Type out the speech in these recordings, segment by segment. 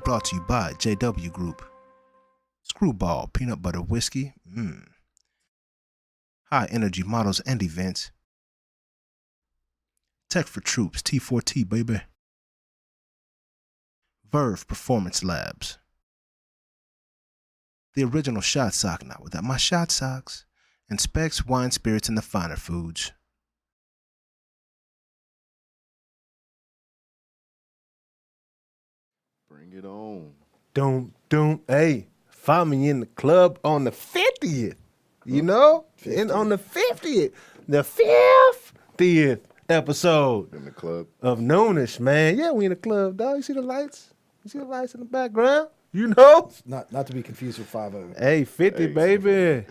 brought to you by JW Group. Screwball Peanut Butter Whiskey. High Energy Models and Events. Tech for Troops, T4T, baby. Verve Performance Labs. The original Shot Sock, not without my Shot Socks. And Specs Wine Spirits and the Finer Foods. Bring it on. Hey, find me in the club on the 50th. You know? And on the 50th. The 50th episode. In the club. Of Noonish, man. Yeah, we in the club, dog. You see the lights? You see the lights in the background? You know? Not to be confused with 50. Hey, 50, baby.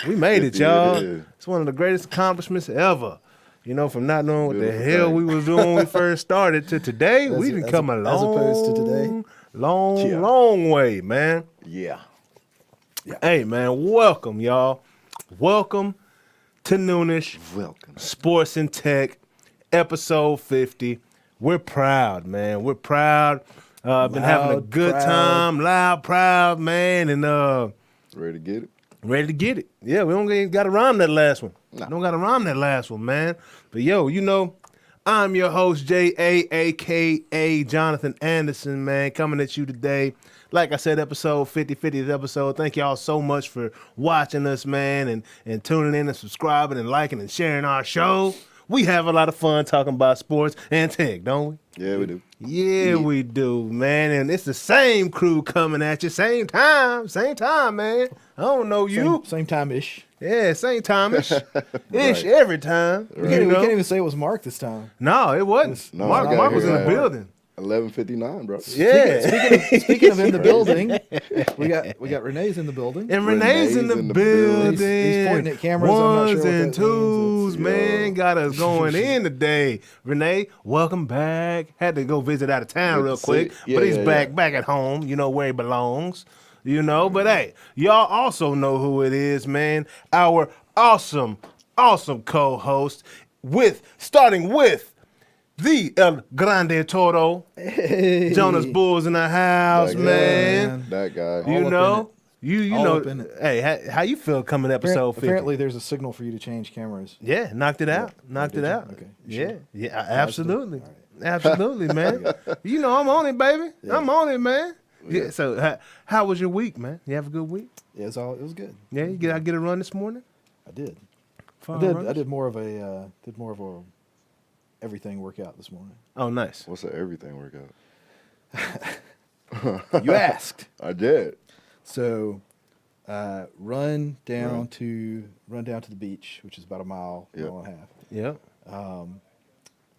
We made it, y'all. It's one of the greatest accomplishments ever. You know, from not knowing what the hell we was doing when we first started to today, we didn't come a long, as opposed to today. long way, man. Yeah. Hey, man, welcome, y'all. Welcome to Noonish. Welcome. Sports and Tech, episode 50. We're proud, man. We're proud. Been having a good time. Loud, proud, man. And ready to get it? Ready to get it. Yeah, we don't got to rhyme that last one. Nah. Don't got to rhyme that last one, man. But yo, you know, I'm your host, J.A., a.k.a. Jonathan Anderson, man, coming at you today. Like I said, episode 50th episode. Thank y'all so much for watching us, man, and tuning in and subscribing and liking and sharing our show. We have a lot of fun talking about sports and tech, don't we? Yeah, we do. Yeah, we do, man. And it's the same crew coming at you. Same time, man. I don't know you. Same time-ish. Yeah, same time-ish. Ish Right. Every time. Right. We can't even say it was Mark this time. No, it wasn't. No, Mark was in the building. 11:59, bro. Yeah. Speaking of in the building, we got Renee's in the building. And Renee's in the building. He's pointing at cameras. I'm not sure Ones what that and means. twos, It's- man. Got us going in today. Renee, welcome back. Had to go visit out of town Good real to see quick. you. But Yeah, he's yeah, back at home, you know, where he belongs. You know, but hey, y'all also know who it is, man. Our awesome co-host starting with the El Grande Toro. Hey. Jonas Bull's in the house, That guy. man. That guy. You All know, up you All know. up in it. Hey, how you feel coming episode 50? Apparently, there's a signal for you to change cameras. Yeah, knocked it out. Knocked did it you? out. Okay. You sure? Yeah, absolutely. All right. Absolutely, man. You know I'm on it, baby. Yeah. I'm on it, man. Yeah. So how was your week, man? You have a good week? Yeah, it was good. Yeah, you get a run this morning? I did. Fun I runs? did more of a everything workout this morning. Oh, nice. What's the everything workout? You asked. I did. So, run down to the beach, which is about a mile and a half. Yep.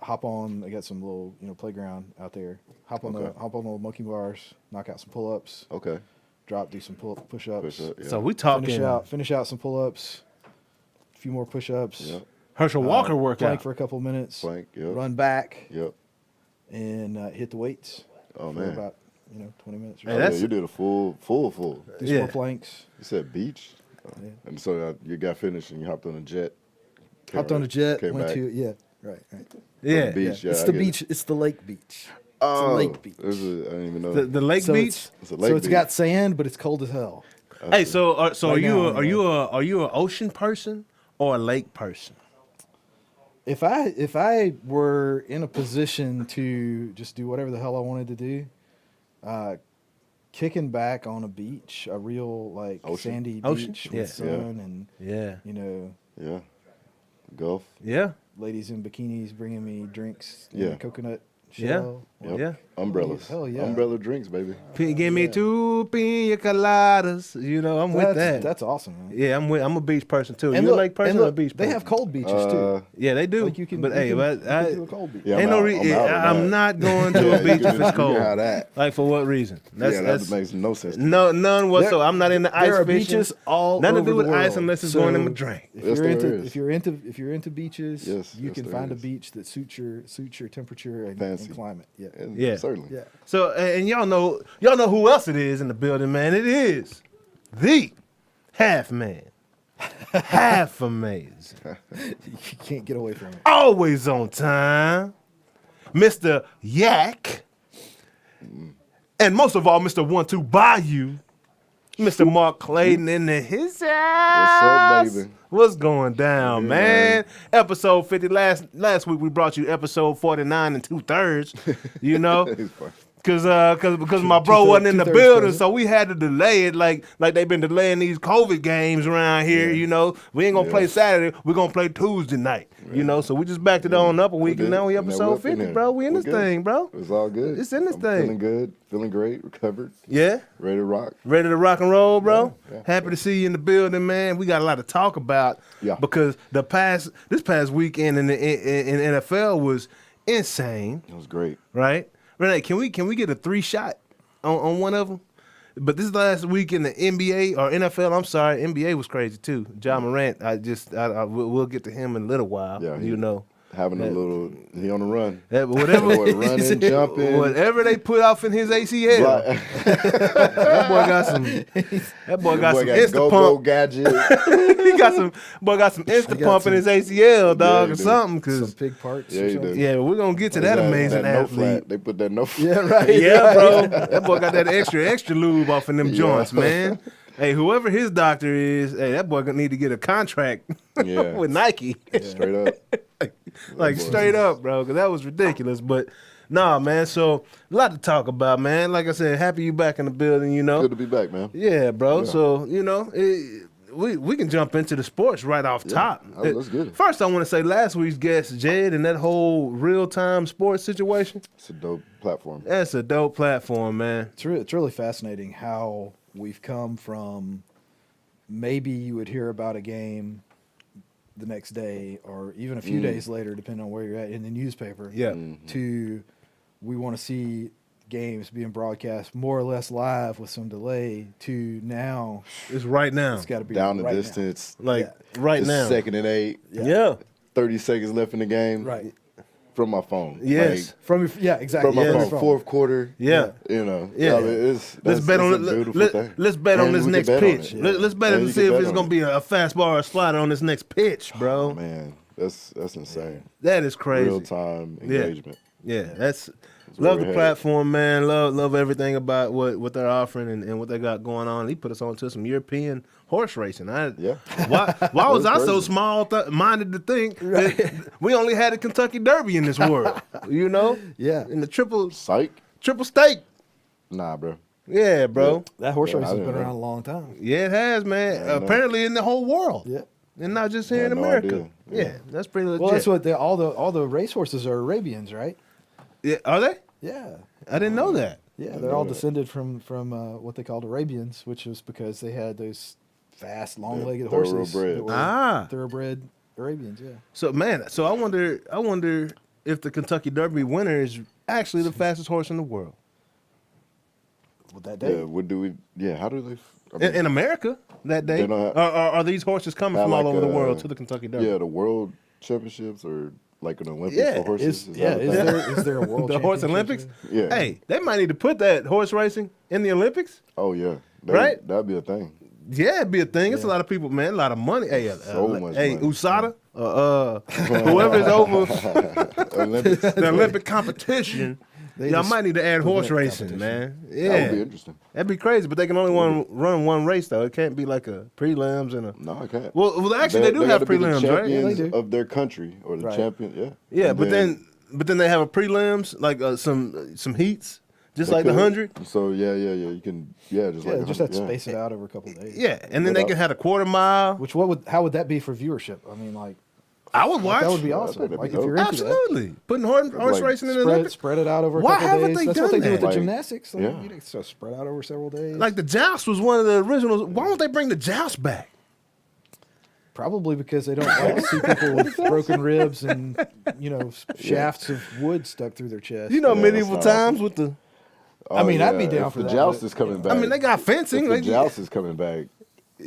Hop on. I got some little playground out there. Hop on the monkey bars. Knock out some pull ups. Okay. Drop. Do some push-ups. Push up, yeah. So we talking Finish out some pull ups. A few more push ups. Yep. Herschel Walker workout. Plank for a couple minutes. Plank, yep. Run back Yep. and hit the weights. Oh, for man. about 20 minutes. Or Hey, so. that's- you did a full. Do some yeah. more planks. You said beach? Yeah. And so you got finished and you hopped on a jet. Hopped on a jet. Came Went back. to right. Yeah. Beach. Yeah, It's I the get it. beach. It's the lake beach. Oh, lake beach. I didn't even know. The lake So beach. It's a lake So it's beach. got sand, but it's cold as hell. Hey, so are Right you now, are you an ocean person or a lake person? If I were in a position to just do whatever the hell I wanted to do, kicking back on a beach, a real Ocean? sandy Ocean? beach Yeah. with sun Yeah. and Yeah. Gulf. Yeah. ladies in bikinis bringing me drinks, Yeah. coconut Yeah. shell. Yep. Yeah. Umbrellas. Hell yeah. Umbrella drinks, baby. Give me 2 pina coladas. You know, I'm with that. That's awesome, man. Yeah, I'm a beach person too. And You look, a lake person and or a look, beach they person? have cold beaches too. Yeah, they do. Like you can, but you hey, can, but you can do a cold beach. Yeah, ain't I'm no out. reason. I'm out on I'm that. not going to a beach if it's cold. How that? Like for what reason? That makes no sense. to me. None whatsoever. I'm not into ice There are fishing. beaches all Nothing to over do with the world. ice unless it's going in my So, drink. If Yes, you're there into is. if you're into beaches, Yes, you yes, can there find a is. beach that suits your temperature and Fancy. climate. Yeah. And Yeah. Certainly. Yeah. So and y'all know who else it is in the building, man. It is the half man, half amazing, You can't get away from it. always on time, Mr. Yak, And most of all, Mr. 1-2 Bayou, Mr. Mark Clayton in his ass. What's up, baby? What's going down, Yeah, man? Episode 50. Last week we brought you episode 49 and 2/3. You know, It's fine. because my bro wasn't in the two-thirds building, present. so we had to delay it like they've been delaying these COVID games around here. You know, we ain't gonna play Saturday. We're gonna play Tuesday night. You know, so we just backed it on up a week, and now we episode 50, bro. We in this thing, bro. It's all good. It's in this I'm thing. Feeling good, feeling great, recovered, Yeah. ready to rock. Ready to rock and roll, bro? Yeah. Happy to see you in the building, man. We got a lot to talk about because this past weekend in the NFL was insane, It was great. right? Renee, can we get a 3-shot on one of them? But this last week in the NBA or NFL, I'm sorry, NBA was crazy too. John Morant, we'll get to him in a little while. Yeah, you know. Having a little, he on the run. Whatever, Boy, running, jumping. whatever they put off in his ACL, Right. that boy got some. That boy got some Insta go-go pump. gadget. He got some Insta pump in his ACL, dog, he or do. something. Some Cause pig parts. Yeah, or he something. do. yeah, we're gonna get to that amazing that no athlete. flat. They put that no flat. Yeah, right. Yeah, bro. That boy got that extra lube off in them Yeah. joints, man. Hey, whoever his doctor is, hey, that boy gonna need to get a contract Yeah. with Nike. Straight up. Like boy. straight up, bro, because that was ridiculous. But nah, man. So a lot to talk about, man. Like I said, happy you back in the building. You know. Good to be back, man. Yeah, bro. Yeah. So you know, we can jump into the sports right off top. Let's get it. First, I want to say last week's guest, Jed, and that whole real-time sports situation. It's a dope platform. That's a dope platform, man. It's really fascinating how we've come from maybe you would hear about a game the next day or even a few days later, depending on where you're at in the newspaper. Yeah. To we want to see games being broadcast more or less live with some delay to now It's right now. it's got to be Down the right now. distance. Like right It's now. 2nd and 8. Yeah. 30 seconds left in the game. Right. From my phone. Yes. From your, yeah, Like, exactly. from my Yes. phone. Fourth quarter. Yeah. You know. Yeah. I mean, Let's bet on a it. beautiful thing. Let's bet on And this we can next bet on pitch. it. Let's bet And and you see can if bet it's on gonna it. be a fastball or a slider on this next pitch, bro. Oh, man. That's insane. That is crazy. Real time engagement. Yeah, that's where love the we're headed. platform, man. Love everything about what they're offering and what they got going on. He put us on to some European horse racing. Yeah. Why was I That's so crazy. small minded to think that we only had a Kentucky Derby in this world? You know? Yeah. In the triple Psych? stake. Nah, bro. Yeah, bro. That horse Yeah, race I has didn't been know. around a long time. Yeah, it has, man. Yeah, I know. Apparently in the whole world. Yeah. And not just here had in no America. idea. Yeah, that's pretty legit. Well, that's what all the racehorses are Arabians, right? Yeah, are they? Yeah. I didn't know that. Yeah, didn't they're all know that. descended from what they called Arabians, which was because they had those fast, long-legged Yeah, horses thoroughbred. that were Ah. thoroughbred Arabians. Yeah, So man, I wonder if the Kentucky Derby winner is actually the fastest horse in the world. with that day. Yeah. What do we? Yeah. How do they? I mean, In America that day, They don't have- are these horses coming have from all like over the a- world to the Kentucky Derby? yeah, the world championships or like an Olympics Yeah, for horses. Is that a thing? there a world the horse championship? Olympics. Yeah. Hey, they might need to put that horse racing in the Olympics. Oh yeah. Right? That'd be a thing. Yeah, it'd be a thing. It's a lot of people, man. A lot of money. Hey, So much hey, money. USADA, whoever is over Olympics. the Olympic competition, y'all just might need to add horse prevent racing, competition. man. That Yeah, would be interesting. that'd be crazy. But they can only run one race though. It can't be like a prelims and a. No, I can't. Well, actually, they do have gotta be the prelims, right? Yeah, they champions do. of their country or the Right. champion. Yeah. Yeah, And but then they have a prelims like some heats, just they like the could. 100. So yeah. You can just Yeah, like just 100, have to yeah. space it out over a couple of days. Yeah, and then But they can have a quarter mile. Which how would that be for viewership? I mean, like I would watch. that would be Yeah, I awesome. think that'd Like be if you're dope. into that. Absolutely, putting horse Like, racing in the Olympics. Spread it out over a Why couple haven't days. they That's done what they do with that? the Like, gymnastics. Like, yeah. you know, so spread out over several days. Like the joust was one of the originals. Why don't they bring the joust back? Probably because they don't like to see people with broken ribs and shafts of wood stuck through their chest. You know, Yeah, medieval that's not times with the. I mean, I'd be yeah, down if for the that, joust but- is coming back. I mean, they got fencing. If the Like, joust is coming back.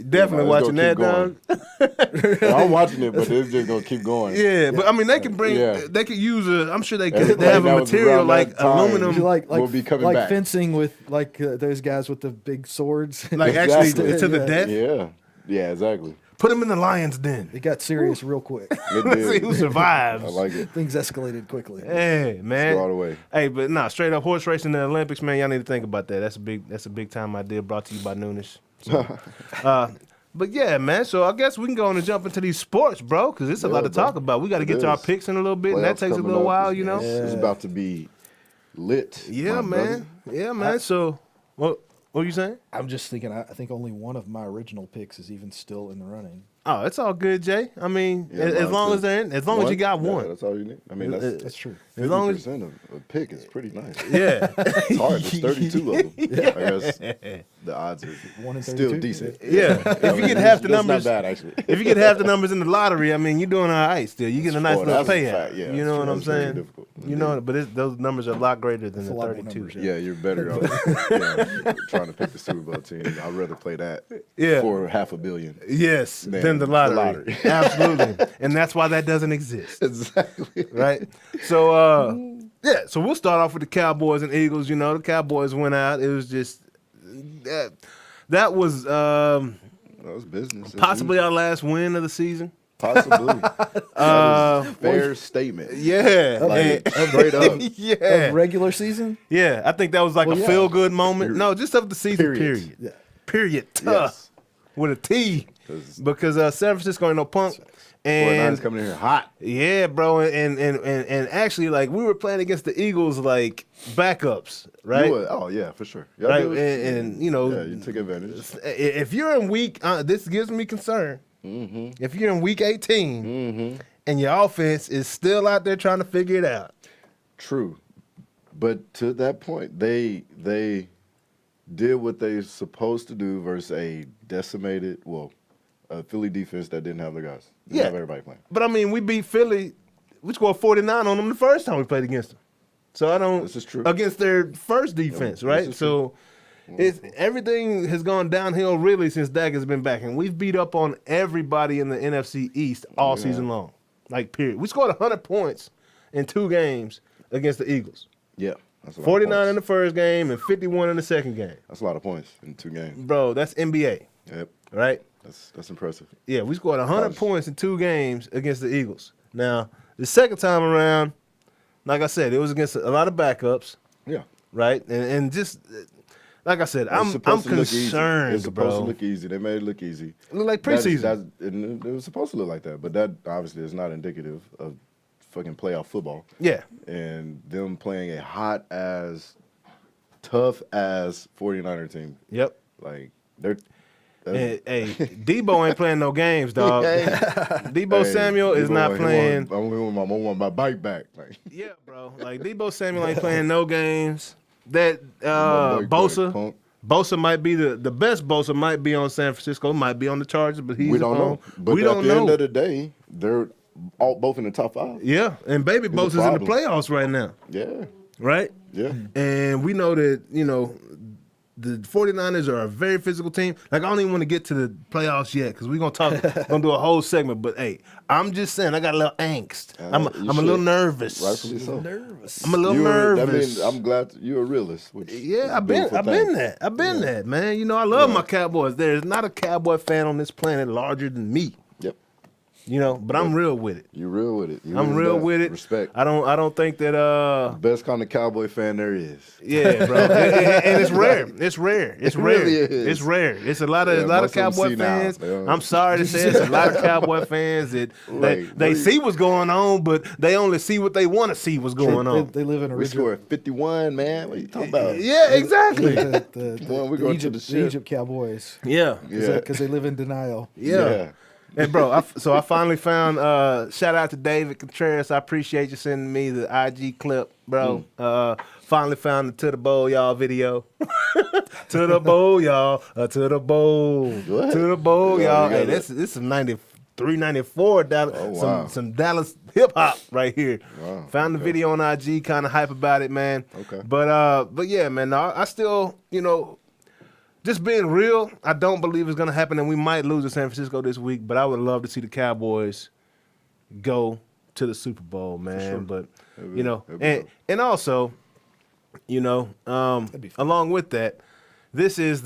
definitely it's watching gonna that, keep dog. I'm watching it, but it's just gonna keep going. Yeah, but I mean, they can bring. Yeah. They could use a. I'm sure they could. Everybody They have a that was material around like that time. aluminum. like Will be coming like back. fencing with those guys with the big swords. Like Exactly. actually to the Yeah. death. Yeah, exactly. Put him in the lion's den. It got serious real quick. It Let's see did. who survives. I like it. Things escalated quickly. Hey, man. Go all the way. Hey, but nah, straight up horse racing in the Olympics, man. Y'all need to think about that. That's a big time idea brought to you by Noonish. So, but yeah, man. So I guess we can go on and jump into these sports, bro, because it's a lot to bro. talk about. We got to It get to our is. picks in a little bit, and that Playoffs takes a coming little up. while, you know. It's about to be lit. Yeah, my man. brother. Yeah, man. So what are you saying? I'm just thinking. I think only one of my original picks is even still in the running. Oh, it's all good, Jay. I mean, Yeah, as mine long too. as they're in, as long as you got Yeah, one. that's all you need. I mean, That's true. As long as 50% of a pick is pretty nice. yeah. It's hard. There's 32 of them. I guess the odds are 1 in still 32? decent. Yeah. If you get half the That's numbers, not bad actually. if you get half the numbers in the lottery, I mean, you're doing all right still. You get a nice Oh, little that's a payout. fact. Yeah, you know what I'm that's very saying? difficult. You know, but those numbers are a lot greater than It's the a lot more 32. numbers, Yeah, you're better off trying to pick the Super Bowl team. I'd rather play that Yeah. for $500 million. Yes, Than than the the lottery. lottery. Absolutely. And that's why that doesn't exist. Exactly. Right? So yeah, so we'll start off with the Cowboys and Eagles. You know, the Cowboys went out. It was just that was That was business. as possibly usual. our last win of the season. Possibly. That is fair statement. Yeah. Like, straight up. yeah. Of regular season? Yeah. I think that was like Well, a yeah. feel good moment. Period. No, just of the season period. Yeah. Period. Yes. With a T. 'Cause Because San Francisco ain't no punk. 49ers And coming in here hot. yeah, bro, and actually, like, we were playing against the Eagles like backups, right? You would, oh yeah, for sure. Y'all Right, do it. and, you know, yeah, you took advantage. If you're in week, this gives me concern. If you're in week 18 and your offense is still out there trying to figure it out, True, but to that point, they did what they supposed to do versus a decimated, a Philly defense that didn't have the guys. Didn't Yeah. have everybody playing. but I mean, we beat Philly. We scored 49 on them the first time we played against them. So I don't. This is true. Against their first defense, this right? is So. It's everything has gone downhill really since Dak has been back, and we've beat up on everybody in the NFC East all season long. Like, period. We scored 100 points in 2 games against the Eagles. Yeah, that's a lot 49 of in the points. first game and 51 in the second game. That's a lot of points in 2 games. Bro, that's NBA, Yep, right? that's impressive. Yeah, we scored 100 Nice. points in 2 games against the Eagles. Now, the second time around, like I said, it was against a lot of backups, Yeah, right? And just like I said, It's I'm supposed to look easy. concerned, It's supposed bro. to look easy. They made it look easy. Look like That is- preseason. and it was supposed to look like that, but that obviously is not indicative of fucking playoff football. Yeah. And them playing a hot as, tough as 49er team. Yep. Like, they're. Hey, Debo ain't playing no games, dog. Hey. Debo Samuel is Debo, not he playing. want my bike back. Like, Yeah, bro. Like, Debo Samuel ain't playing no games. That my boy Bosa, punk. Bosa might be the best. Bosa might be on San Francisco, might be on the Chargers, but he's we don't know. on- But we at don't the know. end of the day, they're both in the top 5. Yeah, and baby He's a Bosa's in the problem. playoffs right now, Yeah, right? yeah. And we know that, you know, the 49ers are a very physical team. Like, I don't even want to get to the playoffs yet because we're going to do a whole segment. But, hey, I'm just saying I got a little angst. I'm You a little should. nervous. Rightfully so. Nervous. I'm a little That nervous. means I'm glad you're a realist. Which Yeah, is a I've been beautiful thing. that. I've been that, man. You know, I love my Cowboys. There's not a Cowboy fan on this planet larger than me. Yep, You know, but I'm real with it. you're real with it. I'm real with it. Respect. I don't think that Best kind of cowboy fan there is. yeah, bro. and it's rare. It's rare. It's It rare. really is. It's rare. It's a lot of Yeah, most of them Cowboy see now. fans. They don't- I'm sorry to say, it's a lot of Cowboy fans that Like, they we- see what's going on, but they only see what they want to see what's going on. They live in a We region. scored 51, man. What are you talking about? Yeah, exactly. Boy, we're going to the ship. Egypt Cowboys. Yeah. Yeah. Because they live in denial. Yeah. And bro, so I finally found. Shout out to David Contreras. I appreciate you sending me the IG clip, bro. Finally found the To the Bowl Y'all video. To the bowl, y'all. To the bowl. What? To the bowl, Yeah, y'all. you Hey, got this is 93, 94 Dallas. Oh, wow. Some Dallas hip hop right here. Wow, Found the okay. video on IG, kind of hype about it, man. Okay. But yeah, man. No, I still, you know. Just being real, I don't believe it's going to happen, and we might lose to San Francisco this week, but I would love to see the Cowboys go to the Super Bowl, man. sure. But, It'd be- you know, it'd be dope. and also, you know, be fun. along with that, this is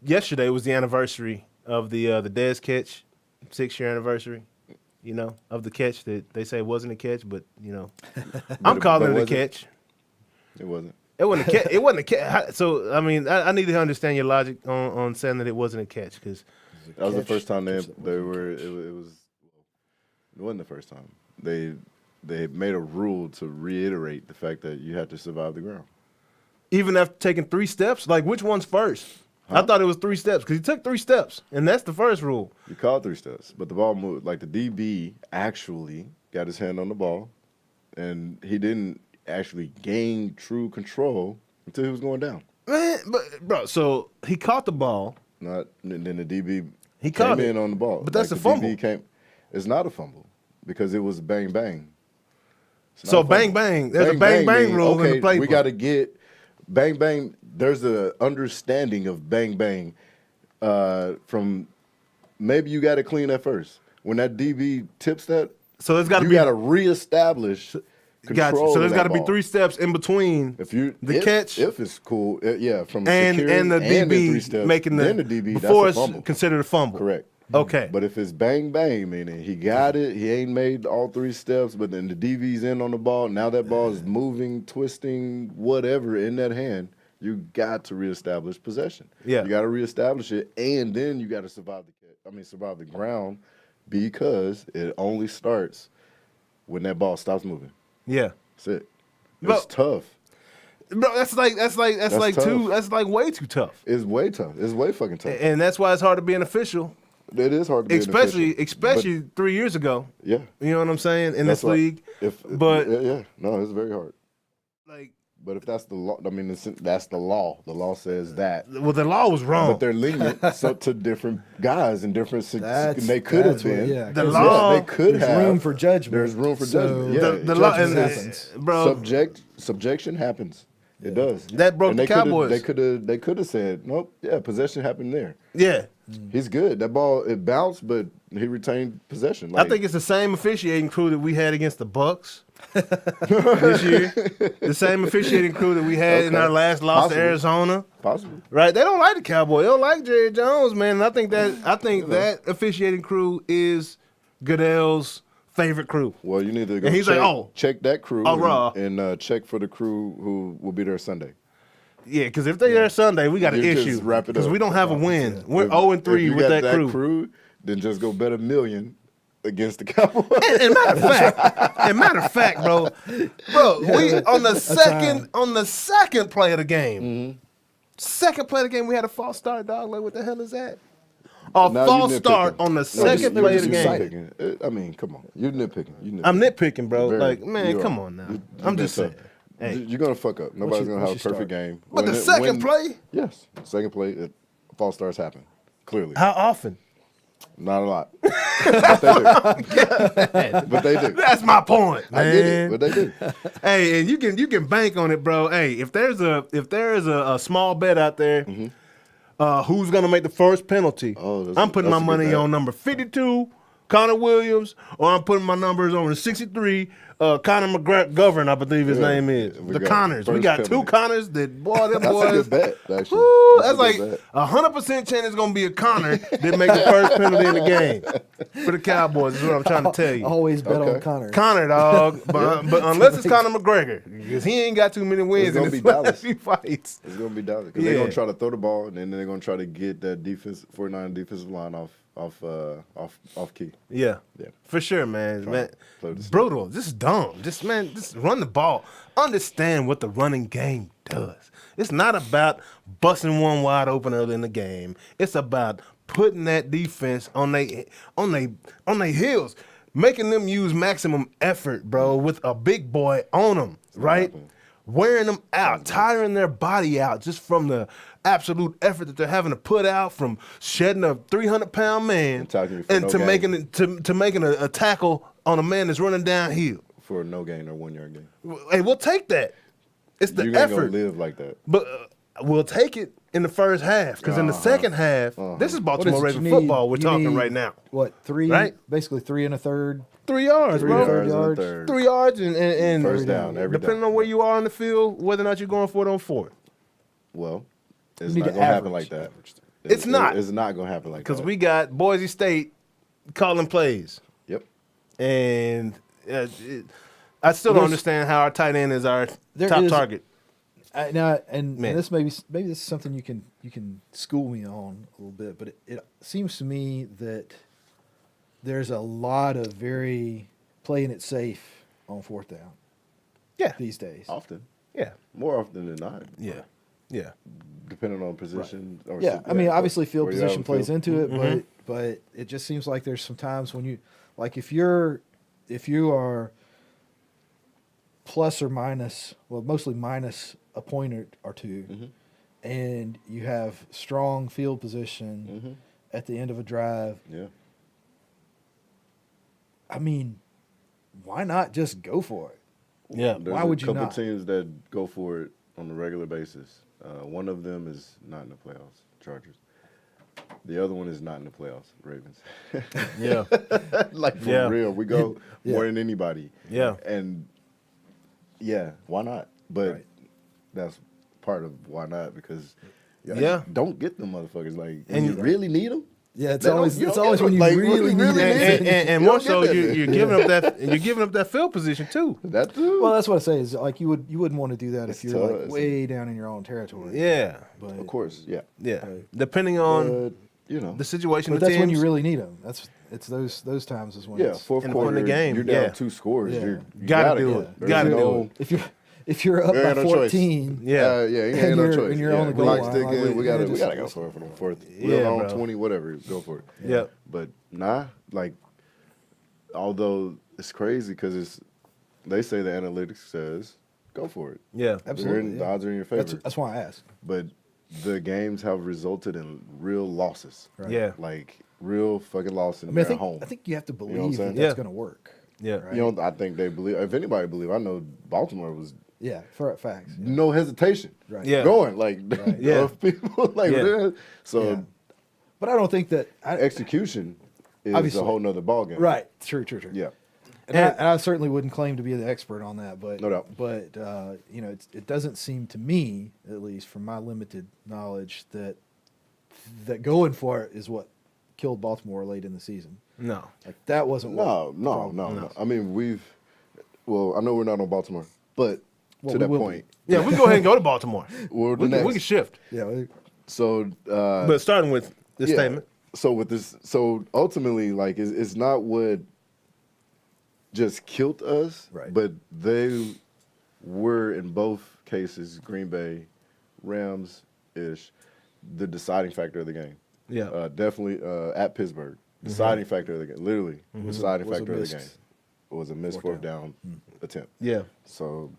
yesterday was the anniversary of the Dez catch 6-year anniversary. You know, of the catch that they say wasn't a catch, but you know, I'm calling it a catch. It wasn't. It wasn't a catch. It wasn't a catch. So I mean, I need to understand your logic on saying that it wasn't a catch because That was the first time they were. It wasn't the first time. They made a rule to reiterate the fact that you had to survive the ground. even after taking 3 steps, like which one's first? I thought it was 3 steps because he took 3 steps, and that's the first rule. You called 3 steps, but the ball moved. Like the DB actually got his hand on the ball, and he didn't actually gain true control until he was going down. Man, but bro, so he caught the ball. Not and then the DB He came caught in it. on the ball, But that's like a the fumble. DB it's not a fumble because it was bang bang. It's not So a fumble. bang bang. There's a bang bang means, rule in the playbook. We got to get bang bang. There's a understanding of bang bang from maybe you got to clean that first. When that DB tips that, So it's got to you be got to reestablish Gotcha. control. So there's got to be 3 steps in between if catch if it's cool, from and securing the and the 3 DB steps, making then the DB before that's a it's fumble. considered a fumble. Correct. Okay. But if it's bang bang, meaning he got it, he ain't made all 3 steps, but then the DB's in on the ball. Now that ball is moving, twisting, whatever in that hand. You got to reestablish possession. Yeah. You got to reestablish it, and then you got to survive the ground, because it only starts when that ball stops moving. Yeah. That's it. Bro, It's tough. Bro, that's like tough. that's like way too tough. It's way tough. It's way fucking tough. And that's why it's hard to be an official. It is hard to be an Especially official, 3 years ago. but, yeah. You know what I'm saying? In That's this why- league. No, it's very hard. Like, But if that's the law, that's the law. The law says that. well, the law was wrong. But they're lenient to different guys and different. That's- They could have that's what- been. yeah, The 'cause law- they could there's have. room for judgment. There's room for So- judgment. Yeah, the law judgment and happens. bro. Subjection happens. It does. That broke And the they coulda- Cowboys. They could have said, nope. Yeah, possession happened there. Yeah. He's good. That ball it bounced, but he retained possession. I think it's the same officiating crew that we had against the Bucks this year. The same officiating crew that we had in Okay. our last loss Possibly. to Arizona. possible. Right? They don't like the Cowboys. They don't like Jerry Jones, man. And I think that officiating crew is Goodell's favorite crew. Well, you need to go And he's check, like, oh. check that crew Oh, raw. and check for the crew who will be there Sunday. Yeah, because if they're there Sunday, we got an You just issue. wrap it Because up. we don't have a win. We're If- 0-3 if you with got that crew. Then just go bet $1 million against the Cowboys. And matter of fact, bro, we on the second play of the game. Mm-hmm. Second play of the game, we had a false start, dog. Like, what the hell is that? A Now false you start nitpicking. on the No, second you play of just the game. nitpicking. I mean, come on. You're nitpicking. I'm nitpicking, bro. Very- Like, man, you come are. on now. You- I'm you're just saying. tough. Hey. You're going to fuck up. Nobody's going to have a perfect game. But the When second play? Yes. Second play, false starts happen. Clearly. How often? Not a lot. But they do. But they do. That's my point, man. I get it, but they do. Hey, and you can bank on it, bro. Hey, if there's a small bet out there, who's gonna make the first penalty? Oh, I'm putting my that's a good money bet. on number 52, Connor Williams, or I'm putting my numbers on the 63, Connor McGovern, I believe his name is. we The got Connors. We first got penalty. 2 Connors that, boy, them That's boys. a good bet, actually. Woo, That's that's a like good 100% chance it's gonna be a Connor that make the first penalty in the game for the Cowboys. Is what I'm trying to tell you. Always bet Okay. on Connor. Connor, dog. But unless it's Conor McGregor, because he ain't got too many wins It's in gonna his be Dallas. last few fights. It's going to be Dallas. Because Yeah. they're going to try to throw the ball, and then they're going to try to get that 49 defensive line off key. Yeah, Yeah. for sure, man. Trying Man, to play the brutal. Just dumb. Just run the ball. Understand what the running game does. It's not about busting one wide open early in the game. It's about putting that defense on they heels, making them use maximum effort, bro, with a big boy on them, right? happening. Wearing them out, tiring their body out just from the absolute effort that they're having to put out from shedding a 300-pound man Attacking you for and no to gain. making it to making a tackle on a man that's running downhill. For a no gain or 1 yard gain. Hey, we'll take that. It's the You ain't going effort, to live like that. but we'll take it in the first half because in the second half, this is Baltimore Raven football we're talking right now. What, 3? Right? Basically 3 1/3. 3 yards, 3 bro. 1/3 yards. Third. 3 yards and First down, every depending down. on where you are on the field, whether or not you're going for it on 4. Well, it's need not to going to happen average. like that. It's not. It's not gonna happen like that. Because we got Boise State calling plays. Yep. And I still don't understand how our tight end is our top target. And Man. this maybe this is something you can school me on a little bit, but it seems to me that there's a lot of very playing it safe on fourth down. Yeah. These days. Often. Yeah. More often than not. Yeah. Yeah. Depending on position. Or Yeah, I mean, obviously field where you have position a plays field. into it, Mm-hmm. but it just seems like there's some times when you, like if you are plus or minus, well, mostly minus a point or two, Mm-hmm. and you have strong field position at the end of a drive. Yeah. I mean, why not just go for it? Yeah. There's Why would a you couple not? teams that go for it on a regular basis. One of them is not in the playoffs, Chargers. The other one is not in the playoffs, Ravens. Yeah. Like for Yeah. real, we go Yeah. more than anybody. Yeah. And yeah, why not? But Right. that's part of why not, because Yeah. don't get them motherfuckers. Like, And and you you- really need them. Yeah, it's They don't- always you it's don't always get when you them. Like, really when need you really it. need And You more don't so, get that you're giving up that field position too. That too. Well, that's what I say is like you wouldn't want to do that It's if you're tough. like way down in your own territory. Yeah. but of course, yeah. Yeah. Right. Depending on But, you know, the situation, But the that's when teams. you really need them. It's those times is when yeah, it's, fourth in the point of quarter, the game, you're down yeah. 2 scores. Yeah. You Gotta do go. it. There's Gotta do no- it. if you're up There by ain't no choice. 14, Yeah. Yeah, you And ain't no you're- choice. and you're yeah. on the goal Clock line, ticking, like, we gotta just- go for it for the fourth. Yeah, We're on bro. 20, whatever, go for it. Yeah. But nah, like, although it's crazy because they say the analytics says go for it. Yeah. Absolutely, The yeah. odds are in your favor. that's why I asked. But the games have resulted in real losses. Right. Yeah. Like real fucking losses I in mean, their home. I think you have to know what I'm believe that saying? that's Yeah. going to work. Yeah. Right. You know, I think they believe. If anybody believe, I know Baltimore was Yeah, for facts. Yeah. no hesitation. Right. Yeah. Going like Yeah. of people like Yeah. that. So Yeah. But I don't think that execution is Obviously. a whole nother ballgame. right. True. Yeah. And I certainly wouldn't claim to be the expert on that, but No doubt. But you know, it doesn't seem to me, at least from my limited knowledge, that going for it is what killed Baltimore late in the season. No. Like that wasn't what No. I mean, I know we're not on Baltimore, but Well, to we that will be. point, Yeah, we can go ahead and go to Baltimore. we're the We next. can shift. Yeah, So, But starting with this yeah. statement. So with this, so ultimately, like, it's not what just killed us, Right. but they were in both cases, Green Bay, Rams ish, the deciding factor of the game. Yeah. Definitely at Pittsburgh, deciding factor of the game. Literally, deciding Was a factor of the missed- game. It was a missed fourth down attempt. Yeah. So,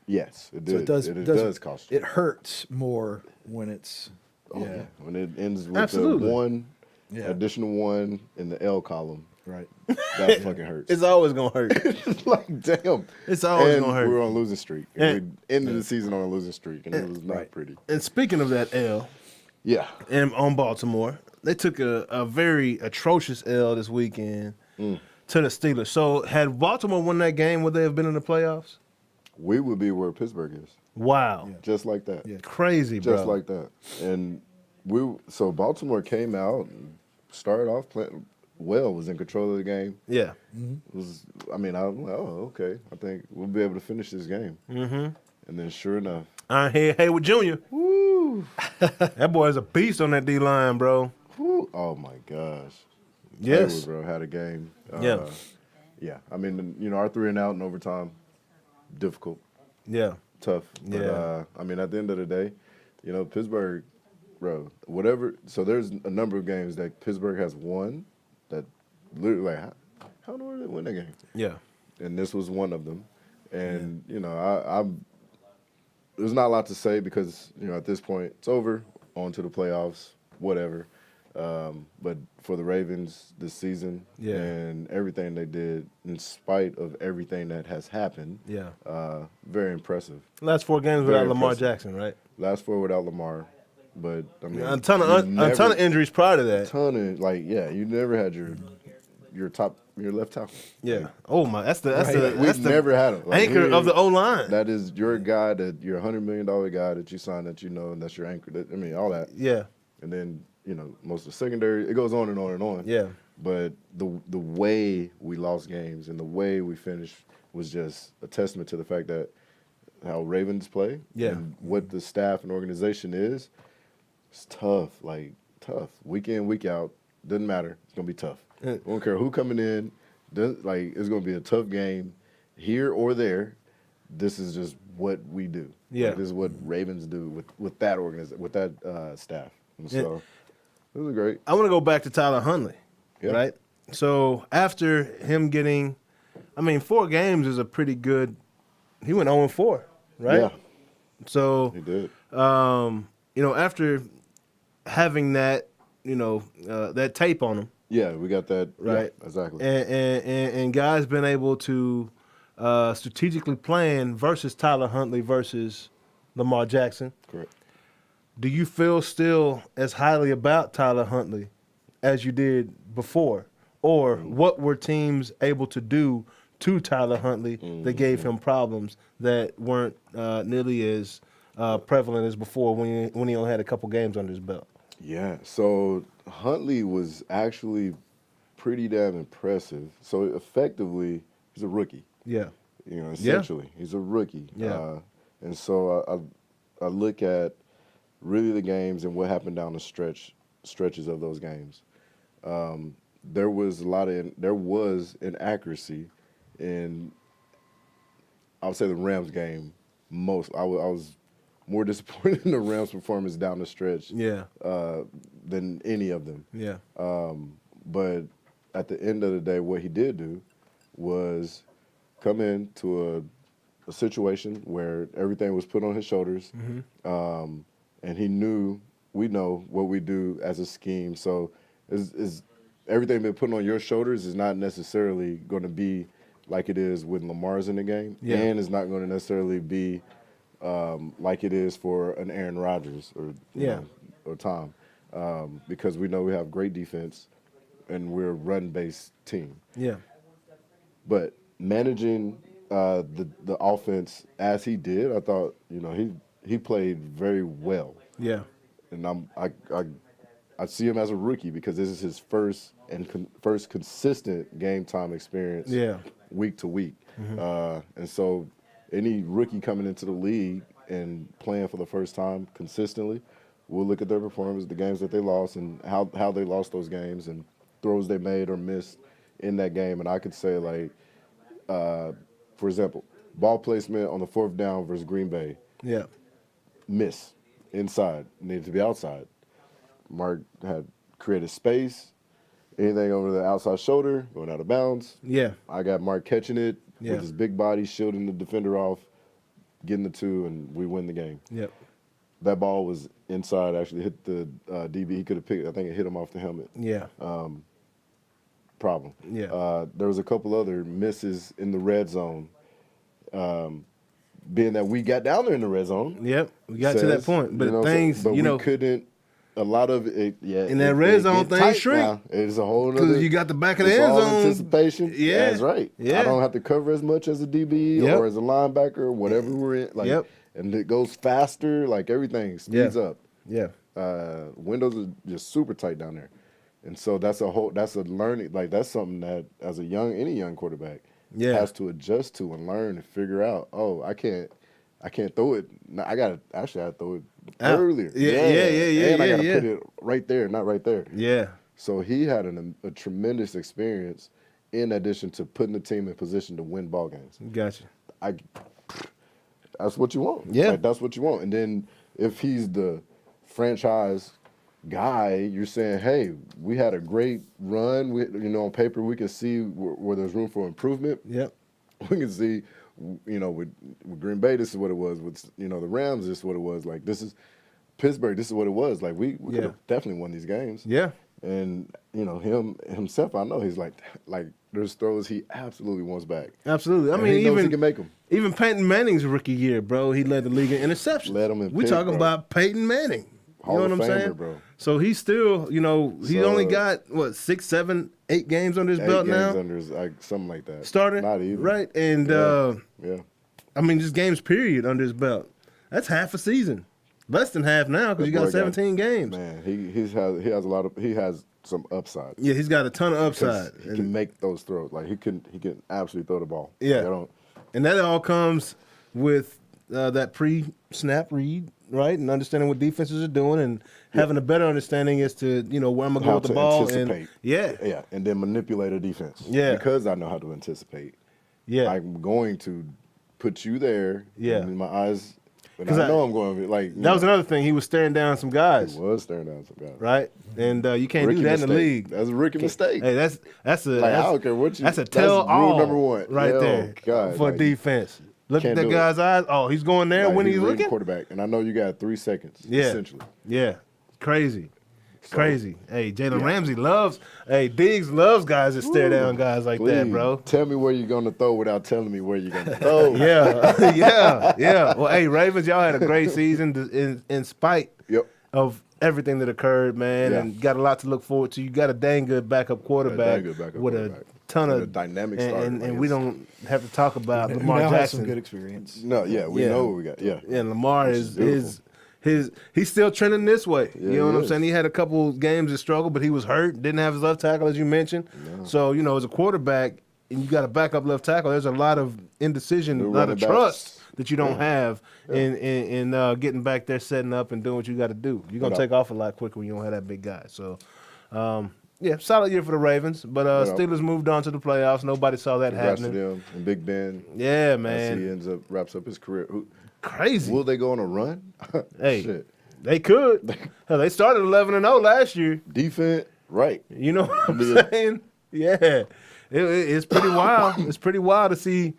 yes, it So did. it does cost you. It hurts more when it's Oh, yeah. When it ends with Absolutely. the one, Yeah. additional one in the L column, right. that fucking hurts. It's always gonna hurt. It's like, damn. It's always And gonna hurt. we were on a losing streak. And And- we ended the season on a losing streak, and it was not Right. pretty. And speaking of that L, Yeah. and on Baltimore, they took a very atrocious L this weekend to the Steelers. So had Baltimore won that game, would they have been in the playoffs? We would be where Pittsburgh is. Wow. Just like that. Yeah. Crazy, bro. Just like that. And so Baltimore came out and started off playing well, was in control of the game. Yeah. Was I'm like, oh, okay. I think we'll be able to finish this game. Mm-hmm. And then sure enough, Hayward Jr. Woo. That boy is a beast on that D line, bro. whew, oh my gosh. Yes. Hayward, bro, had a game. Yeah. Yeah. I mean, our 3 and out in overtime, difficult. Yeah. Tough. But, Yeah. I mean, at the end of the day, Pittsburgh, bro, whatever. So there's a number of games that Pittsburgh has won that literally, like, how in the world did they win that game? Yeah. And this was one of them. And, there's not a lot to say because, at this point, it's over, on to the playoffs, whatever. But for the Ravens this season Yeah. and everything they did, in spite of everything that has happened, Yeah. very impressive. Last 4 games Very without Lamar impressive. Jackson, right? Last 4 without Lamar, but I mean A ton you of never- injuries prior to that. you never had your left tackle. Yeah. Oh my, that's the We've never had him. Like, anchor here- of the O line. That is your guy, that your $100 million guy that you signed, that and that's your anchor. All that. Yeah. and then most of the secondary. It goes on and on and on. Yeah. But the way we lost games and the way we finished was just a testament to the fact that how Ravens play and what the staff and organization is. It's tough, tough. Week in, week out, doesn't matter. It's gonna be tough. I don't care who coming in. It's gonna be a tough game here or there. This is just what we do. Yeah, this is what Ravens do with that staff. And so it was great. I want to go back to Tyler Hundley. Yeah. Right? So after him getting, 4 games is a pretty good, he went 0-4, right? Yeah. So He did. After having that, that tape on him. Yeah, we got that. Right. Yeah, exactly. And guys been able to strategically plan versus Tyler Huntley versus Lamar Jackson. Correct. Do you feel still as highly about Tyler Huntley as you did before? Or what were teams able to do to Tyler Huntley that gave him problems that weren't nearly as prevalent as before when he only had a couple games under his belt? Yeah, so Huntley was actually pretty damn impressive. So effectively, he's a rookie. Yeah. Essentially, he's a rookie. Yeah. And so I look at really the games and what happened down the stretches of those games. There was inaccuracy in, I would say, the Rams game. I was more disappointed in the Rams' performance down the stretch than any of them. Yeah. But at the end of the day, what he did do was come into a situation where everything was put on his shoulders, and we know what we do as a scheme. So is everything been put on your shoulders is not necessarily going to be like it is when Lamar's in the game, and it's not going to necessarily be like it is for an Aaron Rodgers or Tom, because we know we have great defense and we're a run-based team. Yeah. But managing the offense as he did, I thought he played very well. Yeah. And I see him as a rookie because this is his first consistent game time experience. Week to week. And so any rookie coming into the league and playing for the first time consistently, we'll look at their performance, the games that they lost, and how they lost those games, and throws they made or missed in that game. And I could say, for example, ball placement on the 4th down versus Green Bay. Yeah. Miss inside, needed to be outside. Mark had created space. Anything over the outside shoulder, going out of bounds. Yeah. I got Mark catching it with his big body, shielding the defender off, getting the 2, and we win the game. Yep. That ball was inside, actually hit the DB. He could have picked it. I think it hit him off the helmet. Yeah. Problem. Yeah. There was a couple other misses in the red zone. Being that we got down there in the red zone. Yep. We got to that point. But we couldn't. A lot of it, in that red zone thing shrink. It's a whole other. Because you got the back of the end zone. Anticipation. Yeah. That's right. Yeah. I don't have to cover as much as a DB or as a linebacker or whatever we're in. And it goes faster. Everything speeds up. Yeah. Windows are just super tight down there. And so that's a learning, that's something that as any young quarterback has to adjust to and learn and figure out, I can't throw it. I gotta throw it earlier. Yeah. And I gotta put it right there, not right there. Yeah. So he had a tremendous experience in addition to putting the team in position to win ball games. Gotcha. That's what you want. Yeah. That's what you want. And then if he's the franchise guy, you're saying, hey, we had a great run. On paper, we can see where there's room for improvement. Yep. We can see, with Green Bay, this is what it was. With, the Rams, this is what it was. This is Pittsburgh, this is what it was. We could have definitely won these games. Yeah. And, himself, I know he's like there's throws he absolutely wants back. Absolutely. He knows he can make them. Even Peyton Manning's rookie year, bro, he led the league in interceptions. Led him in We're talking about Peyton Manning. Hall you know of what I'm Famer, saying? Bro. So he's still, he only got, 6, 7, 8 games under his belt now? 8 games under his, something like that. Started? Not even. Right? And, yeah. just games period under his belt. That's half a season. Less than half now because you That got boy 17 games. Man, he has some upside. Yeah, he's got a ton of 'Cause upside. He can make those throws. Like he can absolutely throw the ball. Yeah. They don't- And that all comes with that pre-snap read, right? And understanding what defenses are doing and having a better understanding as to, where I'm going to go how with the to ball. anticipate. And, yeah. Yeah, and then manipulate a defense. Yeah. Because I know how to anticipate. Yeah. I'm going to put you there. Yeah. And my eyes. And 'Cause I know I'm going to be like. That was another thing. He was staring down some guys, He was staring down some guys. right? And you can't Rookie do that in the mistake. league. That's a rookie mistake. Hey, that's a Like, I don't care what you. that's a that's tell all rule number one right Yeah, there God, for like, defense. Look at can't that do it. guy's eyes. Oh, he's going there like, when he's reading looking. quarterback, and I know you got 3 seconds. Yeah. Essentially. Yeah, crazy. Crazy. Hey, Jalen Ramsey loves. Hey, Diggs loves guys that stare down guys like that, Please, bro. Tell me where you're gonna throw without telling me where you're gonna throw. Yeah, yeah. Well, hey, Ravens, y'all had a great season in spite Yep. of everything that occurred, man, Yeah. and got a lot to look forward to. You got a dang good backup quarterback, good backup with quarterback. a ton And of a dynamic and, starter, and, like we it's- don't have to talk about Who Lamar now has Jackson. some good experience. No, yeah, we Yeah. know what we got. Yeah. Yeah, Lamar Which is beautiful. he's still trending this way. Yeah, you know what he I'm is. saying? He had a couple games that struggled, but he was hurt, didn't have his left tackle as you mentioned. So, as a quarterback and you got a backup left tackle, there's a lot of indecision, New a lot of running trust backs. that you don't have in getting back there, setting up and doing what you got to do. You're going to No. take off a lot quicker when you don't have that big guy. So, yeah, solid year for the Ravens, but No. Steelers moved on to the playoffs. Nobody saw that Congrats to happening. them and Big Ben. Yeah, As he man. wraps up his career. Crazy. Will they go on a run? Hey. Shit. They could. Hell, they started 11-0 last year. Defense, right. You know what I'm Yeah. saying? Yeah. It's pretty wild. It's pretty wild to see,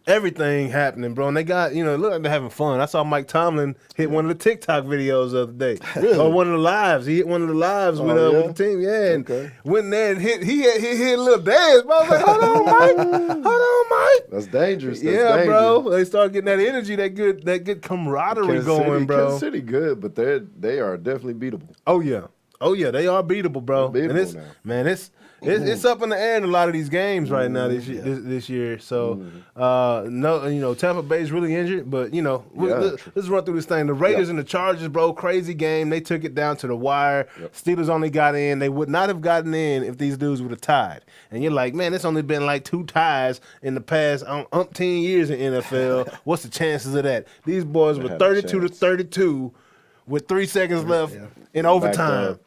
everything happening, bro. And they got, it looked like they're having fun. I saw Mike Tomlin hit one of the TikTok videos the other day. Really? Or one of the lives. He hit one of the lives Oh, with yeah? the team. Yeah. And Okay. went in there and hit a little dance, bro. I was like, hold on, Mike. Hold on, Mike. That's dangerous. That's Yeah, dangerous. bro. They start getting that energy, that good camaraderie Kansas going, City, bro. Kansas City good, but they are definitely beatable. Oh yeah, they are beatable, bro. They're And it's beatable now. man, it's up in the air in a lot of these games right now this year. So no, Tampa Bay's really injured, but let's run through this thing. The Raiders and the Chargers, bro, crazy game. They took it down to the wire. Yep. Steelers only got in. They would not have gotten in if these dudes would have tied. And you're like, man, it's only been like 2 ties in the past umpteen years in NFL. What's the chances of that? These boys were had a 32-32 with 3 seconds left in overtime.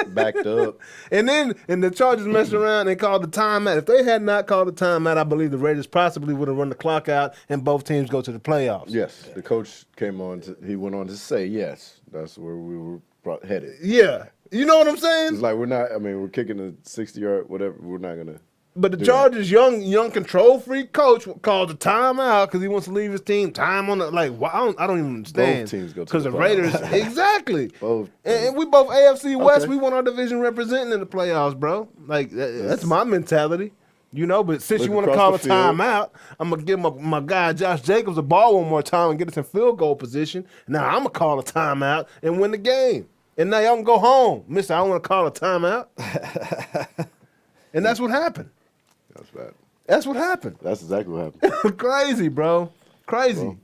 Backed up. And the Chargers messed around and called the timeout. If they had not called the timeout, I believe the Raiders possibly would have run the clock out and both teams go to the playoffs. Yes, the coach he went on to say, yes, that's where we were headed. Yeah. You know what I'm saying? It's like we're kicking a 60-yard, whatever. We're not going to. But the do Chargers' young control freak coach called the timeout because he wants to leave his team time on the I don't even understand. Both teams go to because the the Raiders playoffs. exactly. Both And we both AFC West. Okay. We want our division representing in the playoffs, bro. Like that's my mentality. But since you Look want to across call a the field. timeout, I'm gonna give my guy Josh Jacobs the ball one more time and get us in field goal position. Now I'm gonna call a timeout and win the game. And now y'all can go home, Mister. I don't want to call a timeout. And that's what happened. That's bad. That's what happened. That's exactly what happened. Crazy, bro. Crazy. Bro.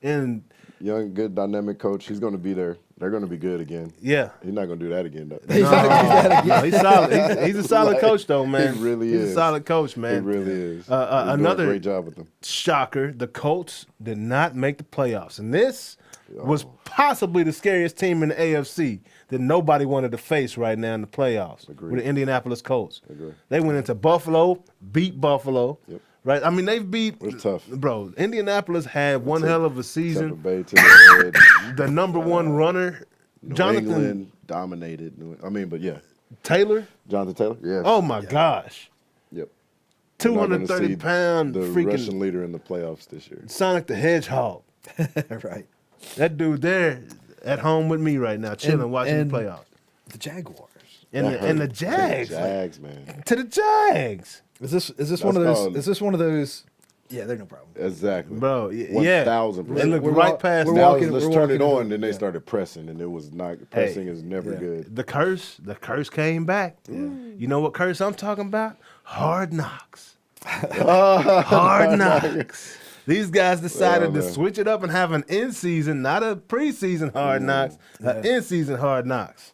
And Young, good, dynamic coach. He's going to be there. They're going to be good again. yeah. He's not going to do that again, though. No, he's solid. He's a solid Like, coach, though, man. he really He's is. a solid coach, He man. really is. He's doing another a great job with them. shocker, the Colts did not make the playoffs. And this was possibly the scariest team in the AFC that nobody wanted to face right now in the playoffs Agreed. with the Indianapolis Colts. Agreed. They went into Buffalo, beat Buffalo. Yep. Right? I mean, they've beat. It's tough. Bro, Indianapolis had one hell of a Tampa season. Bay to the head. The number one runner, New Jonathan England dominated. But yeah. Taylor. Jonathan Taylor? Yeah. Oh, my gosh. Yep. We're not gonna 230 see pound the freaking Russian leader in the playoffs this year. Sonic the Hedgehog. Right. That dude there at home with me right now, chilling, watching and the playoffs. The Jaguars. And the Jags. The Jags, man. To the Jags. Is this That's one of those? called- Is this one of those? Yeah, they're no problem. Exactly. Bro, yeah. 1000%. They looked We're right wa- past we're that. Now walking- let's we're turn it walking on. into- Then they yeah. started pressing, and it was not pressing is never Yeah. good. The curse came back. You know what curse I'm talking about? Hard knocks. Hard knocks. These guys decided to man. switch it up and have an in-season, not a preseason Hard Knocks, an in-season Hard Knocks.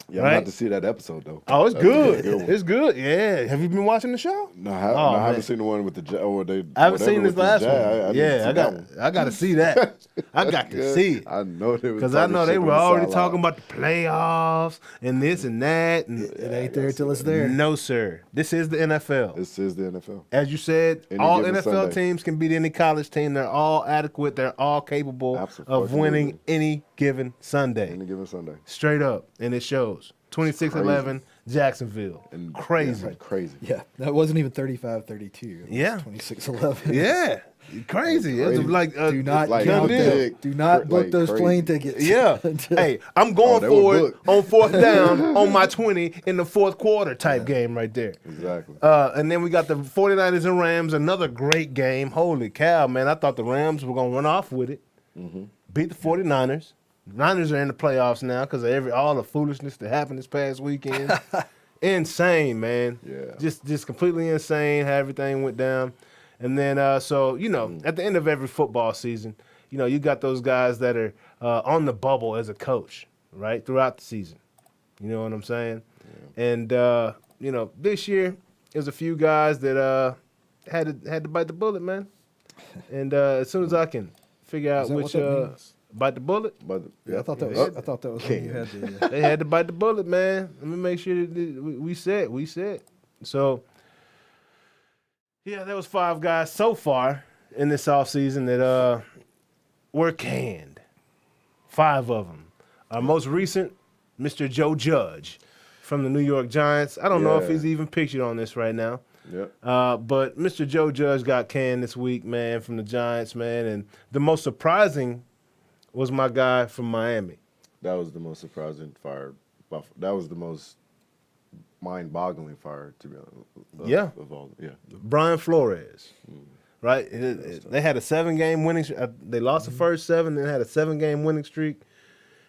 Yeah, I'm Right? about to see that episode though. Oh, it's That'd be a good. one. It's good. Yeah. Have you been watching the show? No, I Oh, haven't man. seen the one with the or they. I haven't whatever seen this with the last one. didn't Yeah, see I that one. got to see that. I got to Good. see it. I know they was Because I talking know they shit were on the already sideline. talking about the playoffs and this and that. And It ain't there till it's there. no, sir. This is the NFL. This is the NFL. As you said, Any all given NFL Sunday. teams can beat any college team. They're all adequate. They're all capable of Absolutely. winning any given Sunday. Any given Sunday. Straight up. And it shows. 26-11, Jacksonville. And Crazy. Yeah, crazy. Yeah, that wasn't even 35-32. Yeah. 26-11. Yeah. Crazy. It was Crazy. like Do not like done count deal. them. Do not book like those crazy. plane tickets. Yeah. Hey, I'm going they for were it booked. on fourth down on my 20 in the fourth quarter type game right there. Exactly. And then we got the 49ers and Rams, another great game. Holy cow, man. I thought the Rams were going to run off with it. Beat the 49ers. Niners are in the playoffs now because of all the foolishness that happened this past weekend. Insane, man. Yeah. Just completely insane how everything went down. And then, so, you know, at the end of every football season, you know, you got those guys that are on the bubble as a coach, right, throughout the season. You know what I'm saying? Yeah. And, you know, this year, there's a few guys that had to bite the bullet, man. And as soon as I can figure out Is that what which that means? bite the bullet, But Yeah, I thought that was. Yeah. I thought that was when you had the. they had to bite the bullet, man. Let me make sure that we set. So, yeah, there was 5 guys so far in this offseason that were canned. 5 of them. Our most recent, Mr. Joe Judge from the New York Giants. I don't know if Yeah. he's even pictured on this right now. Yep. But Mr. Joe Judge got canned this week, man, from the Giants, man. And the most surprising was my guy from Miami. That was the most surprising fire. That was the most mind-boggling fire, to be honest. Yeah. Of all, yeah. Brian Flores, right? They had a 7-game winning streak. They lost the first 7, then had a 7-game winning streak.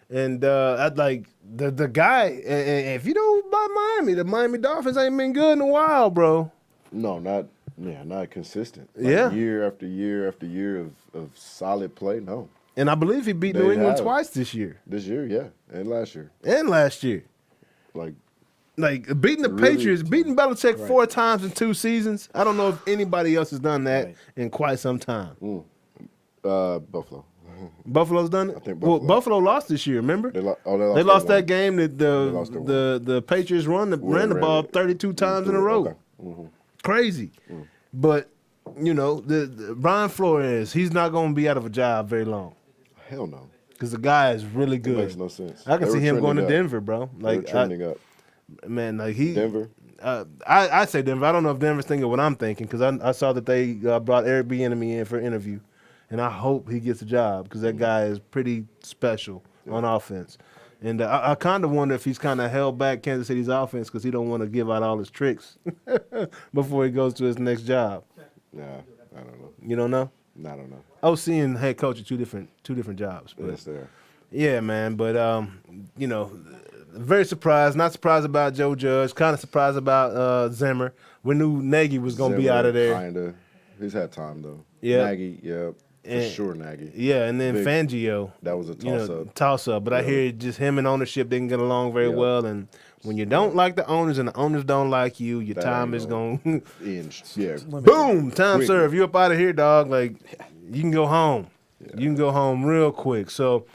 And I'd like the guy, if you know about Miami, the Miami Dolphins ain't been good in a while, bro. No, not consistent. Yeah. Year after year after year of solid play. No. And I believe he beat They New England have. twice this year This year, yeah, and last year, and last year. like Like beating the Really? Patriots, beating Belichick 4 times in 2 seasons. I don't know if anybody else has done that Right. in quite some time. Buffalo. Buffalo's done it. think Well, Buffalo. Buffalo lost this year. Remember? They lost They lost that one. game that lost that the Patriots ran the ball 32 times in a row. Okay. Crazy. But, you know, the Brian Flores, he's not going to be out of a job very long Hell no. because the guy is really It good. makes no sense. I can They see were him going to trending up. Denver, bro. They were Like, trending up. man, like he. Denver. I say Denver. I don't know if Denver's thinking what I'm thinking because I saw that they brought Eric Bieniemy in for an interview, and I hope he gets a job because that guy is pretty special on offense. And I kind of wonder if he's kind of held back Kansas City's offense because he don't want to give out all his tricks before he goes to his next job. Nah, I don't know. You don't know? I don't know. OC and head coach are two different jobs. But Yes, there. yeah, man. But you know, very surprised. Not surprised about Joe Judge. Kind of surprised about Zimmer. We knew Nagy was gonna be out of there. Kinda. He's had time though. Yeah. Nagy, yeah, for And- sure. Nagy. Yeah, and then Big- Fangio. That was a You toss know, up. toss up. But I Yeah. hear just him and ownership didn't get along very Yeah. well. And when you don't like the owners and the owners don't like you, your That time ain't is going. Yeah. Boom! Time Quick. served. You up out of here, dog. Like you can go home. You can go home real quick. So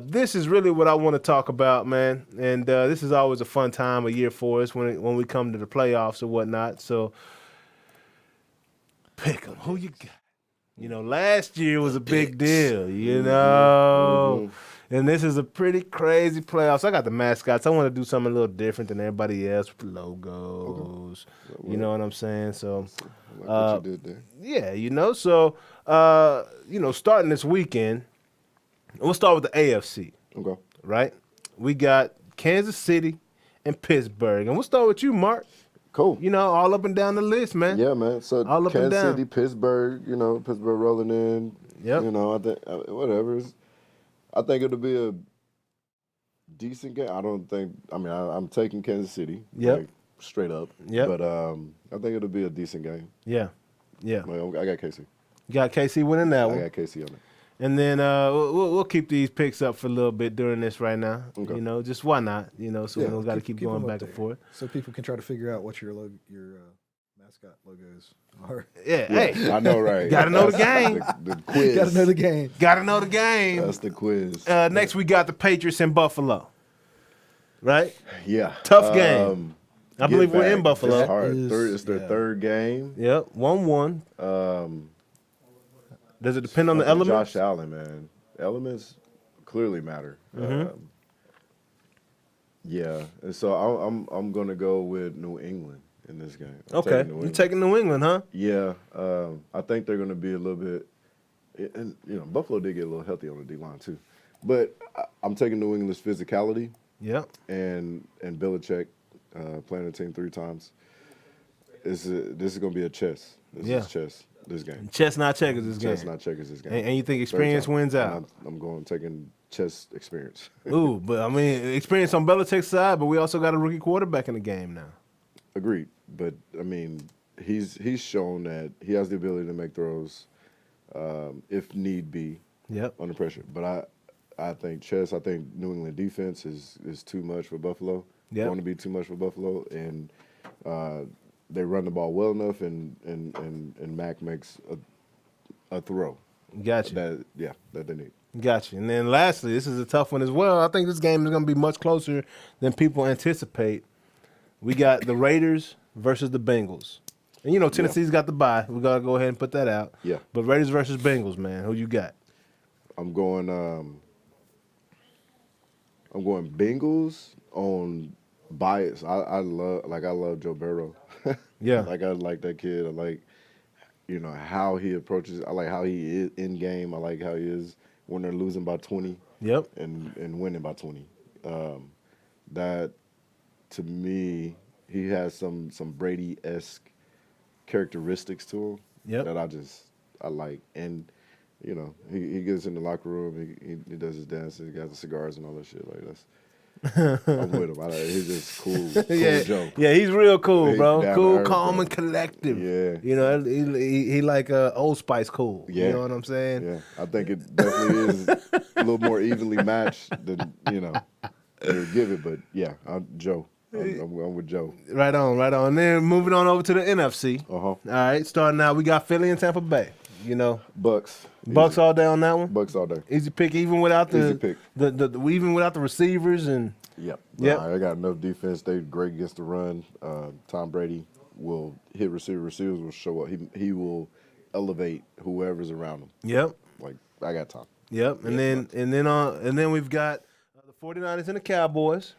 this is really what I want to talk about, man. And this is always a fun time of year for us when we come to the playoffs or whatnot. So pick 'em. Who you got? You know, last year was a big deal. You know. And this is a pretty crazy playoffs. I got the mascots. I want to do something a little different than everybody else with the logos. You know what I'm saying? So, Like what you did there. yeah, you know. So, you know, starting this weekend, we'll start with the AFC, Okay. right? We got Kansas City and Pittsburgh. And we'll start with you, Mark. Cool. You know, all up and down the list, man. Yeah, man. So All up and Kansas down. City, Pittsburgh, you know, Pittsburgh rolling in. Yep. You know, I think whatever. I think it'll be a decent game. I don't think. I mean, I'm taking Kansas City. Yep. Like, straight up. Yep. But I think it'll be a decent game. Yeah. Yeah. Like, I got KC. You got KC winning that I one. got KC on it. And then we'll keep these picks up for a little bit during this right now. Okay. You know, just why not? You know, so we don't got to keep going them up back and there forth. so people can try to figure out what your mascot logos are. Yeah, Yeah, hey, I know, right? Gotta know the game. The quiz. Got to know the game. got to know the game. That's the quiz. Next, we got the Patriots in Buffalo. Right? Yeah. Tough game. I believe we're in Buffalo. It's hard. Is- It's their yeah. third game. Yep, 1-1. Does it depend on the Fucking elements? Josh Allen, man. Elements clearly matter. Yeah, and so I'm gonna go with New England in this game. I'm Okay, taking New you England. taking New England, huh? Yeah, I think they're gonna be a little bit, and you know Buffalo did get a little healthy on the D line too, but I'm taking New England's physicality Yep. and Belichick playing the team 3 times. This is gonna be a chess. This Yeah. is chess. This game. Chess not checkers this game. Chess not checkers. This game. And you think Third experience time. wins out? And I'm going taking chess experience. Ooh, but I mean, experience on Belichick's side, but we also got a rookie quarterback in the game now. Agreed, but I mean, he's shown that he has the ability to make throws if need be Yep. under pressure. But I think New England defense is too much for Buffalo. Yep. Going to be too much for Buffalo, and they run the ball well enough, and Mac makes a throw Gotcha. that they need. Gotcha. And then lastly, this is a tough one as well. I think this game is going to be much closer than people anticipate. We got the Raiders versus the Bengals. And you know, Tennessee's got the bye. We got to go ahead and put that out. Yeah. But Raiders versus Bengals, man. Who you got? I'm going Bengals on bias. I love Joe Burrow. Yeah. I like that kid. I like how he approaches. I like how he is in game. I like how he is when they're losing by 20 Yep. and winning by 20. That to me, he has some Brady-esque characteristics to him Yep. that I like. And he gets in the locker room. He does his dances. He got the cigars and all that shit. Like that's. I'm with him. He's just cool yeah, Joe. yeah, he's real cool, He's bro. down to Cool, earth, calm, bro. and collective. Yeah. You know, he like Old Spice cool. Yeah. You know what I'm saying? Yeah, I think it definitely is a little more evenly matched than they would give it. But yeah, Joe. I'm with Joe. Right on, right on. And then moving on over to the NFC. Uh-huh. All right, starting out, we got Philly and Tampa Bay. You know, Bucks. Bucks Easy. all day on that one. Bucks all day. Easy pick, even without Easy pick. even without the receivers and Yep. Yep. They got enough defense. They're great against the run. Tom Brady will hit receiver. Receivers will show up. He will elevate whoever's around him. yep, Like I got time. yep. And then we've got the 49ers and the Cowboys.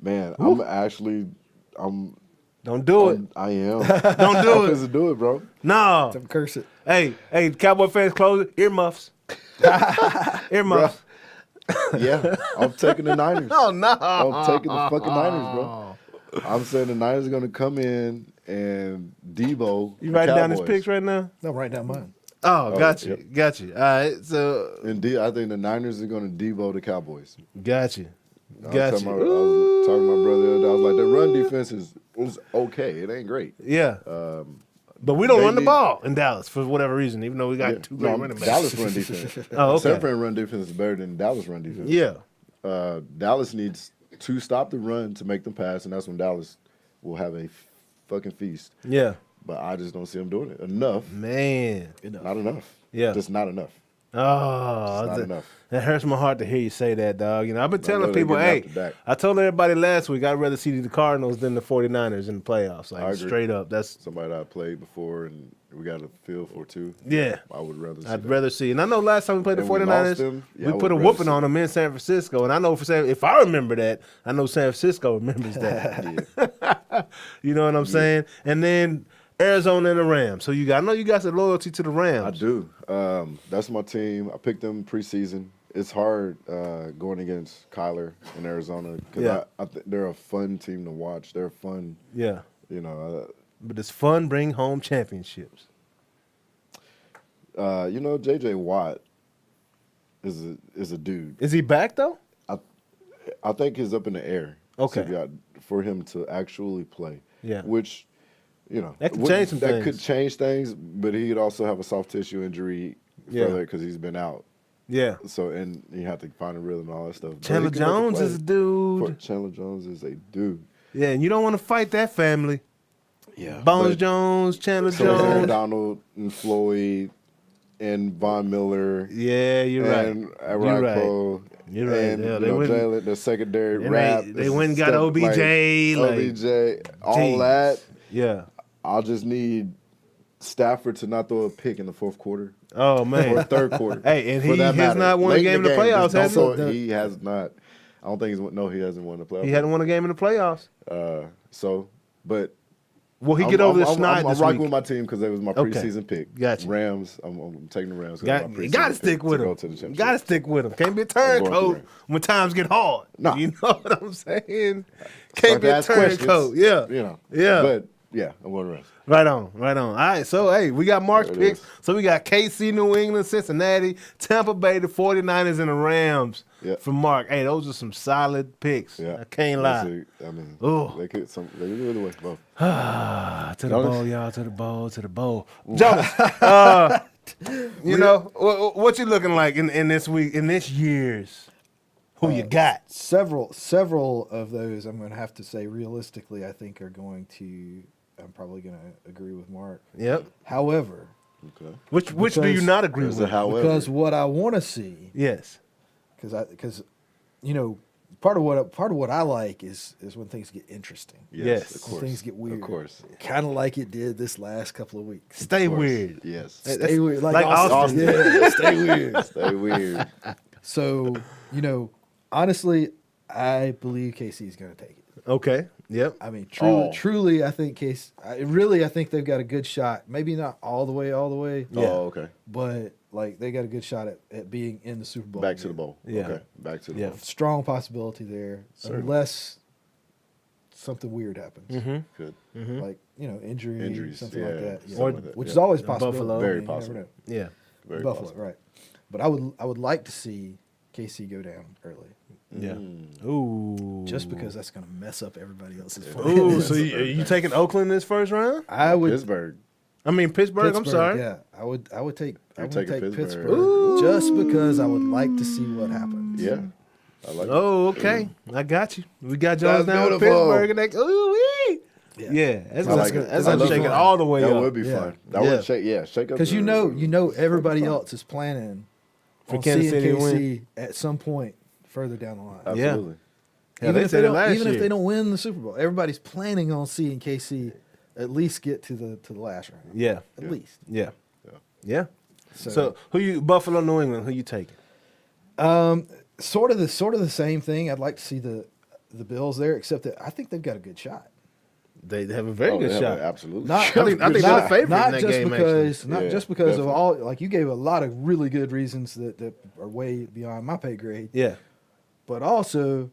Man, Don't do it. I am. Don't do it. Don't do it, bro. No. Don't curse it. Hey, Cowboy fans, close it. Earmuffs. Earmuffs. Yeah, I'm taking the Niners. Oh no. I'm taking the fucking Niners, bro. I'm saying the Niners are going to come in and Debo. You the writing down his Cowboys. picks right now? No, write down mine. Oh, got you, yep. got you. All right, so And I think the Niners are going to Debo the Cowboys. got you, I got was you. talking to my brother the other day. I was like, the run defense is okay. It ain't great. Yeah. But we don't they run the need- ball in Dallas for whatever reason, even though we got two great running backs. Dallas run defense. Oh, okay. San Fran run defense is better than Dallas run defense. Yeah. Dallas needs to stop the run to make them pass, and that's when Dallas will have a fucking feast. Yeah. But I just don't see them doing it enough. Man. Not enough. Yeah. Just not enough. Oh, It's not enough. That hurts my heart to hear you say that, dog. You know, I've been telling know they're people, getting hey, after Dak. I told everybody last week I'd rather see the Cardinals than the 49ers in the playoffs. I Like, agree. straight up. That's, Somebody that I played before and we got a feel for too. yeah. I would rather see I'd that. rather see. And I know last time we played the And we 49ers, lost them. Yeah, I we would put a rather whooping see on them in San Francisco. And I know if I remember that, I know San Francisco remembers that. Yeah. You know what I'm saying? And then Arizona and the Rams. So I know you got some loyalty to the Rams. I do. That's my team. I picked them preseason. It's hard going against Kyler in Arizona because Yeah. I think they're a fun team to watch. They're fun, Yeah. But it's fun bring home championships. J.J. Watt is a dude. Is he back though? I think he's up in the air. Okay. For him to actually play. Yeah. Which you know, That could change some that things. could change things, but he could also have a soft tissue injury further because he's been out. Yeah. So, and you have to find a rhythm and all that stuff. But Chandler he can make a Jones play. is a dude. Chandler Jones is a dude. Yeah, and you don't want to fight that family. Yeah. Bones but- Jones, Chandler So Aaron Jones. Donald and Floyd and Von Miller. Yeah, you're right. And You're right. Arakpo. You're right. And Yeah, you know, Jalen, the secondary and rap. they went and got OBJ, OBJ, all Jeez. that. Yeah. I'll just need Stafford to not throw a pick in the fourth quarter Oh or man. third quarter. Hey, and for he that has matter. not won a Late game in the game, playoffs, just has don't he? throw it. He has not. I don't think he hasn't won the playoffs. He hadn't won a game in the playoffs. But Will he get over the snide I'm this rocking week? with my team because it was my Okay. preseason pick. Gotcha. Rams. I'm taking the Rams. 'cause Got, it was my you preseason got to pick stick with to him. go to the You championship. got to stick with him. Can't be a I'm going turncoat to when times get hard. Nah. You know what I'm saying? Start Can't be to a ask questions, turncoat. Yeah. You know. Yeah. But yeah, I'm going to Rams. Right on, right on. All right, so, hey, we got Mark's There it picks. is. So we got KC, New England, Cincinnati, Tampa Bay, the 49ers, and the Rams Yeah. for Mark. Hey, those are some solid picks. Yeah. I can't lie. I mean, Ooh. they could do it away. Both. To the Jonas? bowl, y'all, to the bowl, to the bowl. Jonas, you know, what you looking like in this week, in this year's? Who you got? Several of those, I'm going to have to say, realistically, I think are going to. I'm probably going to agree with Mark. Yep. However, Okay. Which do you Because- not agree There's with? a however. because what I want to see, Yes. because you know, part of what I like is when things get interesting, Yes. Of when course. things get weird. Of course. Kind of like it did this last couple of weeks. Stay Of course. weird. Yes. Stay weird, like Austin. Yeah, stay weird. Stay weird. So honestly, I believe KC is going to take it. Okay. Yep. I mean, Oh. truly, I think I think they've got a good shot. Maybe not all the way, Yeah. Oh, okay. but like they got a good shot at being in the Super Bowl. Back to the again. bowl. Yeah. Okay. Back to the Yeah. bowl. Strong possibility there, Certainly. unless something weird happens, Mm-hmm. Good. like Injuries, injuries, something like yeah, that. something like that, Which yeah. is always Yeah. possible. Buffalo. Very You never possible. know. Yeah. Very Buffalo, possible. right? But I would like to see KC go down early, Yeah. Mm. Ooh. just because that's going to mess up everybody else's fun. Ooh. So you taking Oakland this first round? I would Pittsburgh. I mean Pittsburgh. I'm sorry. Yeah, I would take taking Pittsburgh, Pittsburgh. just because I would like to see what happens. Yeah. I like it. Oh, okay. I got you. We got Jones That's down with beautiful. Pittsburgh and that. Ooh, wee. Yeah. That's I like it. that's I gonna love shake it. it all the way That up. would be Yeah. fun. That Yeah. would shake up. Because everybody else is planning For on Kansas seeing City to KC at some point further down the line. Absolutely. Yeah, they if said it don't, last even if year. they don't win the Super Bowl, everybody's planning on seeing KC at least get to the last round. Yeah. At least. Yeah. Yeah. So, So who you Buffalo, New England? Who you taking? sort of the same thing. I'd like to see the Bills there, except that I think they've got a good shot. They have a very good shot. Absolutely. Not, I think they're the favorite in not that just game, because, actually. not Yeah, just because definitely. of all. Like you gave a lot of really good reasons that are way beyond my pay grade, Yeah. but also,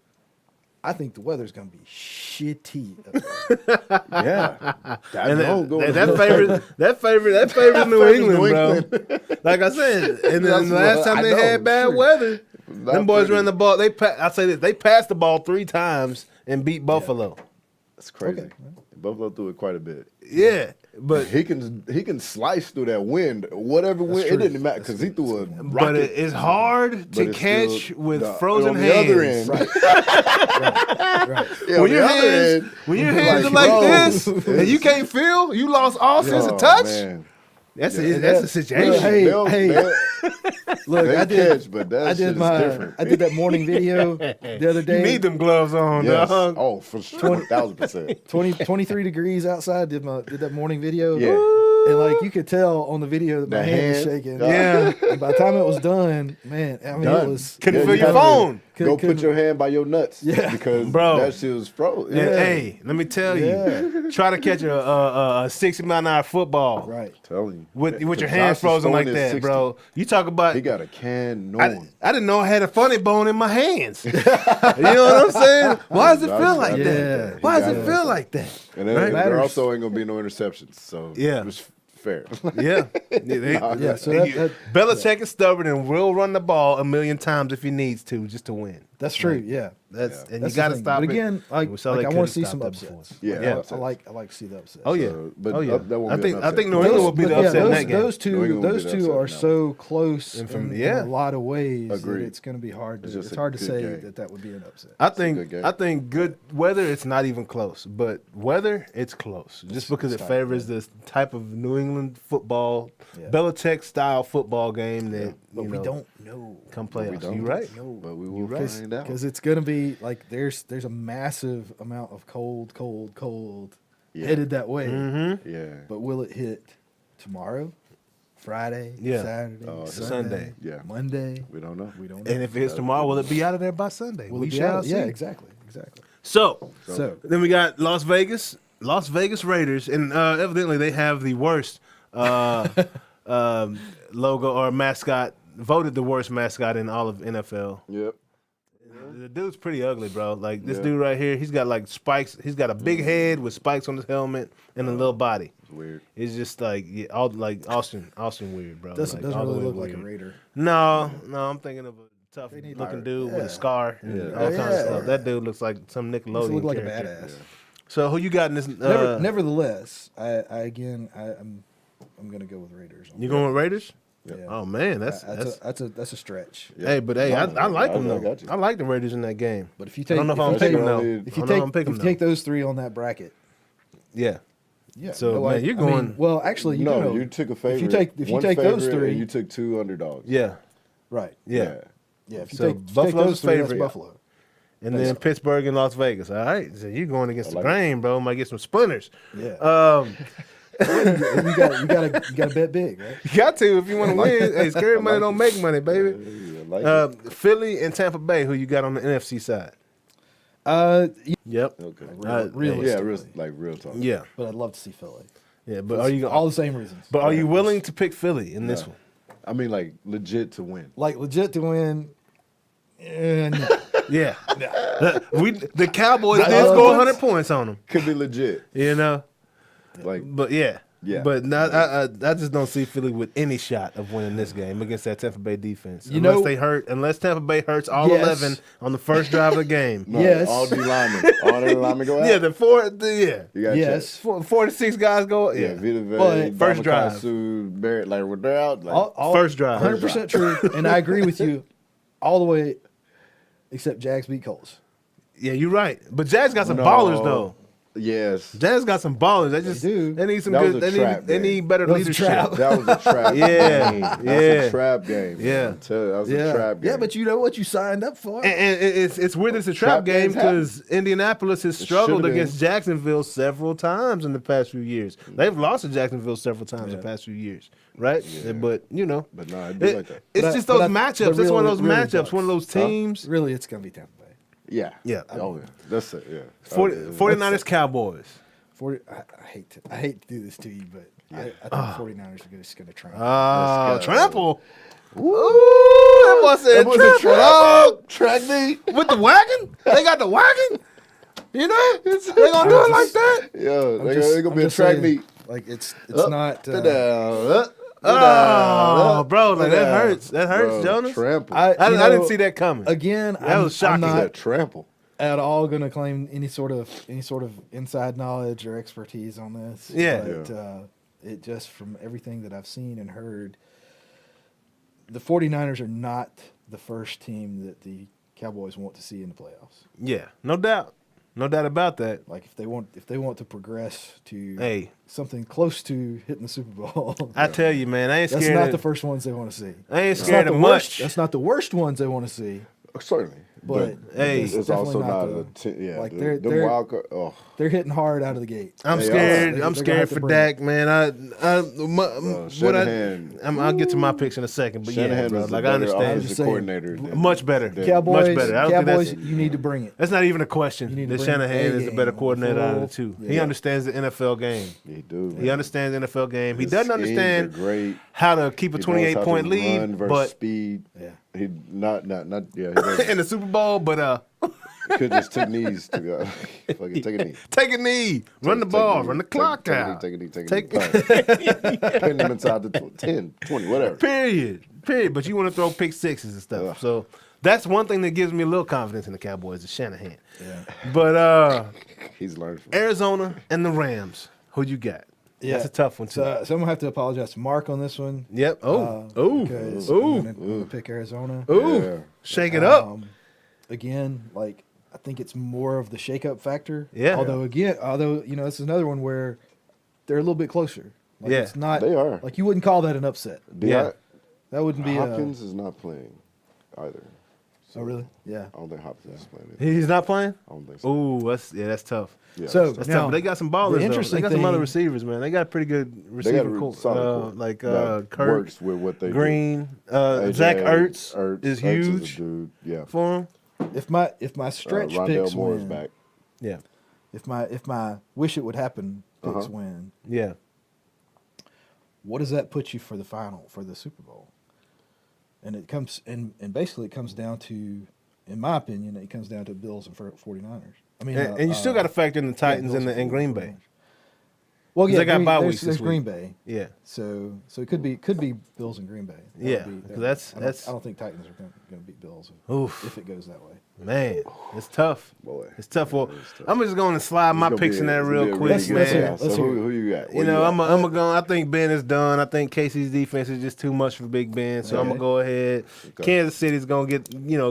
I think the weather's going to be shitty. up there. Yeah. And Go that favorite New England, bro. Like I said, and then That's the last what time I they know, had bad sure. weather, Not them boys pretty. ran the ball. I say this, they passed the ball 3 times and beat Buffalo. That's crazy. Okay. Buffalo threw it quite a bit. Yeah, but He can slice through that wind, whatever wind. true. It didn't matter because he threw a rocket. but it's hard to it's catch still with the- frozen on the hands. other end. Right. Yeah, When on your the other hands, end, when your hands are like, like bro, this and you can't feel, you lost all sense oh, of touch. man. That's Yeah. it. That's the situation. Hey, They'll Look, I did. catch, but that I shit did is different. I did that morning video the other day. You need them gloves on, Yes. dog. Oh, for sure. 1,000%. 23 degrees outside. Did that morning video. Yeah. And like you could tell on the video that my The hand was hand, shaking. Yeah. And by the time it was done, man, I mean Done. it was. Couldn't Yeah, feel you your had to phone. Go couldn't- put your hand by your nuts. Yeah. Because Bro. that shit was frozen. And, Yeah. hey, let me tell you, Yeah. try to catch a 60-mile-an-hour football Right. Telling you. with your Josh hands is frozen like throwing that, his 60. bro. You talk about. He got a can I knowing. didn't know I had a funny bone in my hands. You know what I'm saying? Why does it feel like Yeah. that? Why does He it got feel like that? And then Right? there also ain't gonna be no interceptions. So Yeah. it was fair. Yeah. Yeah, so that- Belichick is stubborn and will run the ball a million times if he needs to just to win. That's true. Yeah. That's and That's you got the to thing. stop But it. again, like, We saw like they I couldn't want to see stop some that upsets. before. Yeah, Yeah. upsets. I like to see the upsets. Oh yeah. But Oh yeah. that won't I be think an I upset. think New England will be the but upset in those, that game. New England will be those the two upset are in that so close in yeah. a lot of ways Agreed. that it's going to be hard to. It's just It's a hard to good say game. that would be an upset. I a good game. think good weather. It's not even close, but weather it's close. Just because it tight, favors this type of New England football, Yeah. Belichick style football game that But you we know don't know. come We playoffs. don't. You right? But we will right. find out. Because it's going to be like there's a massive amount of cold Yeah. headed that way. Mm-hmm. Yeah. But will it hit tomorrow, Friday, Yeah. Saturday, Sunday. Sunday. Yeah. Monday? We don't know. We don't know. And if it hits tomorrow, will it be out of there by Sunday? Will we it be shall out? see. Yeah, exactly. So So then we got Las Vegas Raiders, and evidently they have the worst logo or mascot. Voted the worst mascot in all of NFL. Yep. The dude's pretty ugly, bro. Like this Yeah. dude right here, he's got like spikes. He's got a big head with spikes on his helmet and a little body. It's weird. It's just like all like Austin weird, bro. doesn't like, all the really way look like a weird. Raider. No, I'm thinking of a tough need looking like- dude with yeah. a scar and Yeah. all kinds of Yeah. stuff. That dude looks like some Nickelodeon He look like a character. badass. So who you got in this? Nevertheless, I'm going to go with Raiders. You going with Raiders? Yeah. Oh man, that's That's a stretch. Yeah. hey, but hey, I like them I though. got you. I like the Raiders in that game. But if you I take don't know if if I'm you picking take- them though. if if I you don't know take if I'm picking if you them. take those three on that bracket, Yeah. yeah. So, no, man, you're going- well, actually, you No, know, you took a favorite. if you one take those favorite, three, and you took two underdogs. Yeah. right? Yeah. Yeah. If you So take, if you take Buffalo's those three, that's favorite. Buffalo. And then Pittsburgh and Las Vegas. All right. So you're going against the like grain, bro. Might get some splinters. Yeah. you got to bet big, right? You got to if you want to win. Hey, scary money don't make money, baby. Yeah, I like it. Philly and Tampa Bay, who you got on the NFC side? Yep. Okay. realistically. Yeah, real talk. Yeah. But I'd love to see Philly. Yeah. But are you all the same reasons? But are you willing to pick Philly in this No. one? I mean, like legit to win. Like legit to win? No. Yeah. The Cowboys The did other score ones? 100 points on them. Could be legit. You know. Like But yeah. Yeah. But not, I just don't see Philly with any shot of winning this game against that Tampa Bay defense. You unless know- unless Tampa Bay hurts all Yes. 11 on the first drive of the game. no, Yes. all D linemen. All the linemen go out. Yeah, You got Yes. 46 guys go. Yeah, Yeah. Vita Vea, But- First drive. Damakasu, Barrett, like when they're out, like All, First drive. 100% true. And I agree with you all the way, except Jags beat Colts. Yeah, you're right. But Jazz got some No. ballers though. yes. Jazz got some ballers. They need some That was good. a trap They game. need better That was a leadership. trap. That was a trap Yeah, game. That was yeah. a trap game. Yeah. I'm telling you, that was a trap game. Yeah, but you know what you signed up for. And it's weird it's a trap Trap game games happen. because Indianapolis has It struggled should've been. against Jacksonville several times in the past few years. They've lost to Jacksonville several times in the past few years, right? Yeah. But you know, But no, it'd be like that. it's But just but those but matchups. It's one of those really matchups, does. one of those teams. Really, it's going to be Tampa Bay. Yeah. Yeah. Oh, yeah. That's it. Yeah. 49ers Cowboys. 40, I hate to do this to you, but I think 49ers are just going to try. Oh, Let's go. trample. Ooh, that boy said That was a trample. trap. Track me. With the wagon? They got the wagon? You know? They gonna do it like that? Yo, I'm they're just- gonna I'm be a just track saying, meet. Like it's Up, not. down, up, Oh, bro, like that down. hurts. That hurts, Bro, Jonas. Trample. I you didn't know, see that coming. Again, That was shocking. I'm that not trample. at all going to claim any sort of inside knowledge or expertise on this. Yeah. But it just from everything that I've seen and heard, the 49ers are not the first team that the Cowboys want to see in the playoffs. Yeah, no doubt. No doubt about that. Like if they want to progress to Hey. something close to hitting the Super Bowl, I tell you, man, I ain't that's scared not of the first ones they want to see. I ain't That's scared not of the worst. much. That's not the worst ones they want to see. Certainly. But hey, it's definitely also not the- a yeah. like Them they're wild card. Oh, they're hitting hard out of the gate. I'm Hey, scared. they're I'm gonna scared have to for bring Dak, man. Shanahan. I'll get to my picks in a second, but Shanahan yeah, bro, is a like I better understand. just offensive saying, coordinator. than- Much better. than- Cowboys, Much better. I don't think Cowboys, that's- you need to bring it. That's not even a You question. need to That bring Shanahan A is the better game, coordinator out of the full- two. yeah. He understands the NFL game. He do. He understands the NFL game. He His doesn't schemes understand are great. how to keep a He knows how to 28-point lead, run versus but speed. Yeah. He not yeah. He doesn't. in the Super Bowl, but Could just took knees to go. Fucking take a knee. take a knee, run the Take ball, a knee, run the take- clock take a knee, out. Take a knee. Take- Pin them inside the 10, 20, whatever. Period. Period. But you want to throw pick sixes and stuff. So that's one thing that gives me a little confidence in the Cowboys is Shanahan. Yeah. But He's learned from Arizona and the Rams. Who you got? Yeah. That's a tough one too. So I'm gonna have to apologize to Mark on this one. Yep. Because I'm gonna pick Arizona. Yeah. Shake it up. Again, like I think it's more of the shake-up factor. Yeah. Although this is another one where they're a little bit closer. Like, Yeah. It's not. They are. Like you wouldn't call that an upset. Yeah. That wouldn't be. Hopkins is not playing either. Oh really? Yeah. I don't think Hopkins is playing. He's not playing? I don't think so. Ooh, that's tough. Yeah, So That's now, tough. But they got some ballers. the Though. interesting They got some other thing- receivers, man. They got a pretty good they got receiver a core. solid core Like that Kirk, works with what they Green, do. AJ, Zach Ertz is Ertz huge a dude. Yeah. for him. if my stretch Rondale picks Moore win, is back. Yeah, if my wish it would happen picks win, yeah. what does that put you for the final for the Super Bowl? And it comes and basically it comes down to, in my opinion, it comes down to Bills and 49ers. I mean, And you still got to factor in the Titans Bills and Green Bay. 49ers. Well, yeah, They got bye weeks there's this Green week. Bay, Yeah, so it could be Bills and Green Bay. That Yeah, would be- 'cause that's- I don't think Titans are going to beat Bills Oof. if it goes that way. man, it's tough. Boy. It's tough. Well, It's tough. I'm just going to slide my It's gonna picks be in there it's gonna be real a quick, really man. good battle. Let's So hear it. who you got? You What know, got? I'm going. I think Ben is done. I think Casey's defense is just too much for Big Ben. So I'm Okay. gonna go ahead. Okay. Kansas City's gonna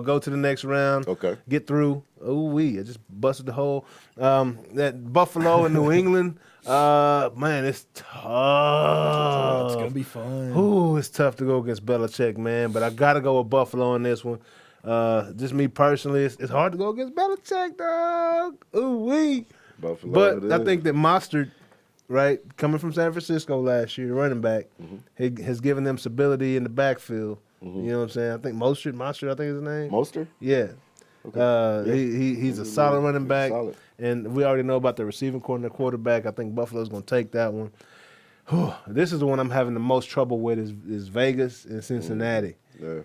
go to the next round. Okay. Get through. Ooh I just busted the hole. That Buffalo and New England. Man, it's tough. It's going to be fun. Ooh, it's tough to go against Belichick, man. But I gotta go with Buffalo on this one. Just me personally, it's hard to go against Belichick, dog. Ooh wee. Buffalo. But it I is. think that Mostert, right, coming from San Francisco last year, running back, Mm-hmm. has given them stability in the backfield. You know what I'm saying? I think Mostert, I think is his name. Moster. Yeah. He's a solid running back. Solid. And we already know about the receiving core and the quarterback. I think Buffalo's going to take that one. This is the one I'm having the most trouble with is Vegas and Cincinnati. Yeah.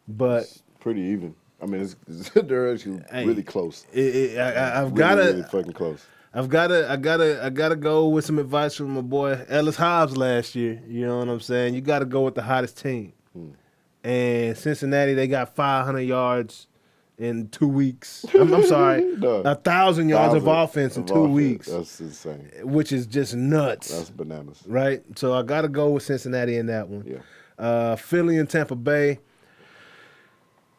But It's pretty even. I mean, they're actually really close. I've Really, got to. really fucking close. I gotta go with some advice from my boy Ellis Hobbs last year. You know what I'm saying? You gotta go with the hottest team. And Cincinnati, they got 500 yards in 2 weeks. I'm sorry, No. 1,000 yards of offense in 2 weeks, That's insane. which is just nuts, That's bananas. right? So I gotta go with Cincinnati in that one. Yeah. Philly and Tampa Bay.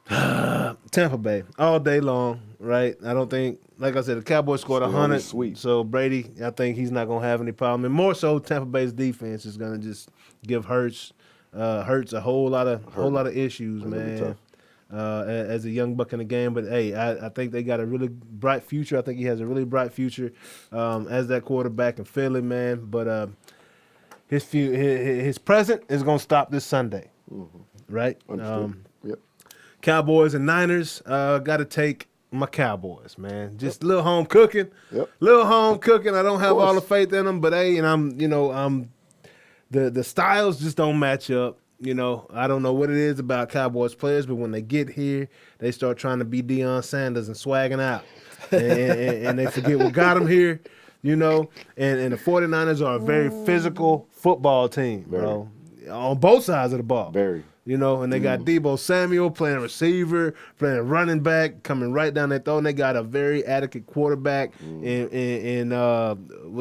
Tampa Bay all day long, right? I don't think, like I said, the Cowboys scored It's the 100. only sweep. So Brady, I think he's not gonna have any problem. And more so, Tampa Bay's defense is gonna just give Hurts a whole lot of issues, That's gonna be man. As a young buck in the game, but hey, I think they got a really bright future. I think he has a really bright future as that quarterback in Philly, man. But his present is gonna stop this Sunday, right? Understood. Yep. Cowboys and Niners, got to take my Cowboys, man. Just a little home cooking. Yep. Little home cooking. I don't have course. all the faith in them, but hey, and I'm the styles just don't match up. You know, I don't know what it is about Cowboys players, but when they get here, they start trying to be Deion Sanders and swagging out. And they forget what got them here, you know. And the 49ers are a very physical football team, bro. On both sides of the ball. Very. You know, and they got Debo Samuel playing receiver, playing running back, coming right down their throat. And they got a very adequate quarterback in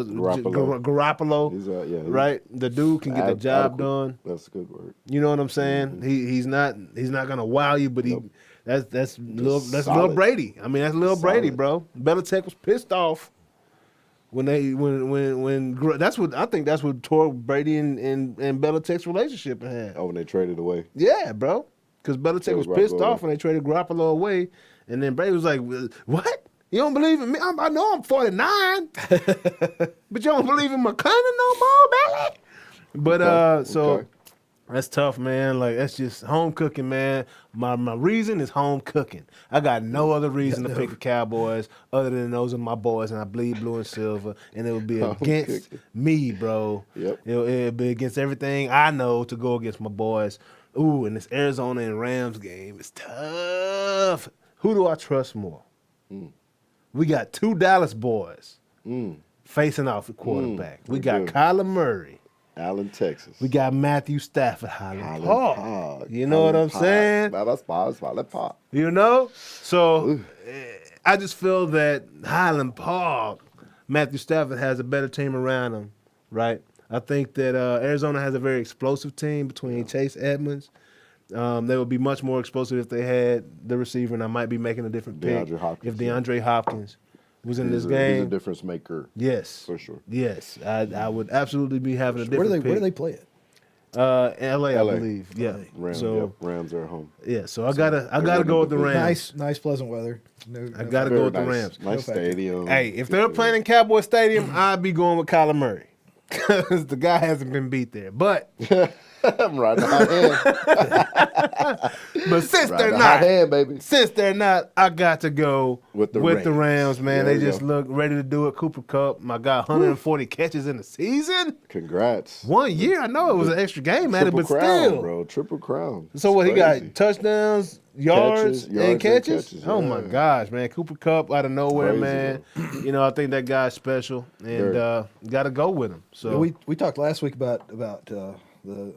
Garoppolo. He's Right, the dude can get the job adequate. done. That's a good word. You know what I'm saying? He's not gonna wow you, but that's little solid. Brady. I mean, that's little Brady, Solid. bro. Belichick was pissed off when that's what I think that's what tore Brady and Belichick's relationship in half. Oh, when they traded away. Yeah, bro. Because Belichick was Traded pissed Garoppolo off when they traded Garoppolo away, and then Brady was like, "What? You don't believe in me? I know I'm 49, but you don't believe in my cousin no more, Belly." But so Okay. that's tough, man. Like that's just home cooking, man. My reason is home cooking. I got no other reason to pick the Cowboys other than those are my boys, and I bleed blue and silver, and it would be Home against cooking. me, bro. Yep. It'll be against everything I know to go against my boys. Ooh, and this Arizona and Rams game is tough. Who do I trust more? We got two Dallas boys facing off the quarterback. We got do. Kyler Murray Allen, Texas. We got Matthew Stafford, Highland Highland Park. Park. You know what I'm saying? That's Highland Park. You know? So I just feel that Highland Park, Matthew Stafford has a better team around him, right? I think that Arizona has a very explosive team between Chase Edmonds. They would be much more explosive if they had the receiver, and I might be making a different pick if DeAndre Hopkins was in this game. He's a difference maker. Yes. For sure. Yes. I would absolutely be having a different pick. Where do they play it? LA, I believe. Yeah. Rams, So Rams are at home. yeah, so I gotta go with the Rams. Nice, pleasant weather. I gotta go with the Rams. Nice stadium. Hey, if they're playing in Cowboy Stadium, I'd be going with Kyler Murray. Because the guy hasn't been beat there. But I'm riding the hot hand. but since Riding they're the not, hot hand, baby. since they're not, I got to go With the Rams, man. There They you just go. look ready to do it. Cooper Kupp, my God, 140 catches in the season. Congrats. 1 year. I know it was an extra game at it, Triple but crown, still. bro. Triple crown. So what, he Crazy. got touchdowns, yards, and catches? Oh, my yeah. gosh, man. Cooper Kupp out of nowhere, Crazy, man. You know, I think that guy's special, and got to go with him. So We talked last week about the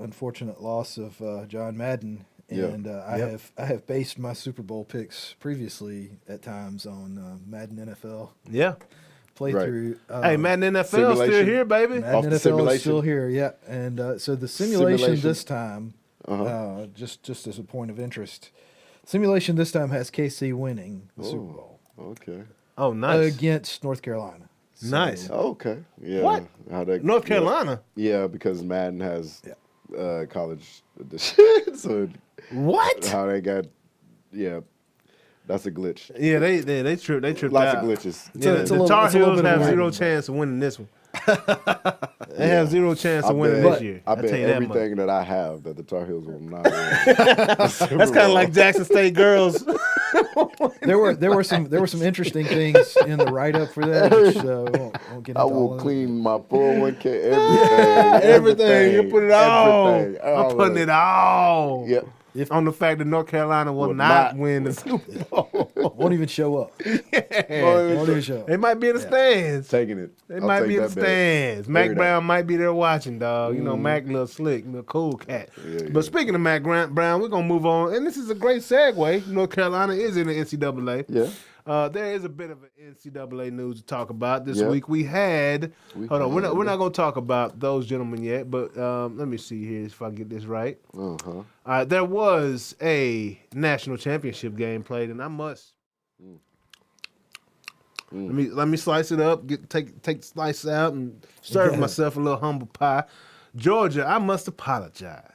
unfortunate loss of John Madden, Yeah. and I have based my Super Bowl picks previously at times on Madden NFL yeah. playthrough. Hey, Madden NFL still simulation. here, baby. Off Madden the NFL is simulation. still here, yeah. And so the simulation Simulation. this time, just as a point of interest, simulation this time has KC winning the Super Bowl Okay. Oh, nice. against North Carolina. So- Nice. Okay. Yeah. What? How that, North Carolina? Yeah, because Madden has college edition. So What? how they got, that's a glitch. Yeah, they tripped Lots out. of glitches. Yeah, It's a the little- Tar it's a little Heels bit of have a zero win. chance of winning this one. They have zero chance of winning bet- this year. I I'll bet tell you that much. everything that I have that the Tar Heels will not win. That's kind of like Jackson State girls. There were some interesting things in the write up for that. Which, won't get into I all will of it. clean my 401k, everything. Everything. You put it all. Everything. I'm putting it all. Yep. On the fact that North Carolina will Will not not. win the Super Bowl. Won't even show up. Yeah. Won't even show up. They might be in the stands. Taking it. They I'll might take be in the that bet. stands. Mac Every day. Brown might be there watching, dog. You know, Mac little slick, little cool cat. Yeah, But speaking of Mac Brown, we're gonna move on, and this is a great segue. North Carolina is in the NCAA. Yeah. There is a bit of an NCAA news to talk about this Yeah. week. We had. Hold on, we're had- not gonna talk about those gentlemen yet, but let me see here if I get this right. Uh-huh. There was a national championship game played, and I must. Let me slice it up. Take the slice out and serve myself a little humble pie. Georgia, I must apologize.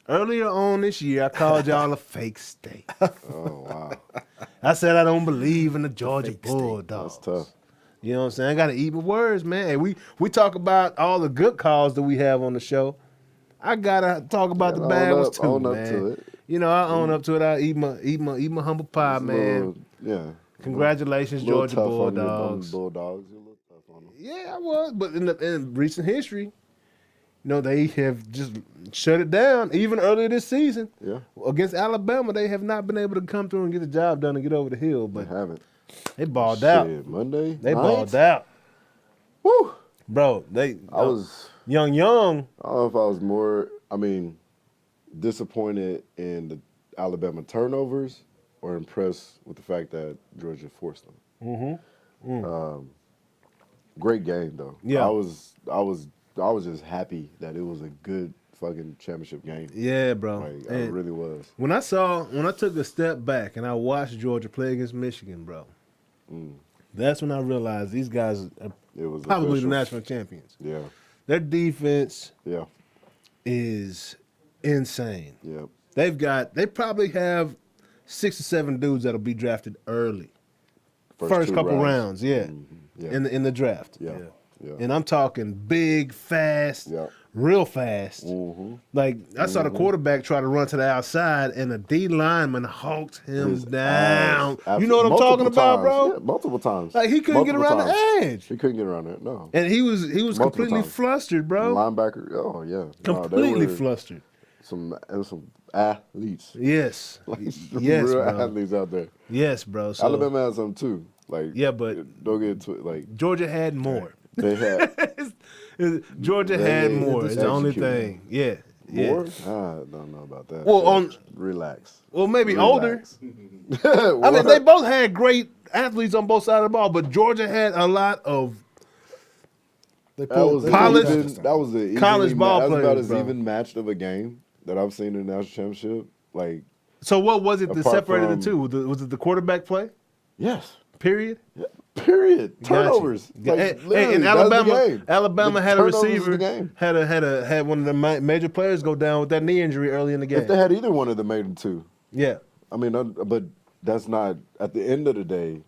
Earlier on this year, I called y'all a fake state. Oh, wow. I said I don't believe in the Georgia Bulldogs. That's tough. You know what I'm saying? I got to eat my words, man. Hey, we talk about all the good calls that we have on the show. I gotta talk about the Gotta bad own ones up- too, own up man. to it. You know, I own up to it. I eat my humble pie, It's a man. little- yeah. Congratulations, A little Georgia tough on the Bulldogs. Bulldogs. You're a little tough on them. Yeah, I was, but in recent history, you know, they have just shut it down. Even earlier this season, Yeah. against Alabama, they have not been able to come through and get the job done and get over the hill. They But haven't. they balled out. Shit, Monday They night? balled out, Woo! bro. I was, young. I don't know if I was more, disappointed in the Alabama turnovers or impressed with the fact that Georgia forced them. Great game though. Yeah. I was just happy that it was a good fucking championship game. Yeah, bro. Like, I And really was. when I took a step back and I watched Georgia play against Michigan, bro, that's when I realized these guys are It was probably official. the national champions. Yeah. Their defense Yeah. is insane. Yeah. They probably have 6 or 7 dudes that'll be drafted early. First two couple rounds, yeah. Yeah. In the draft. Yeah. Yeah. And I'm talking big, fast, Yeah. real fast. Mm-hmm. Like I saw the quarterback try to run to the outside, and a D lineman hulked him His down. ass. You know what I'm Multiple talking about, times. bro? Yeah, multiple times. Like he couldn't get Multiple around times. the edge, He couldn't get around it. No. and he was Multiple completely times. flustered, bro. Linebacker. Oh yeah. Completely No, they were flustered. some athletes. Yes, Like some yes, real bro. athletes out there. Yes, bro. So Alabama has some too. Like Yeah, but- don't get to it. Like Georgia had more. they had. Georgia They had more. It's the only executed. thing. Yeah. Yeah. More? I don't know about that. Well, Relax. Well, maybe older. Relax. I mean, they both had great athletes on both sides of the ball, but Georgia had a lot of They That was College- that was the college ball That was about players, as bro. even matched of a game that I've seen in the national championship. Like, So what was it that Apart separated from- the two? Was it the quarterback play? yes. Period. Yeah, period. Got you. Turnovers. Like, And literally, in that's the Alabama, game. Alabama The had a turnovers is receiver the game. had one of the major players go down with that knee injury early in the game. If they had either one of them made them two, Yeah. I mean, but that's not at the end of the day.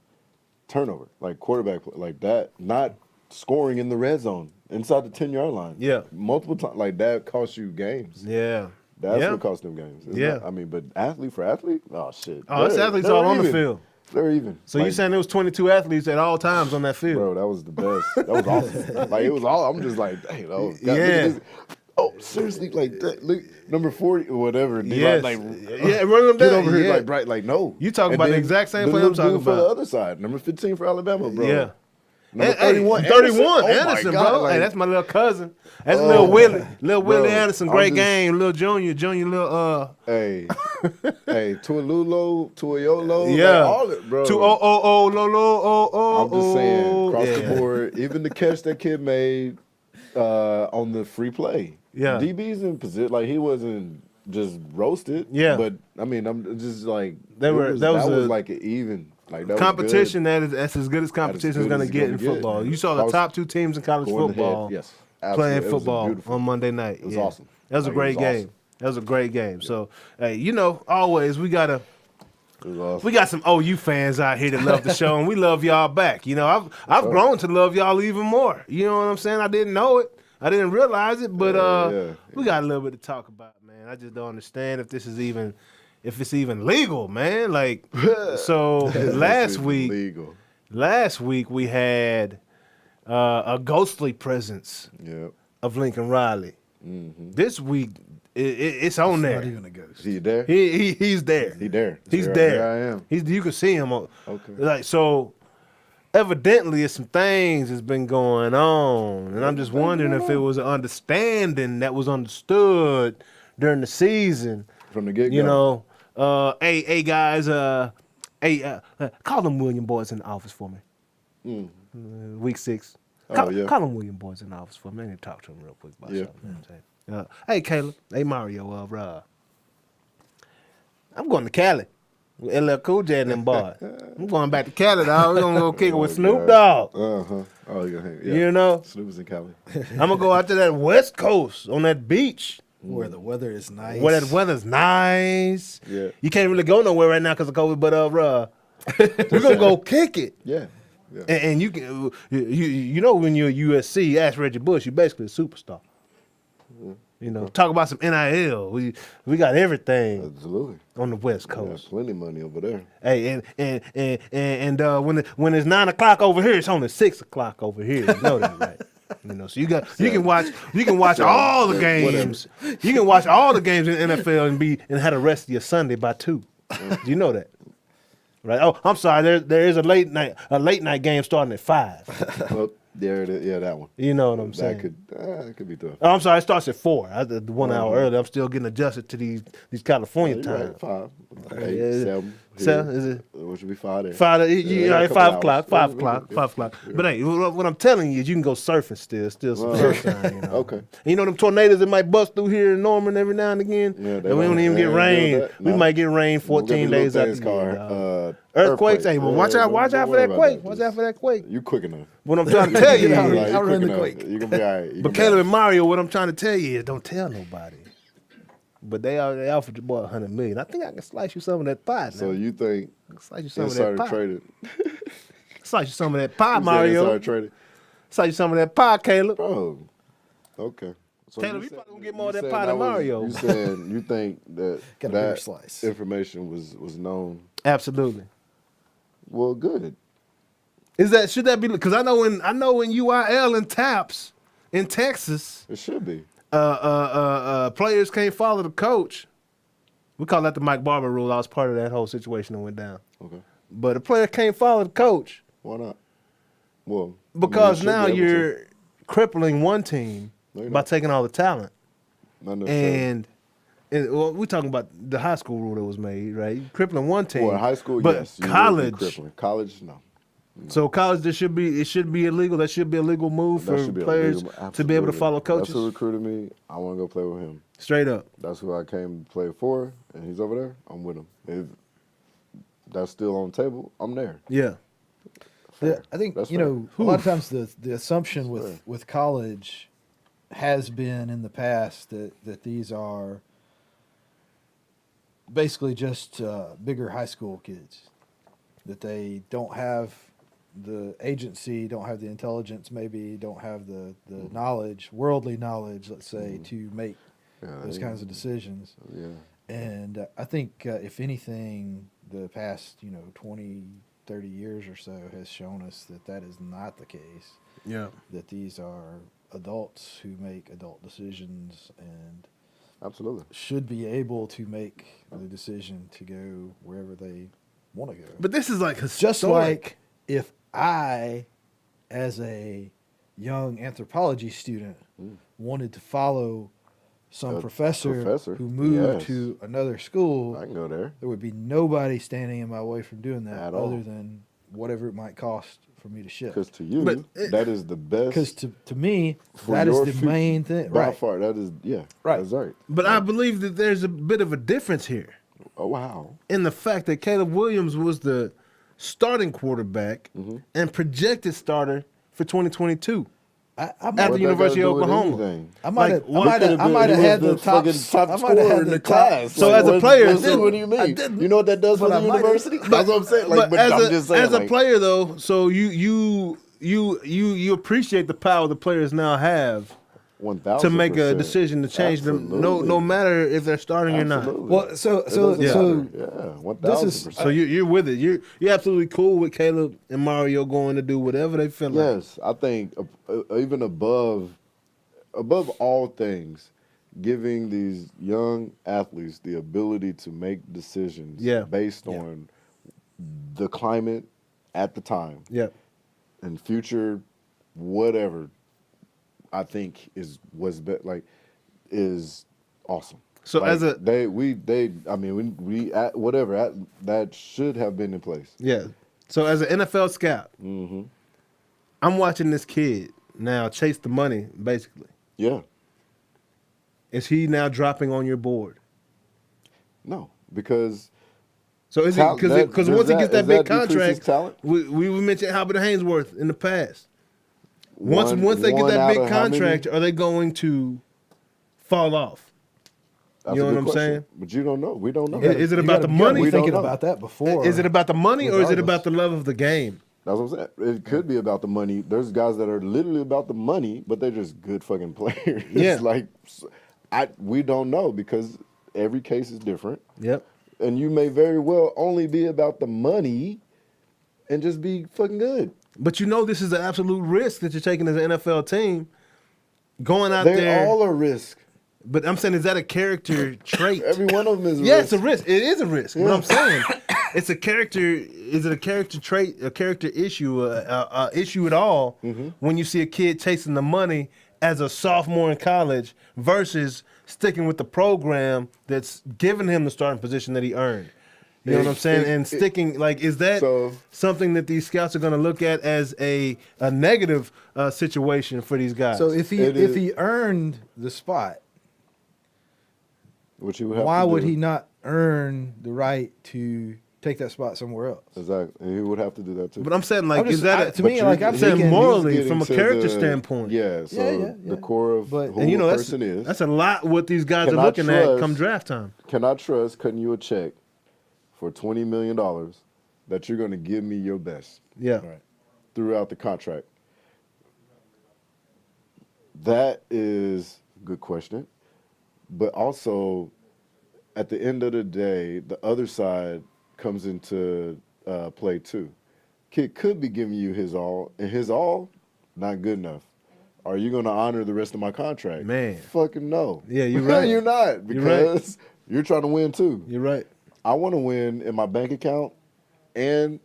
Turnover, like quarterback, like that, not scoring in the red zone inside the 10-yard line. Yeah. multiple times, like that costs you games. Yeah. That's yeah. what cost them games. It's Yeah. not- I mean, but athlete for athlete, oh shit. Oh, it's They're- athletes they're all on the even. field. They're even. So Like, you saying there was 22 athletes at all times on that field? bro, that was the best. That was awesome. Like it was all. I'm just like, hey, that was, God, look at Yeah. this. Oh, seriously, like that. Look, number 40 or whatever. D-line, Yes. like, Yeah, run them get down. over here, Yeah. like bright, like no. You talking And about the then exact same the play I'm little talking dude for about. the other side, number 15 for Alabama, bro. Yeah. Number Hey, 31, 31, Oh my Anderson, God, bro. like, Hey, that's my little cousin. That's Oh, little Willie. Little bro, Willie Anderson, I'm great just- game. Little Junior, little hey, hey, Tualulo, Tuayolo, yeah. like, all it, bro. 2-0-0-0, Lolo, I'm just saying, across yeah. the board, even the catch that kid made on the free play. Yeah. DB's in position, like he wasn't just roasted. Yeah. But I mean, I'm just like They were- that that was was a- like an even, like that Competition was that's as good as competition is good going to as it's get in gonna get, football. man. You saw I the was top two teams in college good. Going football ahead, yes, playing absolutely. It was football beautiful. on Monday night. It was Yeah. awesome. That was a Like, it great was game. awesome. That was a great game. So, hey, you know, always we got It was got some OU fans out here that love the show, and we love y'all back. You know, I've grown to love y'all even more. You know what I'm saying? I didn't know it. I didn't realize it, but Yeah. we got a little bit to talk about, man. I just don't understand if it's even legal, man. Like, so last week legal. Last week we had a ghostly presence Yeah. of Lincoln Riley. This week it's on there. Not even a ghost. Is he there? He's there. He there. He's Here- there. Here I am. You can see him. Okay. Like so. Evidently, it's some things that's been going on, and I'm just wondering if it was an understanding that was understood during the season. From the get-go. You know, hey guys, call them William boys in the office for me. Week 6. Oh, yeah. Call them William boys in the office for me. I need to talk to them real quick about Yeah. something. Hey Caleb, hey Mario, I'm going to Cali with LL Cool J and them boys. I'm going back to Cali, dog. We're gonna go kick it with Snoop Dogg. Uh-huh. Oh, you gonna yeah. You know, Snoop was in Cali. I'm gonna go out to that West Coast on that beach. Where the weather is nice. Where that weather's nice. Yeah. You can't really go nowhere right now because of COVID, but we're gonna go kick it. Yeah. Yeah. And you can, you know, when you're USC, ask Reggie Bush, you're basically a superstar. You know, talk about some NIL. We got everything Absolutely. on the West Yeah, Coast. plenty of money over there. Hey, and when it's 9 o'clock over here, it's only 6 o'clock over here. You know that, right? You know, so you can watch all the games. You can watch all the games in the NFL and have the rest of your Sunday by 2. Do you know that? Right? Oh, I'm sorry. There is a late night game starting at 5. Well, there it is. Yeah, that one. You know what I'm saying? That could be tough. Oh, I'm sorry. It starts at 4. The 1 hour early. I'm still getting adjusted to these California You're times. right. 5, 8, Yeah. 7. 7, here. is it? What should be 5 there? 5, Yeah, all a right, couple 5 hours. o'clock, 5 Yeah, o'clock, yeah, 5 o'clock. yeah. But hey, what I'm telling you is you can go surfing still some sunshine. You know? Okay. And you know them tornadoes that might bust through here in Norman every now and again? Yeah, they and we don't even they get ain't rain. doing that. We No. might get rain We'll 14 get days little after things the year, called, dog. Earthquakes, hey, well, watch out don't for worry that about quake. that. Watch out for that quake. You quick enough. What I'm trying to tell you Get out is, of You I'll quick run the enough. quake. You gonna be all right. You but gonna be Caleb all and Mario, what I'm trying to tell you is don't tell nobody. But they offered your boy $100 million. I think I can slice you some of that pie now. So you think Slice you some of that insider pie. traded? Slice you some of that pie, You said Mario. insider traded? Slice you some of that pie, Caleb. Oh, okay. So Caleb, you said- probably gonna get more of you that said pie than was- Mario. You saying you think that Got a bigger that slice. information was known? Absolutely. Well, good. Should that be? Because I know in UIL and TAPS in Texas, It should be. players can't follow the coach. We call that the Mike Barber rule. I was part of that whole situation that went down. Okay. But a player can't follow the coach Why not? Well, because I mean, now you should be able crippling one team No, you're by not. taking all the talent. Not necessarily. And well, we're talking about the high school rule that was made, right? Crippling one team. Well, in high school, but yes. You would be college. crippling. College, no. So college, it should be illegal. That should be a legal move That for should be players illegal. to be able to Absolutely. follow coaches. That's who recruited me. I want to go play with him. Straight up. That's who I came to play for, and he's over there. I'm with him. If that's still on the table, I'm there. Yeah. Yeah, I think That's you fair. know a lot of times the assumption That's with fair. with college has been in the past that these are basically just bigger high school kids, that they don't have the agency, don't have the intelligence, maybe don't have the knowledge, worldly knowledge, let's say, to make Yeah, those kinds of decisions. Yeah. And I think if anything, the past 20, 30 years or so has shown us that is not the case. Yeah. That these are adults who make adult decisions and Absolutely. should be able to make the decision to go wherever they want to go. But this is like historic. Just like if I, as a young anthropology student, wanted to follow some A professor professor, who moved yes. to another school, I can go there. there would be nobody standing in my way from doing that At other all. than whatever it might cost for me to ship. Because to you, But that is the best. Because to me, for that is your the future. main thing. By Right. far, that is, yeah. Right. That's right. But I believe that there's a bit of a difference here Oh, wow. in the fact that Caleb Williams was the starting quarterback and projected starter for 2022 I at might, the University of Oklahoma. I might have, Like, I might have had the top, top I might have had scorer in the top- class. So as a player, what do you I mean? didn't. You know what that does for But the I might have. university? That's what I'm saying. Like, but as I'm a, just saying, as a like, player though, so you appreciate the power the players now have 1,000% to make a decision to change them, no Absolutely. matter if they're starting or not. Absolutely. Well, so It doesn't matter. Yeah, this is- 1,000%. So you're with it. You're absolutely cool with Caleb and Mario going to do whatever they feel like. Yes, I think even above all things, giving these young athletes the ability to make decisions based on the climate at the time Yeah. and future whatever, I think is awesome. So Like, as a that should have been in place. yeah, so as an NFL scout, Mm-hmm. I'm watching this kid now chase the money. Basically, Yeah. is he now dropping on your board? No, because So is Talent- it that- because does once he that- gets that does big that decrease his contract, talent? we mentioned Albert Hainsworth in the past. Once one they get out that big of how many? contract, are they going to fall off? That's You know a what good I'm question. saying? But you don't know. We don't know. Is it about the You gotta money? be We don't thinking know. about that before. Is it about the money or is it about regardless. the love of the game? That's what I'm saying. It could be about the money. There's guys that are literally about the money, but they're just good fucking players. Yeah. It's like we don't know because every case is different. Yep. And you may very well only be about the money and just be fucking good. But you know this is an absolute risk that you're taking as an NFL team, going out They there. all are risk. But I'm saying, is that a character trait? Every one of them is Yeah, risk. it's a risk. It is a risk. But I'm saying, it's a character. Is it a character trait, a character issue, a issue at all when you see a kid chasing the money as a sophomore in college versus sticking with the program that's giving him the starting position that he earned? You know what I'm saying? And sticking, like, is that So- something that these scouts are going to look at as a negative situation for these guys? So if It is- he earned the spot, Which you would have why to would do. he not earn the right to take that spot somewhere else? Exactly. He would have to do that too. But I'm saying, like, I'm just- is that to me, But like, you- I'm I'm saying thinking morally, he's from a getting to character the- standpoint? Yeah, so Yeah. the core of But- who And you know, a that's person is. a lot what these guys Can are I looking at trust- come draft time. Can I trust cutting you a check for $20 million that you're going to give me your best Yeah. Right. throughout the contract? That is a good question. But also, at the end of the day, the other side comes into play too. Kid could be giving you his all, and his all, not good enough. Are you going to honor the rest of my contract? Man. Fucking no. Yeah, you're right. You're not, You're right. because you're trying to win too. You're right. I want to win in my bank account, and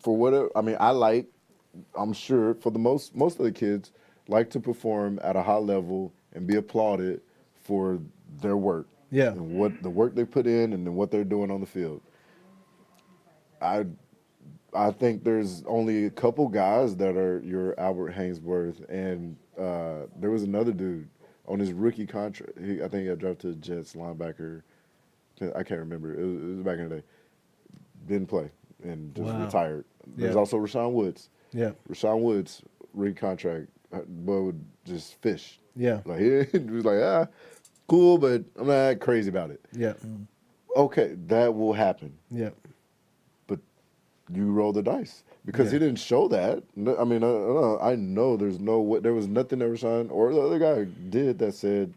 for whatever. I mean, I'm sure for the most of the kids, like to perform at a high level and be applauded for their work. Yeah. And what the work they put in and then what they're doing on the field. I think there's only a couple guys that are your Albert Hainsworth, and there was another dude on his rookie contract. I think he got drafted to the Jets linebacker. I can't remember. It was back in the day. Didn't play and just retired. There's Yeah. also Rashawn Woods. Yeah. Rashawn Woods rookie contract. Boy would just fish. Yeah. Like he was like, cool, but I'm not crazy about it. Yeah. Okay, that will happen. Yeah. But you roll the dice because he didn't show that. I mean, I know there was nothing that Rashawn or the other guy did that said,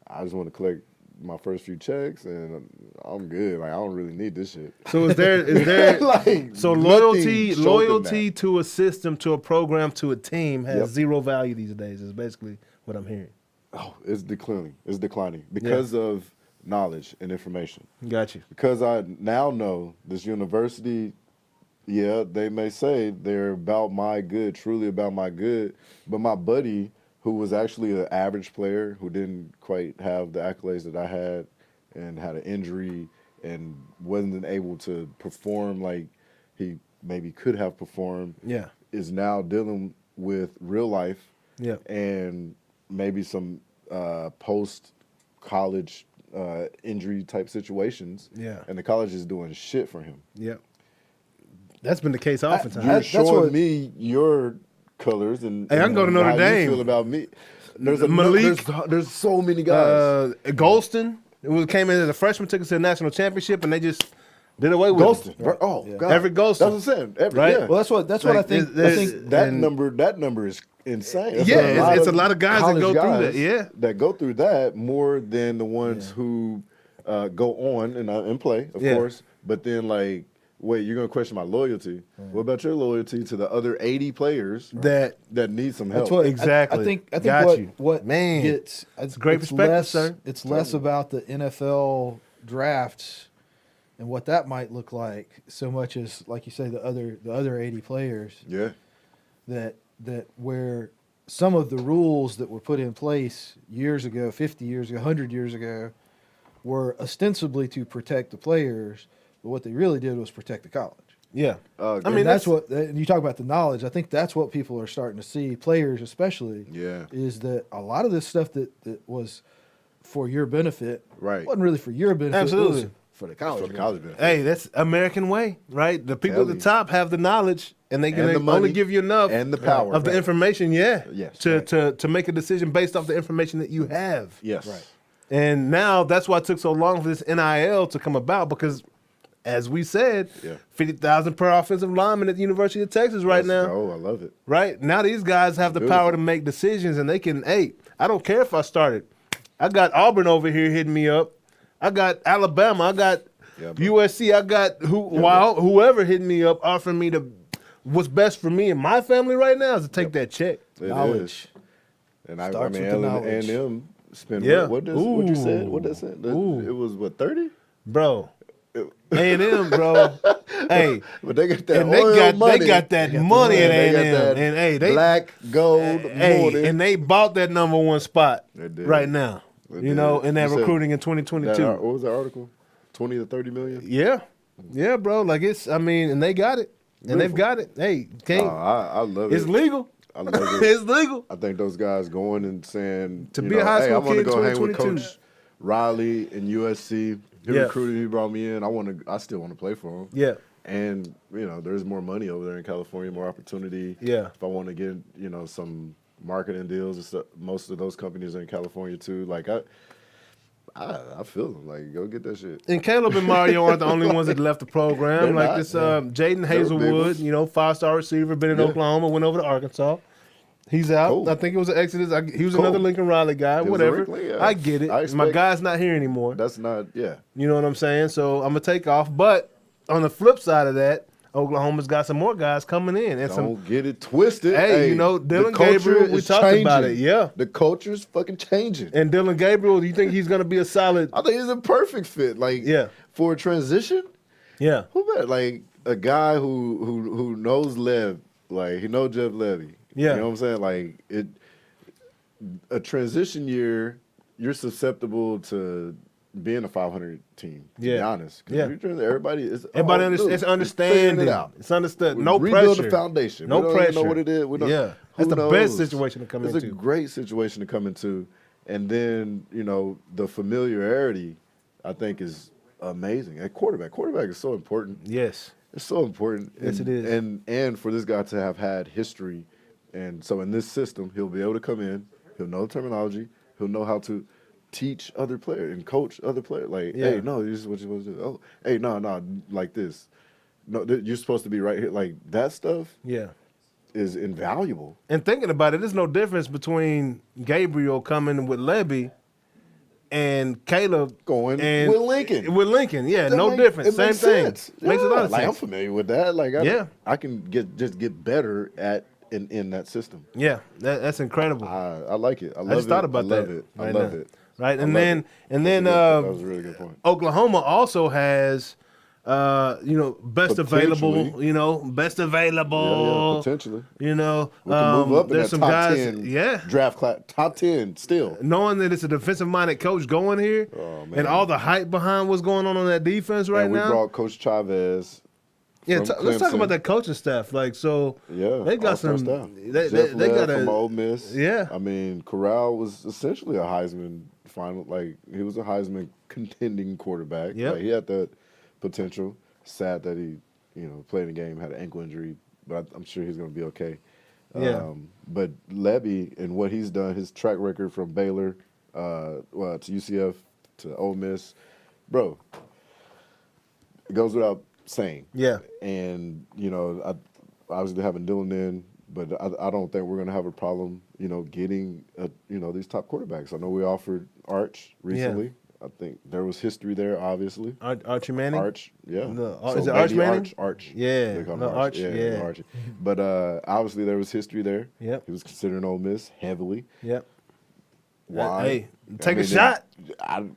I just want to collect my first few checks and I'm good. Like I don't really need this shit. So is there Like, so nothing showed them loyalty that. to a system, to a program, to a team has zero value these days is basically what I'm hearing. Oh, it's declining. It's declining because of knowledge and information. Got you. Because I now know this university, they may say they're about my good, truly about my good, but my buddy, who was actually an average player, who didn't quite have the accolades that I had and had an injury and wasn't able to perform like he maybe could have performed, is now dealing with real life and maybe some post-college injury type situations. Yeah. And the college is doing shit for him. Yeah. That's been the case oftentimes. You're that's showing what- me your colors and Hey, I can go to Notre how Dame. you feel about me. There's Malik. there's so many guys. Golston came in as a freshman, took us to the national championship, and they just did away with Golston. it. Oh, Yeah. God. Everett Golston. That's what I'm saying. Right? Yeah. Well, that's what I think. I think that and- number is insane. That's Yeah, it's a lot of guys that college go through guys that, yeah. that go through that more than the ones who go on and play, of Yeah. course. But then, like, wait, you're gonna question my loyalty? What about your loyalty to the other 80 players That need some help? that's what Exactly. I think Got what you. what Man. gets It's great perspective, less, sir. It's less about the NFL drafts and what that might look like, so much as, like you say, the other 80 players Yeah. that where some of the rules that were put in place years ago, 50 years ago, 100 years ago, were ostensibly to protect the players, but what they really did was protect the college. yeah. I And mean that's what and you talk about the knowledge. I think that's what people are starting to see, players especially. Yeah. Is that a lot of this stuff that was for your benefit, Right. wasn't really for your benefit. It Absolutely. was for the college. For the college benefit. Hey, that's American way, right? The people Tell at the you. top have the knowledge, and they can And the only money give you enough and the power. of the information, Yes, to make a decision based off the information that you have. Yes. Right. And now that's why it took so long for this NIL to come about because, as we said, Yeah. 50,000 per offensive lineman at the University of Texas right now. Oh, I love it. Right? Now these guys have the power to make decisions and they can, hey, I don't care if I started. I got Auburn over here hitting me up. I got Alabama. I got Yeah, bro. USC. I got whoever hitting me up offering me what's best for me and my family right now is to take that check. It Knowledge. is. And I Starts mean, with the knowledge. A&M spent Yeah. what you said? What that said? Ooh. It was what 30? Bro. A&M, bro. Hey. But they got that And they oil got money. that money at They got A&M. that And hey, they black gold morning. and they bought that number one spot They did. right now. They You know, did. in that You said recruiting in That 2022. what was the article? 20 to 30 million. Yeah. Yeah, bro. Like and they got it. And they've Beautiful. got it. Hey, can't I love it's it. legal. I love it. It's legal. I think those guys going and saying To you be a know, high hey, school I want to kid go in hang with 2022. Coach Riley and USC. He Yeah. recruited me, brought me in. I still want to play for him. Yeah. And there's more money over there in California, more opportunity. Yeah. If I want to get some marketing deals and stuff, most of those companies are in California too. Like I feel them. Like go get that shit. And Caleb and Mario aren't the only ones that left the program. They're Like not. this Jaden big Hazelwood, ones. 5-star receiver, been in Yeah. Oklahoma, went over to Arkansas. He's out. Cool. I think it was an Exodus. He was Cool. another Lincoln Riley guy. It was a Whatever. Lincoln, yeah. I get it. I My expect- guy's not here anymore. That's not You know what I'm saying? So I'm gonna take off. But on the flip side of that, Oklahoma's got some more guys coming in, and some. Don't get it twisted. Hey, the Dylan culture Gabriel. We is talked about changing. it. Yeah. The culture's fucking changing. And Dylan Gabriel, do you think he's gonna be a solid? I think he's a perfect fit. Like Yeah. for a transition. Yeah. Who better? Like a guy who knows Lev, like he knows Jeff Levy. Yeah. You know what I'm saying? Like a transition year, you're susceptible to being a 500 team. To be honest, everybody is. It's understanding. It's understood. No rebuild pressure. the foundation. No we don't pressure. Even know what it is. We don't, that's the knows? best situation to come it's into. It's a great situation to come into, and then the familiarity, I think, is amazing. At quarterback is so important. Yes, it's so important. Yes, it is. And for this guy to have had history, and so in this system, he'll be able to come in. He'll know the terminology. He'll know how to teach other players and coach other players. Like, hey, no, this is what you're supposed to do. Oh, hey, no, like this. No, you're supposed to be right here. Like that stuff. Yeah. Is invaluable. And thinking about it, there's no difference between Gabriel coming with Lebby and Caleb going with Lincoln. With Lincoln, no difference. Same thing. Sense. Makes a lot of sense. I'm familiar with that. Like, I can get better at in that system. Yeah, that's incredible. I like it. I love just thought about that. I love it. Right, and then that was a really good point. Oklahoma also has. Best available. Best available. Potentially. We can move up. There's in some top guys. 10 draft class, top 10 still. Knowing that it's a defensive-minded coach going here, and all the hype behind what's going on that defense right and now. We brought Coach Chavez. Yeah, let's talk about that coaching staff. Like, so they got some. They got from Ole Miss. Yeah, I mean, Corral was essentially a Heisman final. Like, he was a Heisman contending quarterback. Yeah, like, he had that potential. Sad that he, played the game, had an ankle injury, but I'm sure he's going to be okay. Yeah. But Lebby and what he's done, his track record from Baylor, to UCF to Ole Miss, bro, it goes without saying. Yeah. And I obviously having Dylan in, but I don't think we're going to have a problem, getting these top quarterbacks. I know we offered Arch recently. Yeah. I think there was history there, obviously. Archie Manning? Arch, yeah. Is it Arch Manning? Arch. Yeah. They call him Arch. Yeah. Archie. But obviously there was history there. Yep. He was considering Ole Miss heavily. Yep. Why? Hey, take a shot. I'm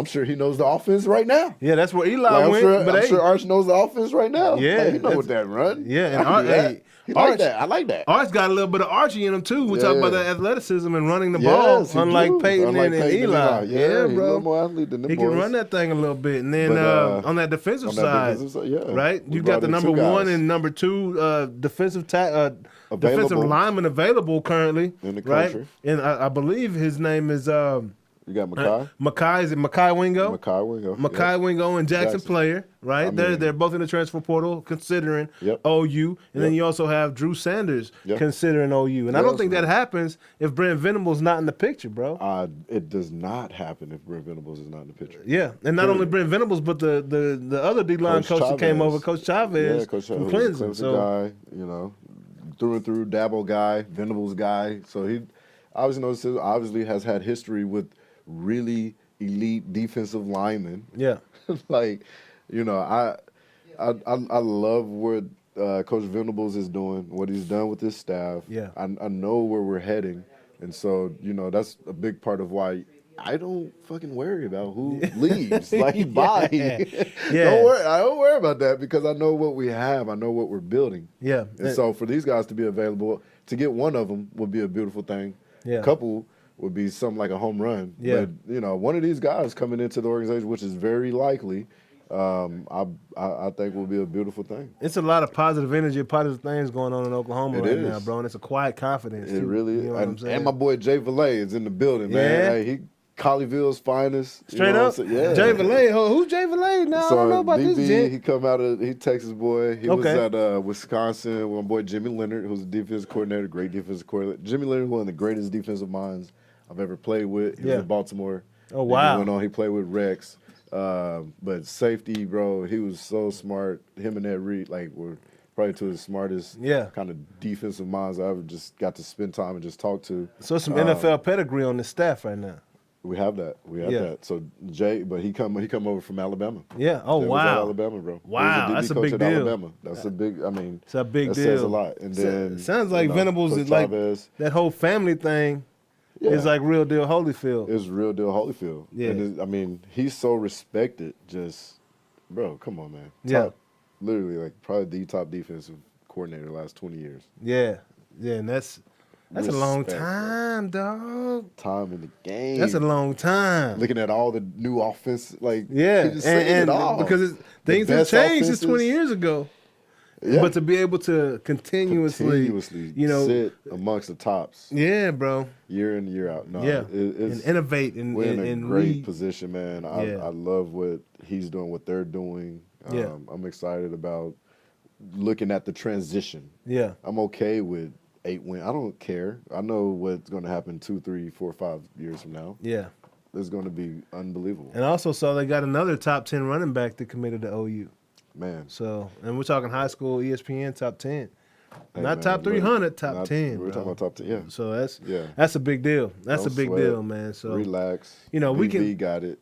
sure he knows the offense right now. Yeah, that's where Eli went. I'm sure Arch knows the offense right now. Yeah. Like, he knows what that run. Yeah, and Arch, I like that. Arch got a little bit of Archie in him, too. We talk about that athleticism and running the ball, unlike Peyton and Eli. Yeah, bro. He's a little more athlete than them He boys. can run that thing a little bit. And then on that defensive side, right? You got the number 1 and number 2 defensive lineman available currently. In the country. Right? And I believe his name is... You got Makai? Is it Makai Wingo? Makai Wingo and Jackson Player, right? They're both in the transfer portal considering OU. And then you also have Drew Sanders considering OU. And I don't think that happens if Brent Venables not in the picture, bro. It does not happen if Brent Venables is not in the picture. Yeah, and not only Brent Venables, but the other D-line coach that came over, Coach Chavez from Clemson. Guy, through and through, Dabo guy, Venables guy. So he obviously has had history with really elite defensive linemen. Yeah. Like, I love what Coach Venables is doing, what he's done with his staff. Yeah. I know where we're heading. And so, that's a big part of why I don't fucking worry about who leaves. Like, bye. I don't worry about that because I know what we have. I know what we're building. Yeah. And so for these guys to be available, to get one of them would be a beautiful thing. Yeah. A couple would be something like a home run. Yeah. But, one of these guys coming into the organization, which is very likely, I think will be a beautiful thing. It's a lot of positive energy, positive things going on in Oklahoma now, bro. And it's a quiet confidence. It really is. You know what I'm saying? And my boy Jay Valet is in the building, man. Hey, he Colleyville's finest. Straight up? Yeah. Jay Valet. Who's Jay Valet? No, so I don't know about DB, this Jay. He Texas boy. He was at Wisconsin with my boy Jimmy Leonard, who's a defensive coordinator, great defensive coordinator. Jimmy Leonard, one of the greatest defensive minds I've ever played with. He was in Baltimore. Oh, wow. He went on. He played with Rex. But safety, bro, he was so smart. Him and Ed Reed, were probably two of the smartest kind of defensive minds I ever just got to spend time and just talk to. So some NFL pedigree on the staff right now. We have that. That. So Jay, but he come over from Alabama. Yeah. Oh, Jay wow. was at Alabama, bro. Wow, that's a big deal. Alabama. That's a big. It's a big that deal. Says a lot. And then sounds like Venables is Chavez, that whole family thing. It's like real deal Holyfield. It's real deal Holyfield. Yeah. And he's so respected. Just, bro, come on, man. Literally, probably the top defensive coordinator the last 20 years. Yeah. Yeah, and that's That's a long respect, bro. time, dog. Time in the game. That's a long time. Looking at all the new offense, like Yeah, he just saying it and all. because The things have best changed since offenses. 20 years ago. Yeah. But to be able to continuously, you know, sit amongst the tops yeah, bro, year in year out. No, yeah, it's, and innovate and we're in a and great position, man. Yeah. I love what he's doing, what they're doing. Yeah. I'm excited about looking at the transition. Yeah, I'm okay with 8 wins. I don't care. I know what's going to happen 2, 3, 4, 5 years from now. yeah. It's going to be unbelievable. And I also saw they got another top 10 running back that committed to OU. Man. So, and we're talking high school ESPN top 10, Hey, not man, top look, 300, top not- 10. We're bro. talking about top 10. Yeah. So Yeah. that's a big deal. That's Don't a big sweat. deal, man. So Relax. you know, we BV can- got it.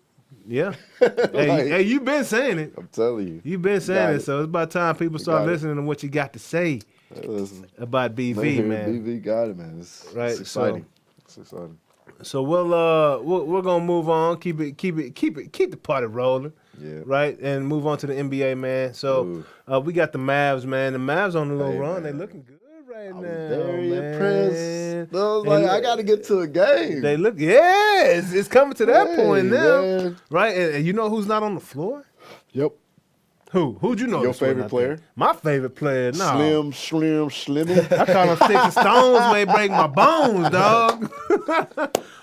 yeah. Like- hey, you've been saying it. I'm telling you. You've been saying Got it. So it's about time people You start got it. listening to what you got to say Listen, about BV, man. BV got it, man. It's Right, exciting. It's exciting. So we're gonna move on. Keep the party rolling. Yeah. Right, and move on to the NBA, man. So we got the Mavs, man. The Mavs on a little Hey, run. man. They looking good right I was now. very man. impressed. I was And like, I got to get to a game. They look, yeah, it's coming to that point Hey, now, man. right? And you know who's not on the floor? Yep. Who'd you know? Your that's not favorite there? player? My favorite player, no. Slimmy. I call him sticks and stones may break my bones, dog.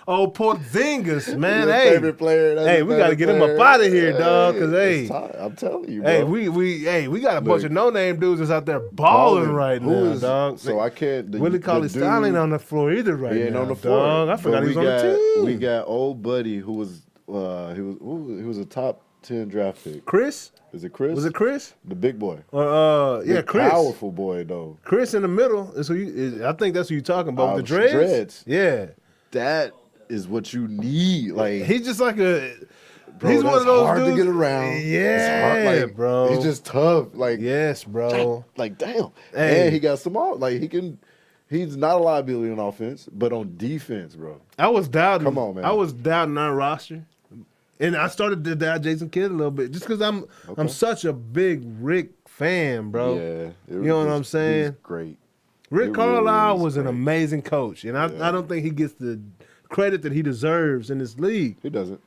Old Porzingis, man. Your Hey, favorite player. That's hey, your we got to favorite get him player. up out of here, dog. Cause it's hey, time. I'm telling you, bro. hey, we got a bunch Look. of no name dudes that's out there balling right Who now, is- dog. So I can't. Willie Cauley-Stein ain't on the floor either right He ain't now, on the floor. dog. I forgot But he was on the team. We got old buddy who was he was a top 10 draft pick. Chris? Is it Chris? Was it Chris? The big boy? Yeah, Big, Chris. Powerful boy though. Chris in the middle is who I think that's who you're talking about. With the dreads? Dreads. Yeah. That is what you need. Like He's just like a bro, he's one that's of those hard dudes. to get around. Yeah, It's hard, like, bro. He's just tough. Like Yes, bro. like damn. Hey. And he got some all like he can. He's not a liability on offense, but on defense, bro. I was doubting. Come on, man. I was doubting our roster, and I started to doubt Jason Kidd a little bit just because I'm such a big Rick fan, bro. Yeah, You know what I'm saying? He's great. Rick It really Carlisle is was an great. amazing coach, and I don't think he gets the credit that he deserves in this league. He doesn't.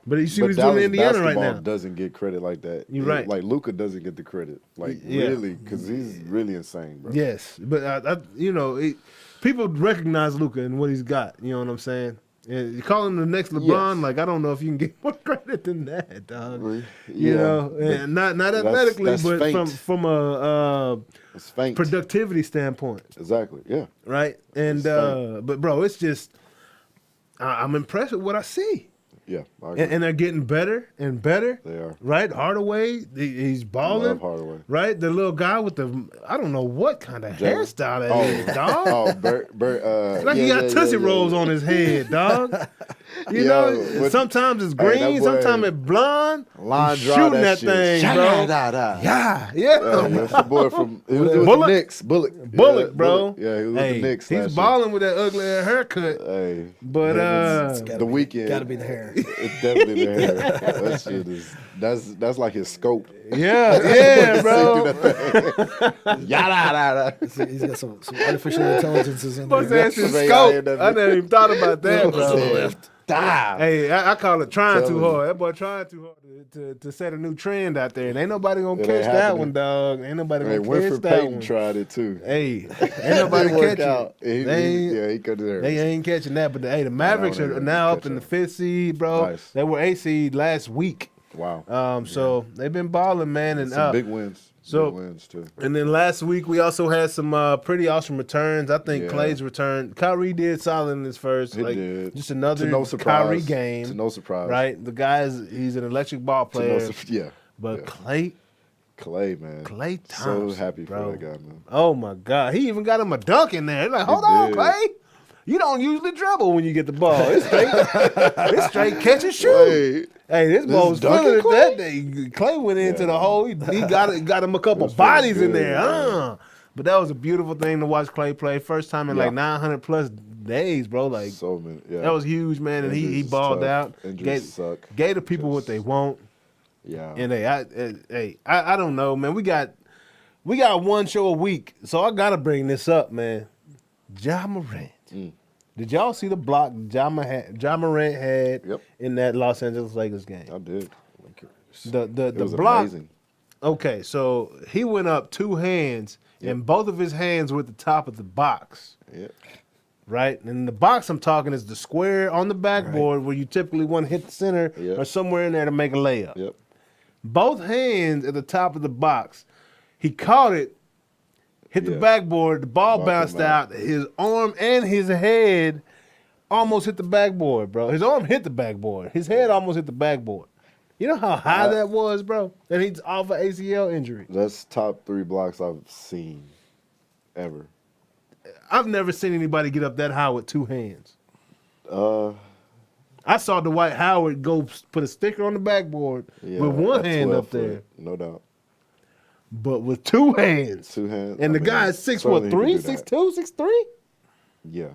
But you see But what he's doing in Dallas Indiana right basketball now. doesn't get credit like that. You're right. Like Luka doesn't get the credit. Like Yeah. really, because he's really insane, bro. Yes, but people recognize Luka and what he's got. You know what I'm saying? And you call him the next LeBron. Yes. Like I don't know if you can get more credit than that, dog. Really? You Yeah, know, but and not that's- athletically, that's but faint. from a It's faint. productivity standpoint, Exactly. Yeah. right? And It's faint. but bro, it's just I'm impressed with what I see. Yeah. I agree. And they're getting better and better. They are. Right? Hardaway, he's balling. Love Hardaway. Right? The little guy with the, I don't know what kind of Jalen. hairstyle that is, dog. Oh, Bert. Like he got Tootsie Rolls on his head, dog. You Yeah, know, with- sometimes it's Hey, that green, boy- sometimes it's blonde. Line He's drive shooting that that thing, shit. bro. Da-da-da-da. Yeah. That's the boy from it was with Bullock? the Knicks. Bullock, Bullock, bro. Bullock. Yeah, he was with Hey, the Knicks. he's last balling with that ugly haircut. year. Hey, But the weekend. Got to be the hair. It's definitely the hair. That shit is that's like his scope. yeah, bro. Yada. He's got some artificial intelligences in What's there. that shit Right scope? out here, I never even thought about that, bro. Dive. Hey, I call it trying Tell too me. hard. That boy trying too hard to set a new trend out there. And ain't nobody gonna It catch ain't that happening. one, dog. Ain't nobody Hey, gonna catch Winfrey that Payton one. tried it too. Hey, ain't nobody Didn't work catching out. it. They He cut his hair. They ain't catching that. But the Mavericks ain't are gonna now catch up in the that. 5th seed, bro. Nice. They were 8th seed last week. Wow. So they've been balling, man. And Some big wins. so- Big wins too. and then last week we also had some pretty awesome returns. I think Yeah. Clay's return. Kyrie did solid in his first. He did. Just another To no surprise. Kyrie game. To no surprise. Right? The he's an electric ball To no player. yeah. But yeah. Clay, man. Clay So Thompson, happy bro. for that guy, man. Oh my God. He even got him a dunk in there. Like, hold on, did. Clay. You don't usually dribble when you get the ball. It's straight catch and shoot. Hey, Hey, this ball was dunking feeling it that day. Clay went into Yeah. the hole. He got him a couple was feeling bodies in good, there. man. But that was a beautiful thing to watch Clay play. First time in Yeah. like 900 plus days, bro. Like so many. Yeah. that was huge, man. And he Injuries is balled tough. out. Injuries suck. Gave the people what they want. Yeah. And I don't know, man. We got one show a week, so I gotta bring this up, man. Ja Morant. Did y'all see the block Ja Morant had Yep. in that Los Angeles Lakers game? I did. The It was block. amazing. Okay, so he went up two hands, and both of his hands were at the top of the box. Yeah. Right? And the box I'm talking is the square on the backboard where you typically want to hit the center or somewhere in there to make a layup. Yep. Both hands at the top of the box. He caught it, hit the backboard, the ball bounced out. His arm and his head almost hit the backboard, bro. His arm hit the backboard. His head almost hit the backboard. You know how high that was, bro? And he's off an ACL injury. That's top 3 blocks I've seen ever. I've never seen anybody get up that high with two hands. I saw Dwight Howard go put a sticker on the backboard with one hand up there. No doubt. But with two hands. Two hands. And the guy is 6'3", 6'2", 6'3"? Yeah.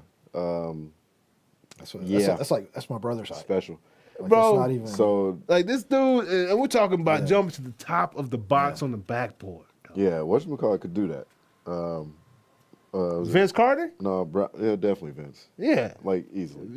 That's my brother's height. Special. Like, Bro, that's not even, So, like this dude, and we're talking about jumping to the top of the box on the backboard. yeah, whatchamacallit could do that. Vince Carter? No, yeah, definitely Vince. Yeah. Like, easily.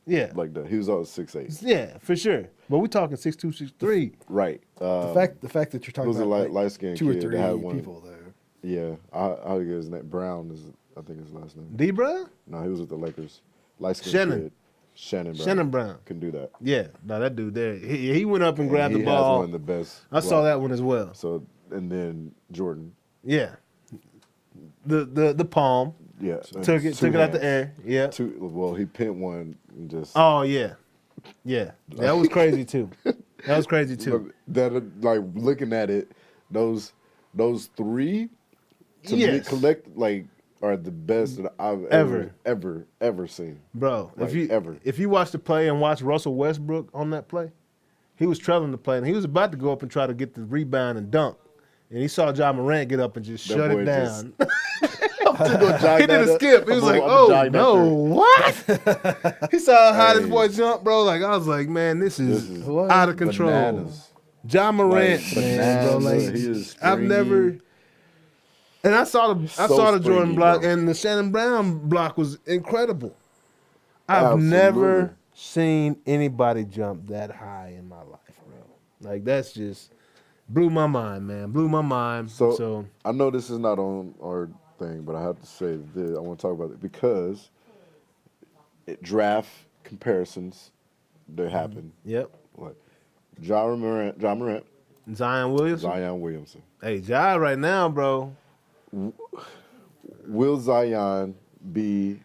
Yeah. Like that. He was always 6'8". Yeah, for sure. But we're talking 6'2", 6'3". Right. the fact that you're talking was a about light-skinned two or kid that three had one. people there. Yeah. I'll get his name. Brown is, I think, his last name. D. Brown? No, he was with the Lakers. Light-skinned Shannon. kid. Shannon Brown. Shannon Brown. Can do that. Yeah. No, that dude there. He went up and grabbed he the ball. has one of the best. I saw that one as well. So, and then Jordan. Yeah. The palm. Yeah. Took it out the air. Yeah. Well, he pinned one and just. Oh yeah. Yeah. That was crazy too. That was crazy too. That like looking at it, those 3 to me are the best that I've ever seen. Bro, Like, if you watch the play and watch Russell Westbrook on that play, he was trailing the play and he was about to go up and try to get the rebound and dunk. And he saw Ja Morant get up and just shut it down. He did a skip. He was like, oh, no, what? He saw how this boy jumped, bro. Like, I was like, man, this is out of control. Bananas. Ja Morant, Like, man, bro. Like, he is I've never... And I saw the Jordan springy, block, bro. and the Shannon Brown block was incredible. I've Absolutely. never seen anybody jump that high in my life, bro. Like, that's just blew my mind, man. Blew my mind. So I know this is not on our thing, but I have to say this. I want to talk about it because draft comparisons, they happen. Yep. Like Ja Morant, Zion Williamson. Zion Williamson. Hey, Ja right now, bro. Will Zion be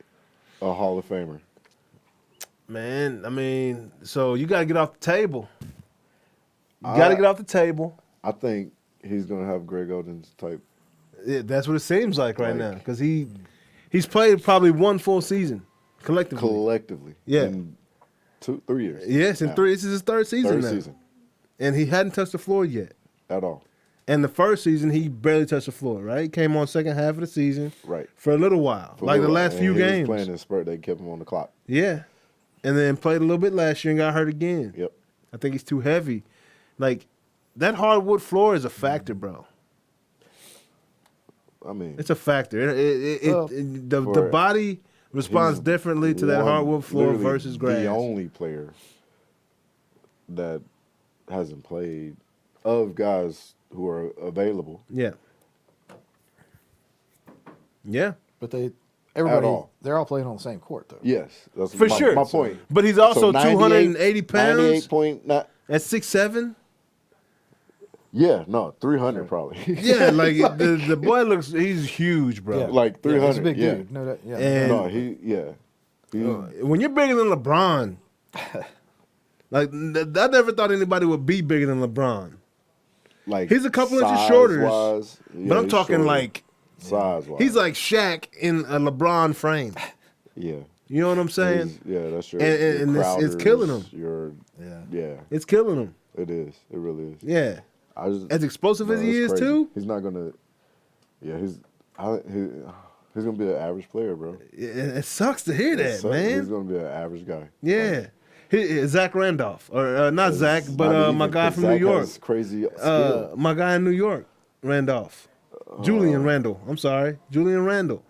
a Hall of Famer? Man, I mean, so you got to get off the table. You got to get off the table. I think he's going to have Greg Oden's type. Yeah, that's what it seems like right now because he's played probably one full season collectively. Yeah. In 2-3 years. Yes, in 3. This is his third season now. season. And he hadn't touched the floor yet. At all. And the first season, he barely touched the floor, right? Came on second half of the season. Right. For a little while. The last few games. He was playing in Spurs. They kept him on the clock. Yeah. And then played a little bit last year and got hurt again. Yep. I think he's too heavy. Like, that hardwood floor is a factor, bro. I mean. It's a factor. The body responds differently to that hardwood floor versus grass. The only player that hasn't played of guys who are available. Yeah. Yeah. But they're all playing on the same court, though. Yes. That's For sure. my point. But he's also 280 pounds 98.9. at 6'7". Yeah, no, 300 probably. Yeah, like the boy he's huge, bro. Yeah. Like 300. He's a big yeah. dude. No, that, yeah. And when you're bigger than LeBron, like I never thought anybody would be bigger than LeBron. Like He's a couple inches shorter, but I'm talking shorter. like Size-wise. he's like Shaq in a LeBron frame. Yeah. You know what I'm saying? Yeah, that's true. And it's killing him. Yeah. It's killing him. It is. It really is. Yeah. As explosive as he it's is crazy. too. He's not gonna. Yeah, he's gonna be an average player, bro. It sucks to hear that, He's man. gonna be an average guy. Yeah. Zach Randolph, or not Zach, but my guy from New York. Has crazy skill. My guy in New York, Randolph. Julian Randle. I'm sorry, Julian Randle.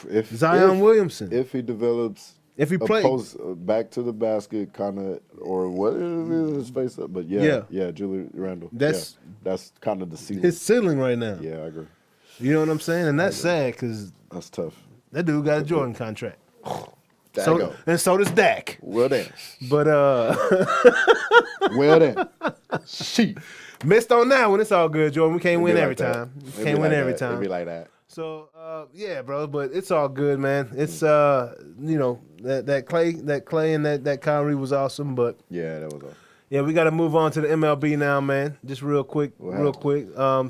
If Zion Williamson. if he develops, If he a plays. post back to the basket, kind of, or what it is, his face up. But yeah, Julius Randle. That's- that's kind of the ceiling. His ceiling right now. Yeah, I agree. You know what I'm saying? And that's sad because That's tough. that dude got a Jordan contract. There So, you go. and so does Dak. Well then, But well then, sheep. missed on that one. It's all good, Jordan. We can't It win be every like that. time. It We be can't win like every that. It time. be like that. So yeah, bro, but it's all good, man. It's you know, that Clay and that Kyrie was awesome, but Yeah, that was all. yeah, we got to move on to the MLB now, man. Just real quick.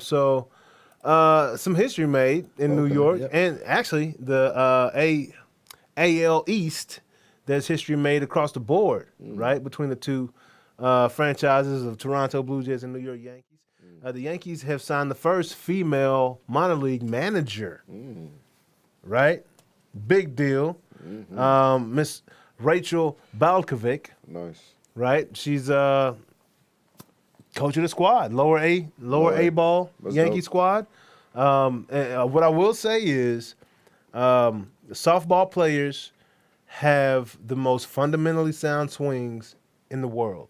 So some history made in New York, yep. and actually the AL East. There's history made across the board, right, between the two franchises of Toronto Blue Jays and New York Yankees. The Yankees have signed the first female minor league manager, right? Big deal. Miss Rachel Balkovic, Nice. right? She's coach of the squad, lower A ball That's Yankee dope. squad. And what I will say is, the softball players have the most fundamentally sound swings in the world.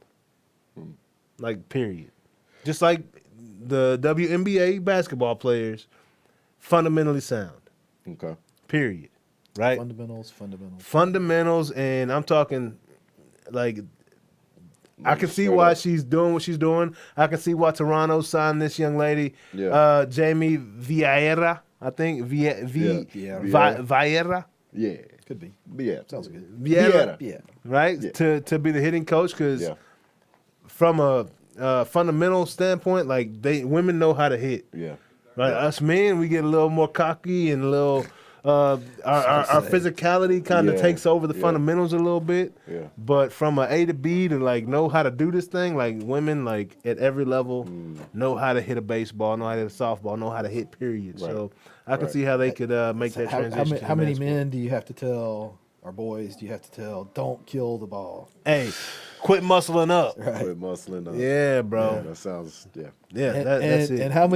Like, period. Just like the WNBA basketball players, fundamentally sound. Okay. Period. Right? Fundamentals. Fundamentals, and I'm talking like I can see Straight why up. she's doing what she's doing. I can see why Toronto signed this young lady, Yeah. Jamie Vieira. I think Vieira, Yeah. Could be. Yeah. Sounds good. Vieira, Yeah. right? Yeah. To be the hitting coach, because Yeah. from a fundamental standpoint, like women know how to hit. Yeah. Right, us men, we get a little more cocky and a little. Our physicality kind of Yeah, takes over the yeah. fundamentals a little bit. Yeah. But from a A to B to like know how to do this thing, like women like at every level know how to hit a baseball, know how to hit a softball, know how to hit. Period. Right. So I can Right. see how they could make that transition. How many men do you have to tell, or boys do you have to tell, don't kill the ball? Hey, quit muscling up. Right. Quit muscling up. Yeah, bro. That sounds. Yeah. Yeah, And, that's it. and how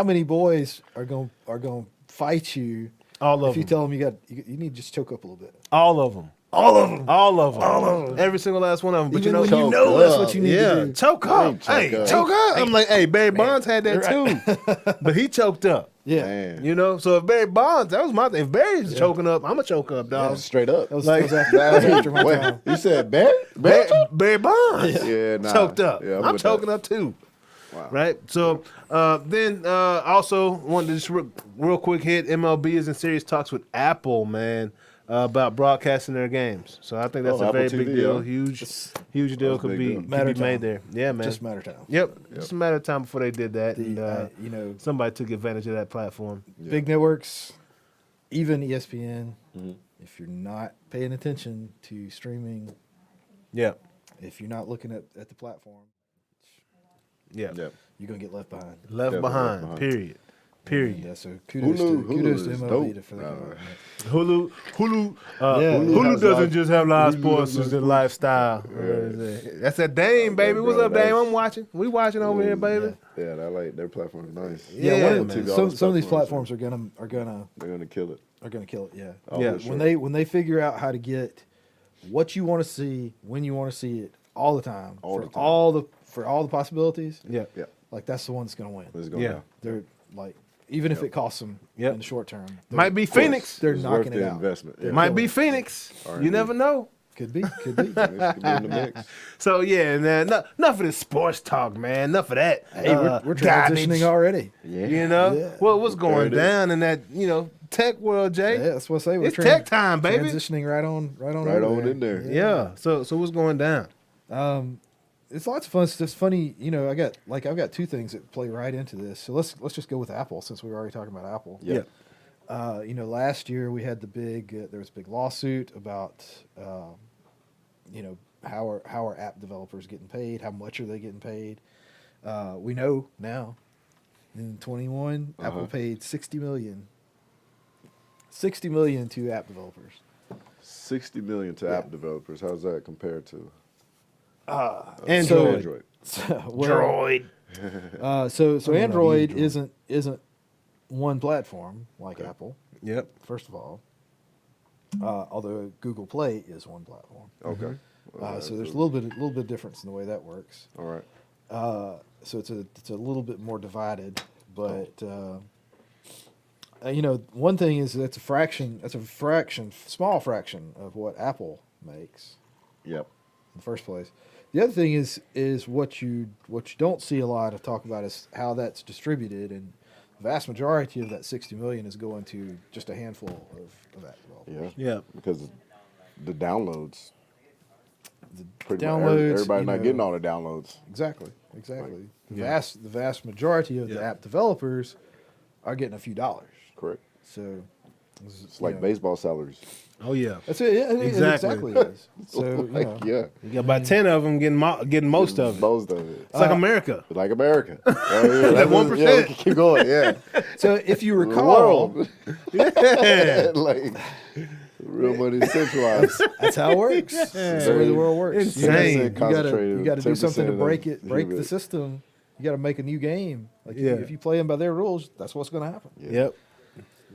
many boys are going to fight you All if of you them. tell them you need to just choke up a little bit? All of them. All of them. All of them. All of them. Every single last one of them. But Even you when know, you know that's what you need yeah, to do. choke up. Choke Hey, up. choke up. I'm like, hey, Barry Bonds had that too, but he choked up. Yeah. Man. You know, so if Barry Bonds, that was my thing. If Barry's choking up, I'm a choke up, dog. Straight up. That was, Like- that was after my Wait, time. you said Barry? Barry Bonds Yeah, nah. choked up. Yeah, I'm with choking that. up too. Wow. Right. So then also wanted to just real quick hit MLB is in serious talks with Apple, man, about broadcasting their games. So I think that's a Apple very big TV, deal. yeah. Huge deal That's a could big be deal. could Matter be of made time. there. Yeah, man. Just a matter of time. Yep. Just a matter of time before they did that. And, You know, somebody took advantage of that platform. big networks, even ESPN, Mm-hmm. if you're not paying attention to streaming, Yeah. if you're not looking at the platform, Yeah. Yeah. you're going to get left behind. Left Definitely behind. left behind. Period. Period. Yeah, so kudos to Hulu is MLB dope. for that. Hulu Yeah. Hulu has doesn't live- just have live Hulu sports; has it's a live lifestyle. That's that Dame, baby. What's bro, up, Dame? that's- I'm watching. We watching over here, baby. Yeah, I like their platform. Is nice. Yeah, Yeah, man. TV, all some these of these platforms platforms are gonna They're gonna kill it. kill it. Yeah, Oh, Yeah. for sure. when they figure out how to get what you want to see when you want to see it all the time, All for the time. all the possibilities, Yeah. Yeah. like that's the one that's gonna win. Let's go. Yeah. Now. They're like, even if it costs them Yep. in the short term, Might be Phoenix. they're It's knocking worth it the out. investment. Yeah. Might be Phoenix. R&B. You never know. Could be. It could be in the mix. So yeah, man. Enough of this sports talk, man. Enough of that. Hey, we're garbage. transitioning already. Yeah. You know, Yeah. well, what's going it is. down in that tech world, Jay? Yeah, that's what I say. We're It's tech time, baby. Transitioning right on Right over on there. in there. Yeah. So what's going down? It's lots of fun. It's funny, I've got two things that play right into this. So let's just go with Apple since we were already talking about Apple. Yeah. Last year we had there was a big lawsuit about how are app developers getting paid? How much are they getting paid? We know now in 21 Apple paid $60 million to app developers. 60 million to app developers. How's that compared to Android. Android? Droid. So Android isn't one platform like Apple. Yep. First of all, although Google Play is one platform. Okay. So there's a little bit difference in the way that works. All right. So it's a little bit more divided, but Oh. one thing is that's a small fraction of what Apple makes Yep. in the first place. The other thing is what you don't see a lot of talk about is how that's distributed, and the vast majority of that 60 million is going to just a handful of app developers. Yeah. Yeah. Because the downloads. The Pretty downloads, much everybody you not know, getting all the downloads. Exactly. Yeah. The vast majority of the Yeah. app developers are getting a few dollars. Correct. So It's like baseball salaries. Oh yeah. That's it. Yeah, Exactly. it is. So Like, yeah. You got about 10 of them getting most of it. Most of it. It's like America. Like America. Oh, yeah. That 1%. Yeah, we can keep going. Yeah. So if you The recall, world. Yeah. Like real money is centralized. that's how it works. That's the way the world works. Insane. You gotta do something to 10% break of the human. system. You gotta make a new game. Like Yeah. if you play them by their rules, that's what's gonna happen. Yep.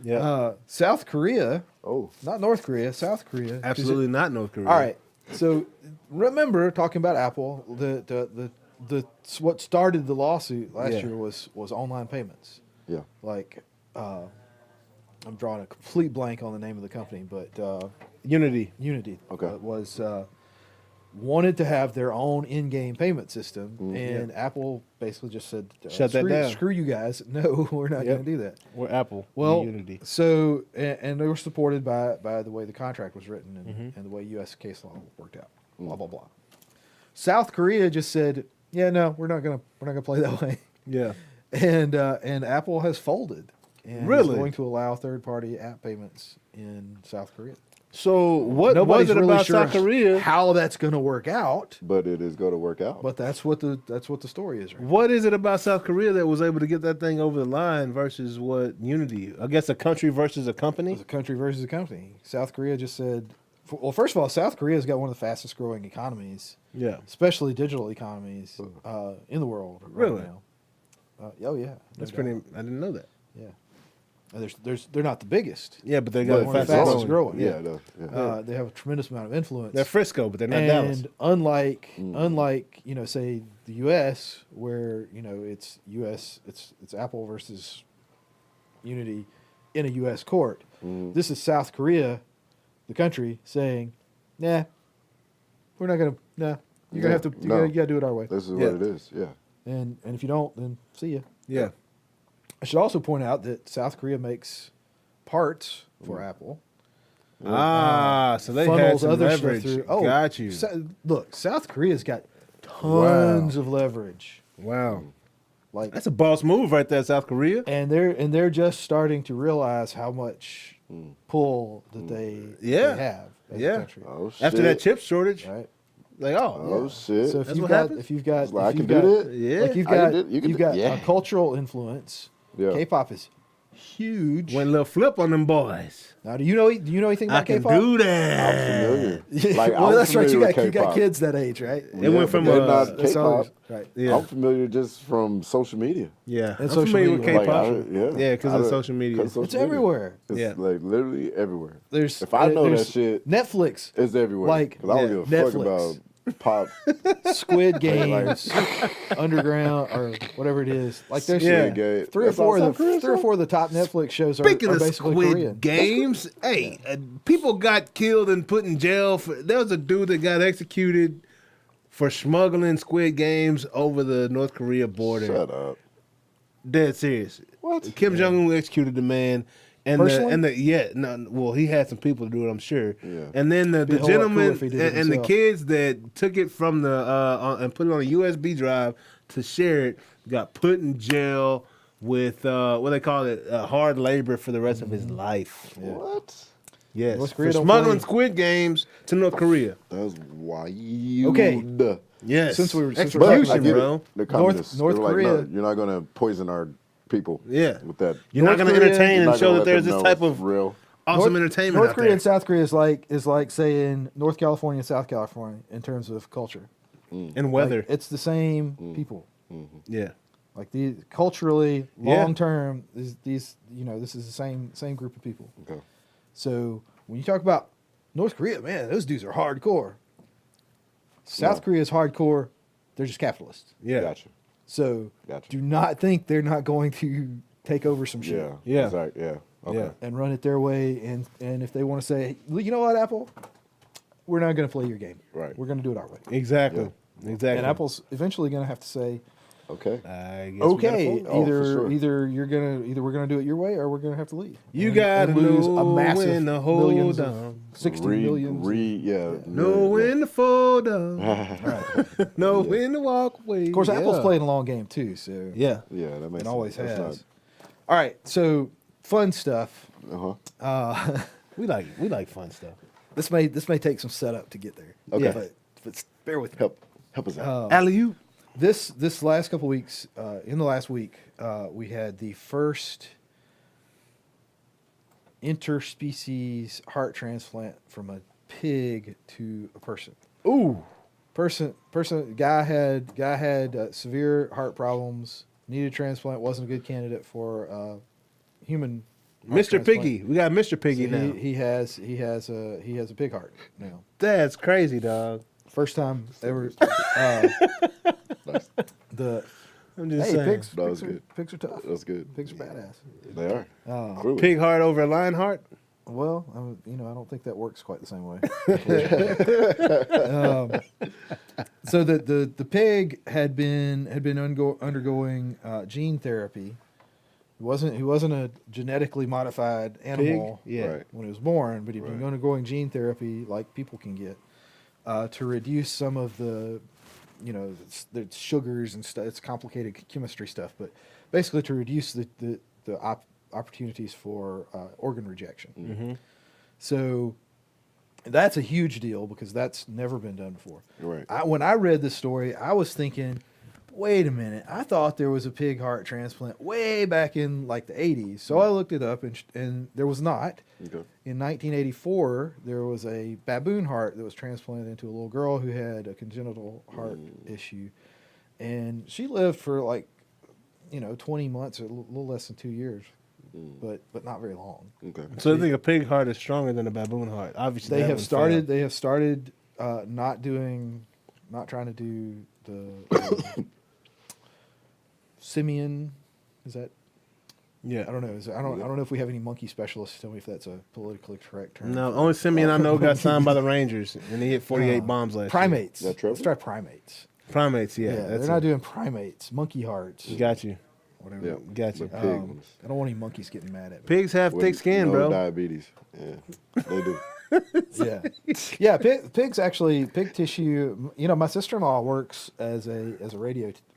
Yeah. South Korea, Oh. not North Korea, South Korea. 'cause Absolutely not North Korea. All right. So remember talking about Apple, the what started the lawsuit last Yeah. year was online payments. Yeah. Like I'm drawing a complete blank on the name of the company, but Unity. Unity Okay. was wanted to have their own in-game payment system, Mm-hmm. and Apple basically just said, Shut that down. Screw you guys. No, we're not Yep. going to do that. We're Apple. Well, Unity. so and they were supported by the way the contract was written and, Mm-hmm. and the way U.S. case law worked out. Blah blah blah. South Korea just said, yeah, no, we're not gonna play that way, Yeah. and Apple has folded and Really? is going to allow third-party app payments in South Korea. So what Nobody's was it really about sure South Korea? how that's going to work out, But it is going to work out. but that's what the story is. Right? What is it about South Korea that was able to get that thing over the line versus what Unity? I guess a country versus a It was company. a country versus a company. South Korea just said, well, first of all, South Korea has got one of the fastest growing economies, Yeah. especially digital economies in the world. Right Really? now. Oh yeah, no That's doubt. pretty. I didn't know that. Yeah. And they're not the biggest. Yeah, but they got But the one of the fastest fastest growing. growing. Yeah. No, yeah. They have a tremendous amount of influence. They're Frisco, but they're not Dallas. And unlike say the U.S. where it's Apple versus Unity in a U.S. court, this is South Korea, the country, saying, nah, we're not gonna. Nah, you're gonna have to. You gotta do it our way. This is Yeah. what it is. Yeah. And if you don't, then see ya. Yeah. I should also point out that South Korea makes parts for Apple. So they had Funnels some other stuff leverage. through. Got you. Look, South Korea's got tons of leverage. Wow. Like, That's a boss move right there, South Korea. and they're just starting to realize how much pull that they have as Yeah. a country. Oh shit. After that chip shortage, Right. like Oh shit. So if That's you've what got happens? if you've got It's like, I if can you've do got that. yeah. like you've I can got do- you can you've do- got yeah. a cultural influence. Yeah. K-pop is huge. went a little flip on them boys. Now, do you know anything I about can K-pop? do I'm that. familiar. Yeah, Like, well, I'm that's right. You familiar with got K-pop. kids that age, right? It went from but they're not That's all- K-pop. right. Yeah. I'm familiar just from social media. Yeah. And I'm social familiar with media. K-pop. Like, Yeah, 'cause I of don't- social media. 'cause social It's everywhere. It's Yeah. like literally everywhere. There's If I know that there's shit, Netflix, it's everywhere. Like, 'Cause I don't yeah, give a fuck Netflix. about pop. Squid Games, Underground, or whatever it is. Like there's Yeah. Gay. three or That's all four South Korea, of the top Netflix shows are Speaking of basically Squid Korean. Games, hey, people got killed and put in jail. There was a dude that got executed for smuggling Squid Games over the North Korea border. Shut up. Dead serious. What? Kim Jong Un executed the man. Personally? He had some people to do it, I'm sure. Yeah. And then the Be a whole lot gentleman cooler if he did it and the himself. kids that took it from and put it on a USB drive to share it got put in jail with what they call it, hard labor for the rest of his life. What? Yes, North for Korea don't smuggling play. Squid Games to North Korea. That's wild. Okay. Yes, Since we're But I execution, get bro. it. The communists. North they were like, Korea- no, you're not going to poison our people. Yeah. With that. You're not North going to Korea- entertain You're and not show gonna that let there's them this know type it's of real. awesome entertainment North out Korea there. and South Korea is like saying North California and South California in terms of culture. And weather. Like, it's the same people. Yeah. Like the culturally, Yeah. long term, this is the same group of people. Okay. So when you talk about North Korea, man, those dudes are hardcore. South Korea is hardcore. They're just capitalists. Yeah. Gotcha. So Gotcha. do not think they're not going to take over some shit. Yeah. Yeah. Exactly. Yeah. Okay. Yeah. And run it their way. And if they want to say, you know what, Apple, we're not going to play your game. Right. We're going to do it our way. Exactly. Exactly. And Apple's eventually going to have to say, Okay. I guess okay, we gotta fold. either we're gonna do it your way or we're gonna have to leave. You And- gotta and lose know a massive when to hold millions of- on. 60 millions. Know when to fold up. Right. Know when to walk away. Of course, Apple's playing a long game too, so Yeah. Yeah, that makes it always sense. has. All right, so fun stuff. Uh-huh. We like fun stuff. This may take some setup to get there. Okay. but bear with me. Help us out. Alley-oop. This last couple weeks, in the last week, we had the first interspecies heart transplant from a pig to a person. Ooh. Guy had severe heart problems, needed transplant, wasn't a good candidate for human. heart Mr. transplant. Piggy. We got Mr. Piggy So now. he has a pig heart now. That's crazy, dog. First time ever. The I'm just hey, saying. pigs. That was pigs are, good. pigs are tough. That's good. Pigs are badass. They are. Clearly. Pig heart over lion heart. Well, I don't think that works quite the same way. So the pig had been undergoing gene therapy. He wasn't a genetically modified animal Yeah. Right. when he was born, but he'd been Right. undergoing gene therapy like people can get to reduce some of the the sugars and stuff. It's complicated chemistry stuff, but basically to reduce the opportunities for organ rejection. Mm-hmm. So that's a huge deal because that's never been done before. Right. When I read this story, I was thinking, wait a minute, I thought there was a pig heart transplant way back in like the 80s. So I looked it up and there was not. Okay. In 1984, there was a baboon heart that was transplanted into a little girl who had a congenital heart issue. And she lived for 20 months or a little less than 2 years, but not very long. Okay. So I think a pig heart is stronger than a baboon heart. Obviously, They that have one started. failed. They have started not trying to do the simian. Is that? Yeah. I don't know. I don't know if we have any monkey specialists. Tell me if that's a politically correct term. No, only Simeon I know got signed by the Rangers, and he hit 48 bombs last year. Primates. That Trevor? Let's try primates. Primates, yeah. Yeah, that's they're not it. doing primates. Monkey hearts. Got you. Whatever. Yeah. Got you. The pig ones. I don't want any monkeys getting mad at me. Pigs have With thick skin, no bro. diabetes. Yeah. They do. Yeah, yeah. Pigs actually, pig tissue. My sister-in-law works as a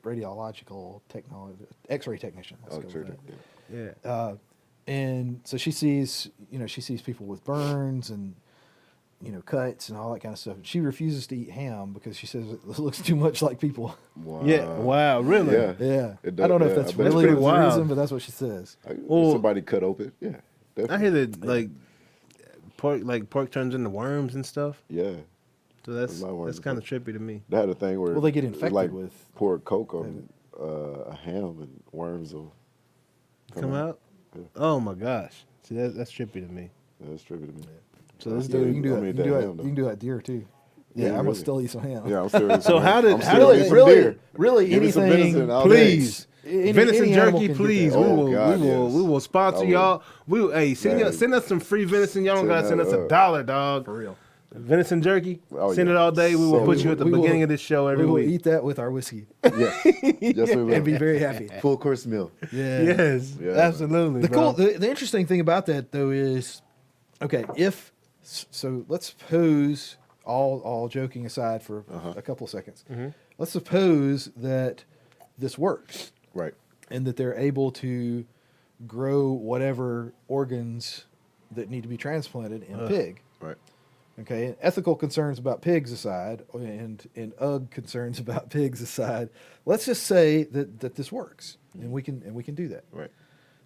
radiological technology X-ray technician. Let's Oh, go with sure. that. Yeah. Yeah. And so she sees people with burns and cuts and all that kind of stuff. She refuses to eat ham because she says it looks too much like people. Wow. Yeah. Wow. Really? Yeah. Yeah, It I don't know if does, that's yeah, I bet really it's the pretty wild. reason, but that's what she says. Well- Somebody cut open. Yeah. I Definitely. hear that pork turns into worms and stuff. Yeah. So that's My worms kind of trippy to me. They had a thing where Well, they get it's infected like with- pour Coke on a ham and worms will Come out? Yeah. Oh my gosh. See, that's trippy to me. Yeah, that's trippy to me. So let's Yeah, do You it. can do I that. mean, You can do that that. ham, though. You can do that deer too. Yeah, Yeah, I'm gonna really. still eat some ham. Yeah, I'm serious. So how did- I'm how still did- eating some really, deer. really Give me some anything. venison all day. Please. Venison any animal jerky, can do please. that. We Oh, will, God, we will, yes. we will sponsor I will. y'all. Send Man. us some free venison. Y'all don't Send gotta send that us up. $1, dog. For real. Venison jerky. Oh, Send yeah. it all day. We will So put we you at the will- beginning of this show every We will week. eat that with our whiskey Yes. Yes, we will. and be very happy. Full course meal. Yeah. Yes, Yeah. absolutely. The bro. the interesting thing about that though is, okay, so let's suppose all joking aside for a couple of seconds, let's suppose that this works Right. and that they're able to grow whatever organs that need to be transplanted in a pig. Right. Okay, and ethical concerns about pigs aside, and UGG concerns about pigs aside, let's just say that this works, and we can do that. Right.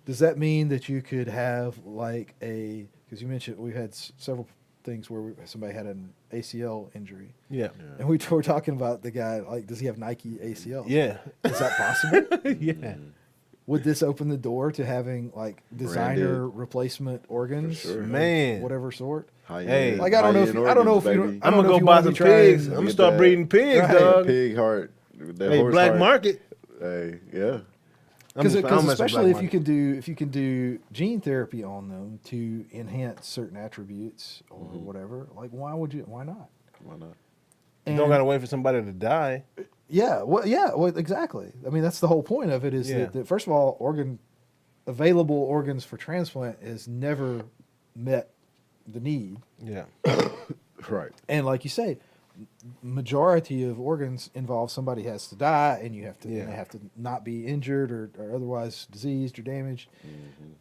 Does that mean that you could have because you mentioned we've had several things where somebody had an ACL injury, Yeah. and we were talking about the guy, does he have Nike ACL? Yeah. Is that possible? Yeah. would this open the door to having like designer Branded. replacement organs, For sure. of Man. whatever sort? Hey. Like I don't know if you I'm don't gonna know go if you buy wanna some be trying- pigs. I'm gonna Get start that. breeding pigs, Right. dog. Pig heart. That Hey, horse black heart. market. Hey, yeah. I'm Because messing with especially if black you can do gene therapy on them to enhance certain attributes or whatever, like why not? Why not? market. And You don't gotta wait for somebody to die. well, exactly. I mean, that's the whole point of it. Is Yeah. that first of all, available organs for transplant has never met the need, Yeah. Right. and like you say, majority of organs involve somebody has to die, and you have to Yeah. and they have to not be injured or otherwise diseased or damaged,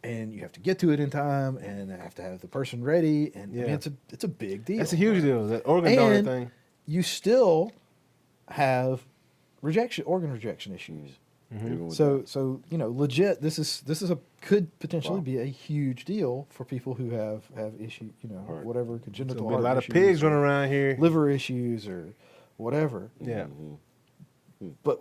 and you have to get to it in time, and they have to have the person ready, and I mean, Yeah. it's a big deal. That's a huge deal. That organ donor And thing. you still have organ rejection issues. Even with So legit. This is could potentially be a huge deal for people who have issue, Right. whatever There'll congenital be a heart lot of issues pigs or running around here. liver issues or whatever. Yeah. But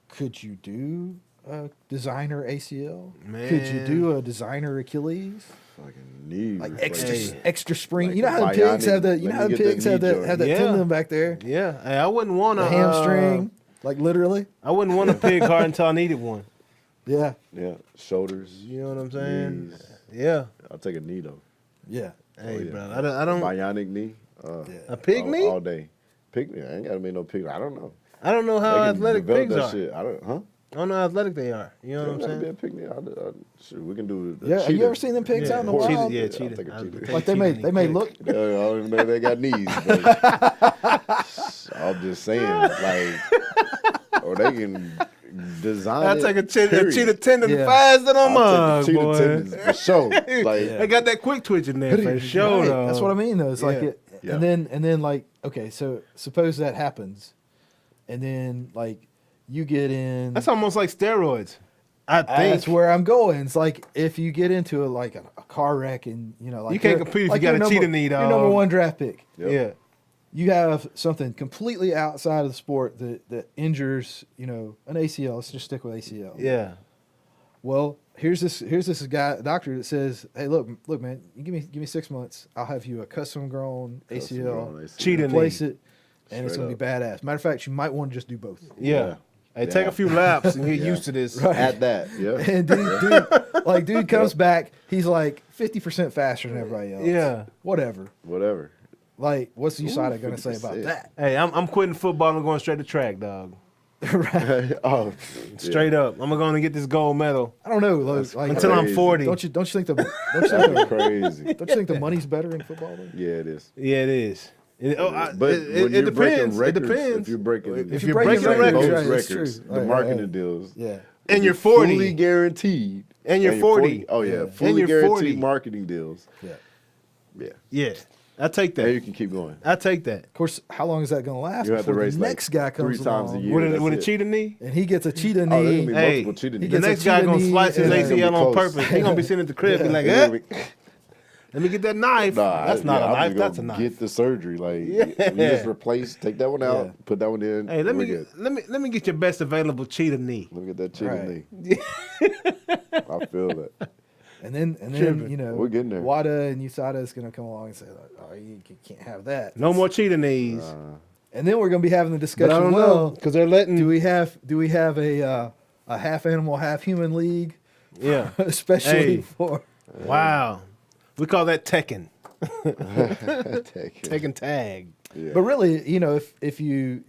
could you do a designer ACL? Could you Man. do a designer Achilles? fucking knee Like replacement. extra spring. Like you know a how the pigs bionic- have the let me get that pigs have knee that joint. have that Yeah. tendon back there, Yeah. Hey, I wouldn't want the a hamstring, like literally. I wouldn't want a pig heart until I needed one. Yeah, Yeah, shoulders. You know what I'm saying? Knees. Yeah. I'll take a knee though. yeah. Hey, yeah. bro. I don't. Bionic knee. A pig knee? all day. Pig knee. I ain't gotta be no pig. I don't know. I don't know how They can athletic develop pigs that are. shit. I don't. Huh? I don't know how athletic they are. You know what I'm Be a saying? pig knee. Shit, we can do. a Yeah, have you cheetah. ever seen them pigs Yeah. out in the Cheetah, wild? Yeah, I'll cheetah. take a I'll cheetah. take Like cheetah they knee may pick. look. I don't even know they got knees. But I'm just saying, like, or they can design. I'll it, take a period. cheetah tendon Yeah. faster than I'll mug, take the cheetah boy. tendons for sure. Like, They got that quick twitch in there for sure. Right, though. that's what I mean, though. It's like Yeah. it, Yeah. and then like okay, so suppose that happens, and then like you get in. That's almost like steroids. I think That's where I'm going. It's like if you get into a car wreck and like You can't you're- compete if like you got your a cheetah number- knee, Your dog. number one draft pick. Yep. Yeah. You have something completely outside of the sport that injures, an ACL. Let's just stick with ACL. Yeah. Well, here's this doctor that says, "Hey, look, man, you give me 6 months. I'll have you a custom grown ACL, Cheetah knee. replace it, and it's Straight gonna be badass." Matter of fact, you might want to just do both. Yeah. Hey, Yeah. take a few laps and get Yeah. used to this. At that, yeah. And dude comes back, he's like 50% faster than everybody else. Yeah. Whatever. Whatever. Like, what's the Ooh, USADA gonna say about 50%. that? Hey, I'm quitting football and going straight to track, dog. Right. Oh, Straight up. I'm going to get this gold medal I don't know. Like, until I'm crazy. 40. don't you think the That's crazy. don't you think the money's better in football? Though? Yeah, it is. Yeah, it is. But when you're breaking depends. records, It depends. if you're breaking, If you're breaking records, those right, it's records, true. the Right, marketing right. deals, Yeah. And you're fully 40. guaranteed, And you're 40. Oh yeah, Yeah. fully And you're guaranteed 40. marketing deals. Yeah. Yeah, Yeah. I take and you that. can keep going. I take that. Of course, how long is that gonna last You have to before race the like next guy comes 3 times a along year. With a, that's with a it. cheetah knee? and he gets a cheetah Oh, there's knee? gonna be Hey, multiple cheetah he The knees. gets a next guy cheetah going to knee slice his and- It's gonna be ACL on close. purpose. He going to be sitting at the crib be like, It's eh, gonna be- let me get that knife. Nah, That's not yeah, a I'm knife. just That's a gonna knife. Get the surgery, like Yeah. you just replace, take that one out, Yeah. put that one in. Hey, let we're me good. let me get your best available cheetah knee. Let me get that cheetah Right. knee. I feel that. And then Tripping. We're getting there. WADA and USADA is gonna come along and say, like, "Oh, you can't have that." No more cheetah knees. And then we're gonna be having the But discussion. I don't know Well, because they're letting. do we have a half animal, half human league, Yeah. especially Hey. for? Wow. We call that Tekken. Take it. Tekken tag. Yeah. But really, if you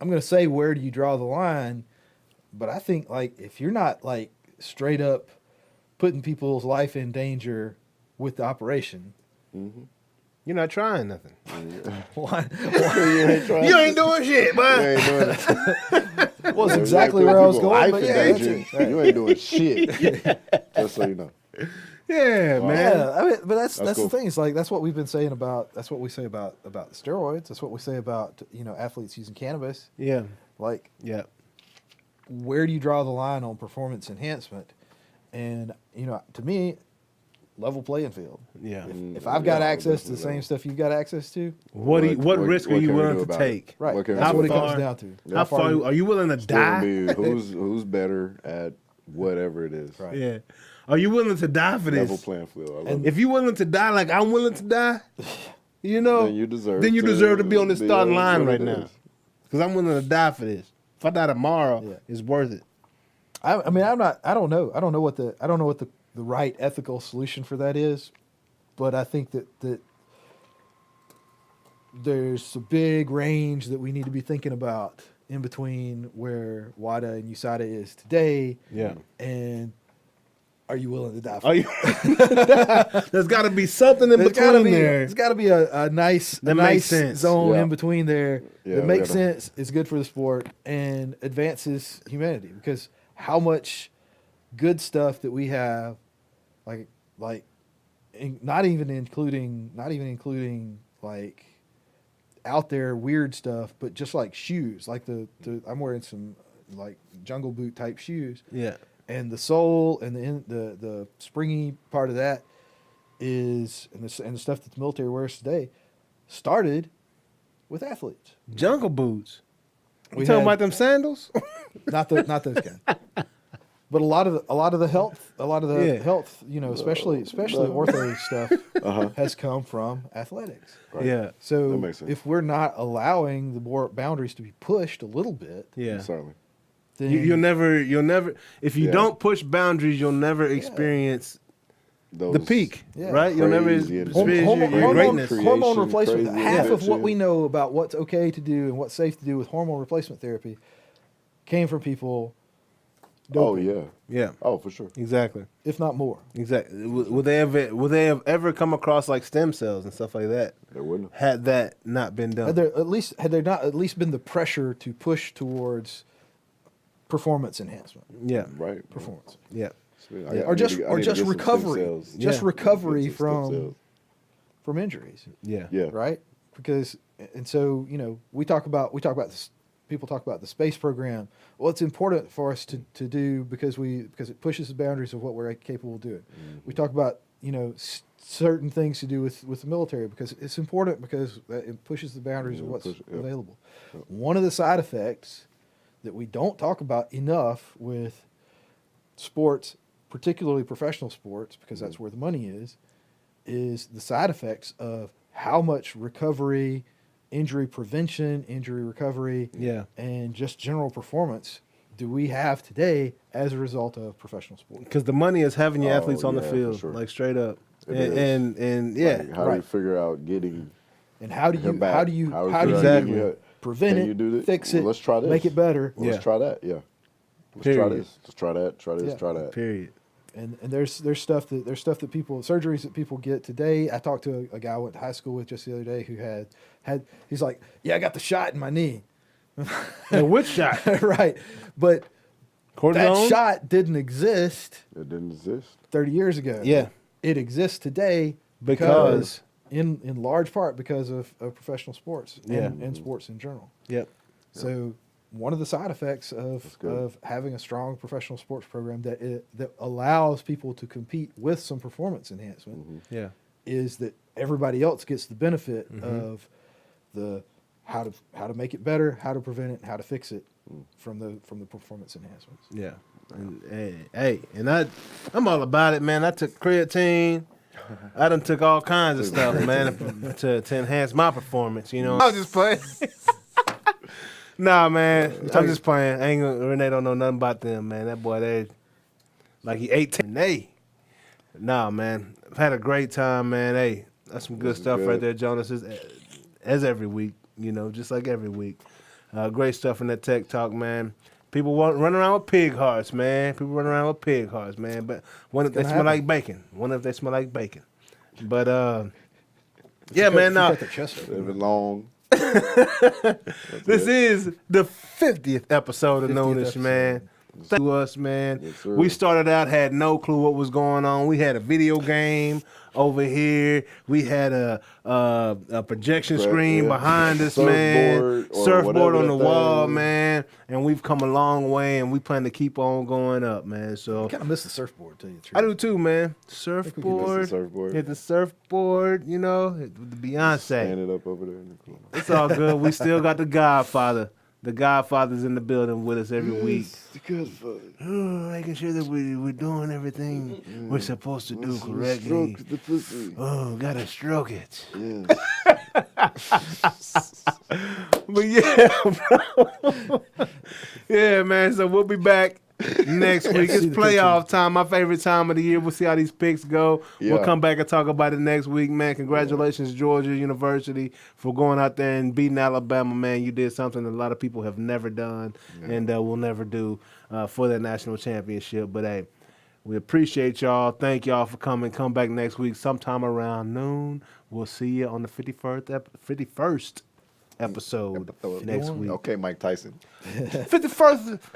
I'm gonna say where do you draw the line, but I think like if you're not like straight up putting people's life in danger with the operation, You're not trying nothing. why? you ain't trying. You ain't doing shit, You man. ain't doing it. Was Yeah, exactly you where I was people going. life But in yeah, that's danger. it. Right. You ain't doing shit. Just so you know. Yeah, man. Yeah, I mean, but that's cool. the thing. It's like that's what we've been saying about. That's what we say about the steroids. That's what we say about athletes using cannabis. Yeah. Like, Yeah. where do you draw the line on performance enhancement? And to me, level playing field. Yeah. If I've got Yeah, access to the definitely same stuff you've got access to, What risk are what you can we willing do to about it? take? right? What can we That's do what it about comes far- down to. How far are you willing to Still gonna die? be who's better at whatever it is. Right. Yeah. Are you willing to die for Level this? playing field. I love And it. If you're willing to die like I'm willing to die, you know, Then you deserve to be on the starting line what right it now. is. Because I'm willing to die for this. If I die tomorrow, Yeah. it's worth it. I mean, I don't know what the right ethical solution for that is, but I think that there's a big range that we need to be thinking about in between where WADA and USADA is today. Yeah. And are you willing to die for Are you? There's got to be something in There's gotta between be there. there's got to be a nice That makes sense. zone Yeah. in between there Yeah, that we makes gotta- sense, is good for the sport, and advances humanity. Because how much good stuff that we have, not even including like out there weird stuff, but just like shoes, like the I'm wearing some like jungle boot type shoes, Yeah. and the sole and the springy part of that is and the stuff that the military wears today started with athletes. Jungle boots. You We talking had- about them sandals? not those guys, but a lot of the health, Yeah. especially ortho stuff has come from athletics. Right. Yeah. That So makes sense. if we're not allowing the boundaries to be pushed a little bit, Yeah. Certainly. then You'll never. If you Yeah. don't push boundaries, you'll never experience the Those peak, Yeah. right? You'll never crazy experience and your greatness. hormone Creation, replacement. crazy Half of what invention. we know about what's okay to do and what's safe to do with hormone replacement therapy came from people, Oh doping, yeah. Yeah. Oh for sure. Exactly. if not more. Exactly. Would they have ever come across like stem cells and stuff like that? They wouldn't. Had that not been done? Had there not at least been the pressure to push towards performance enhancement, Yeah. Right. performance, Yeah. or just recovery, just Yeah. recovery from injuries, Yeah. Yeah. right? Because and so we talk about this. People talk about the space program. Well, it's important for us to do because it pushes the boundaries of what we're capable of doing. We talk about certain things to do with the military because it's important because it pushes the boundaries of what's available. One of the side effects that we don't talk about enough with sports, particularly professional sports, because that's where the money is the side effects of how much recovery, injury prevention, injury recovery, Yeah. and just general performance do we have today as a result of professional sport. Because the money is having your Oh, athletes on the yeah, for field, sure. like straight up, It and yeah, Like, how do you right. figure out getting And how do you him back? how do you How how do figure you out Exactly. getting him- prevent Can it, you do this? fix Well, it, let's try this. make it better? Well, let's Yeah. try that. Yeah. Let's Period. try this. Let's try that. Try this. Yeah. Try that. period. And there's stuff that people surgeries that people get today. I talked to a guy I went to high school with just the other day who had he's like, yeah, I got the shot in my knee. And which shot? Right. But that Cortisone? shot didn't exist It didn't exist. 30 years ago. Yeah. It exists today Because in large part because of professional sports Yeah. and sports in general. yep. So one of the side effects good. of having a strong professional sports program that allows people to compete with some performance enhancement Yeah. is that everybody else gets the benefit Mm-hmm. of the how to make it better, how to prevent it, and how to fix it from the performance enhancements. Yeah. And and I'm all about it, man. I took creatine. I done took all kinds of stuff, man, to enhance my performance. I was just playing. Nah, man. I'm just playing. Renee don't know nothing about them, man. That boy, they like he 18. Renee. Nah, man. I've had a great time, man. Hey, that's some good This is stuff good. right there, Jonas. As every week, just like every week. Great stuff in that tech talk, man. People run around with pig hearts, man. People run around with pig hearts, man. But what if they gonna smell happen. like bacon? What if they smell like bacon? But yeah, man. Now Cut their chest open. Living long. this is the 50th episode of 50th Noonish, episode. man. Thank you, us, man. Yes, sir. We started out, had no clue what was going on. We had a video game over here. We had a projection screen behind us, man. Surfboard on the wall, man. And we've come a long way, and we plan to keep on going up, man. So I kind of miss the surfboard, tell you the truth. I do too, man. Surfboard. Hit the surfboard, you know, with the Beyonce. Stand it up over there in the corner. It's all good. We still got the Godfather. The Godfather's in the building with us every week. The Godfather. Making sure that we're doing everything we're supposed to do correctly. Stroke the pussy. Oh, gotta stroke it. Yes. But yeah, bro. Yeah, man. So we'll be back next week. It's playoff time, my favorite time of the year. We'll see how these picks go. Yeah. We'll come back and talk about it next week, man. Congratulations, Georgia University, for going out there and beating Alabama, man. You did something that a lot of people have never done and will never do for that national championship. But, hey, we appreciate y'all. Thank y'all for coming. Come back next week sometime around noon. We'll see you on the 51st episode next week. Okay, Mike Tyson. 51st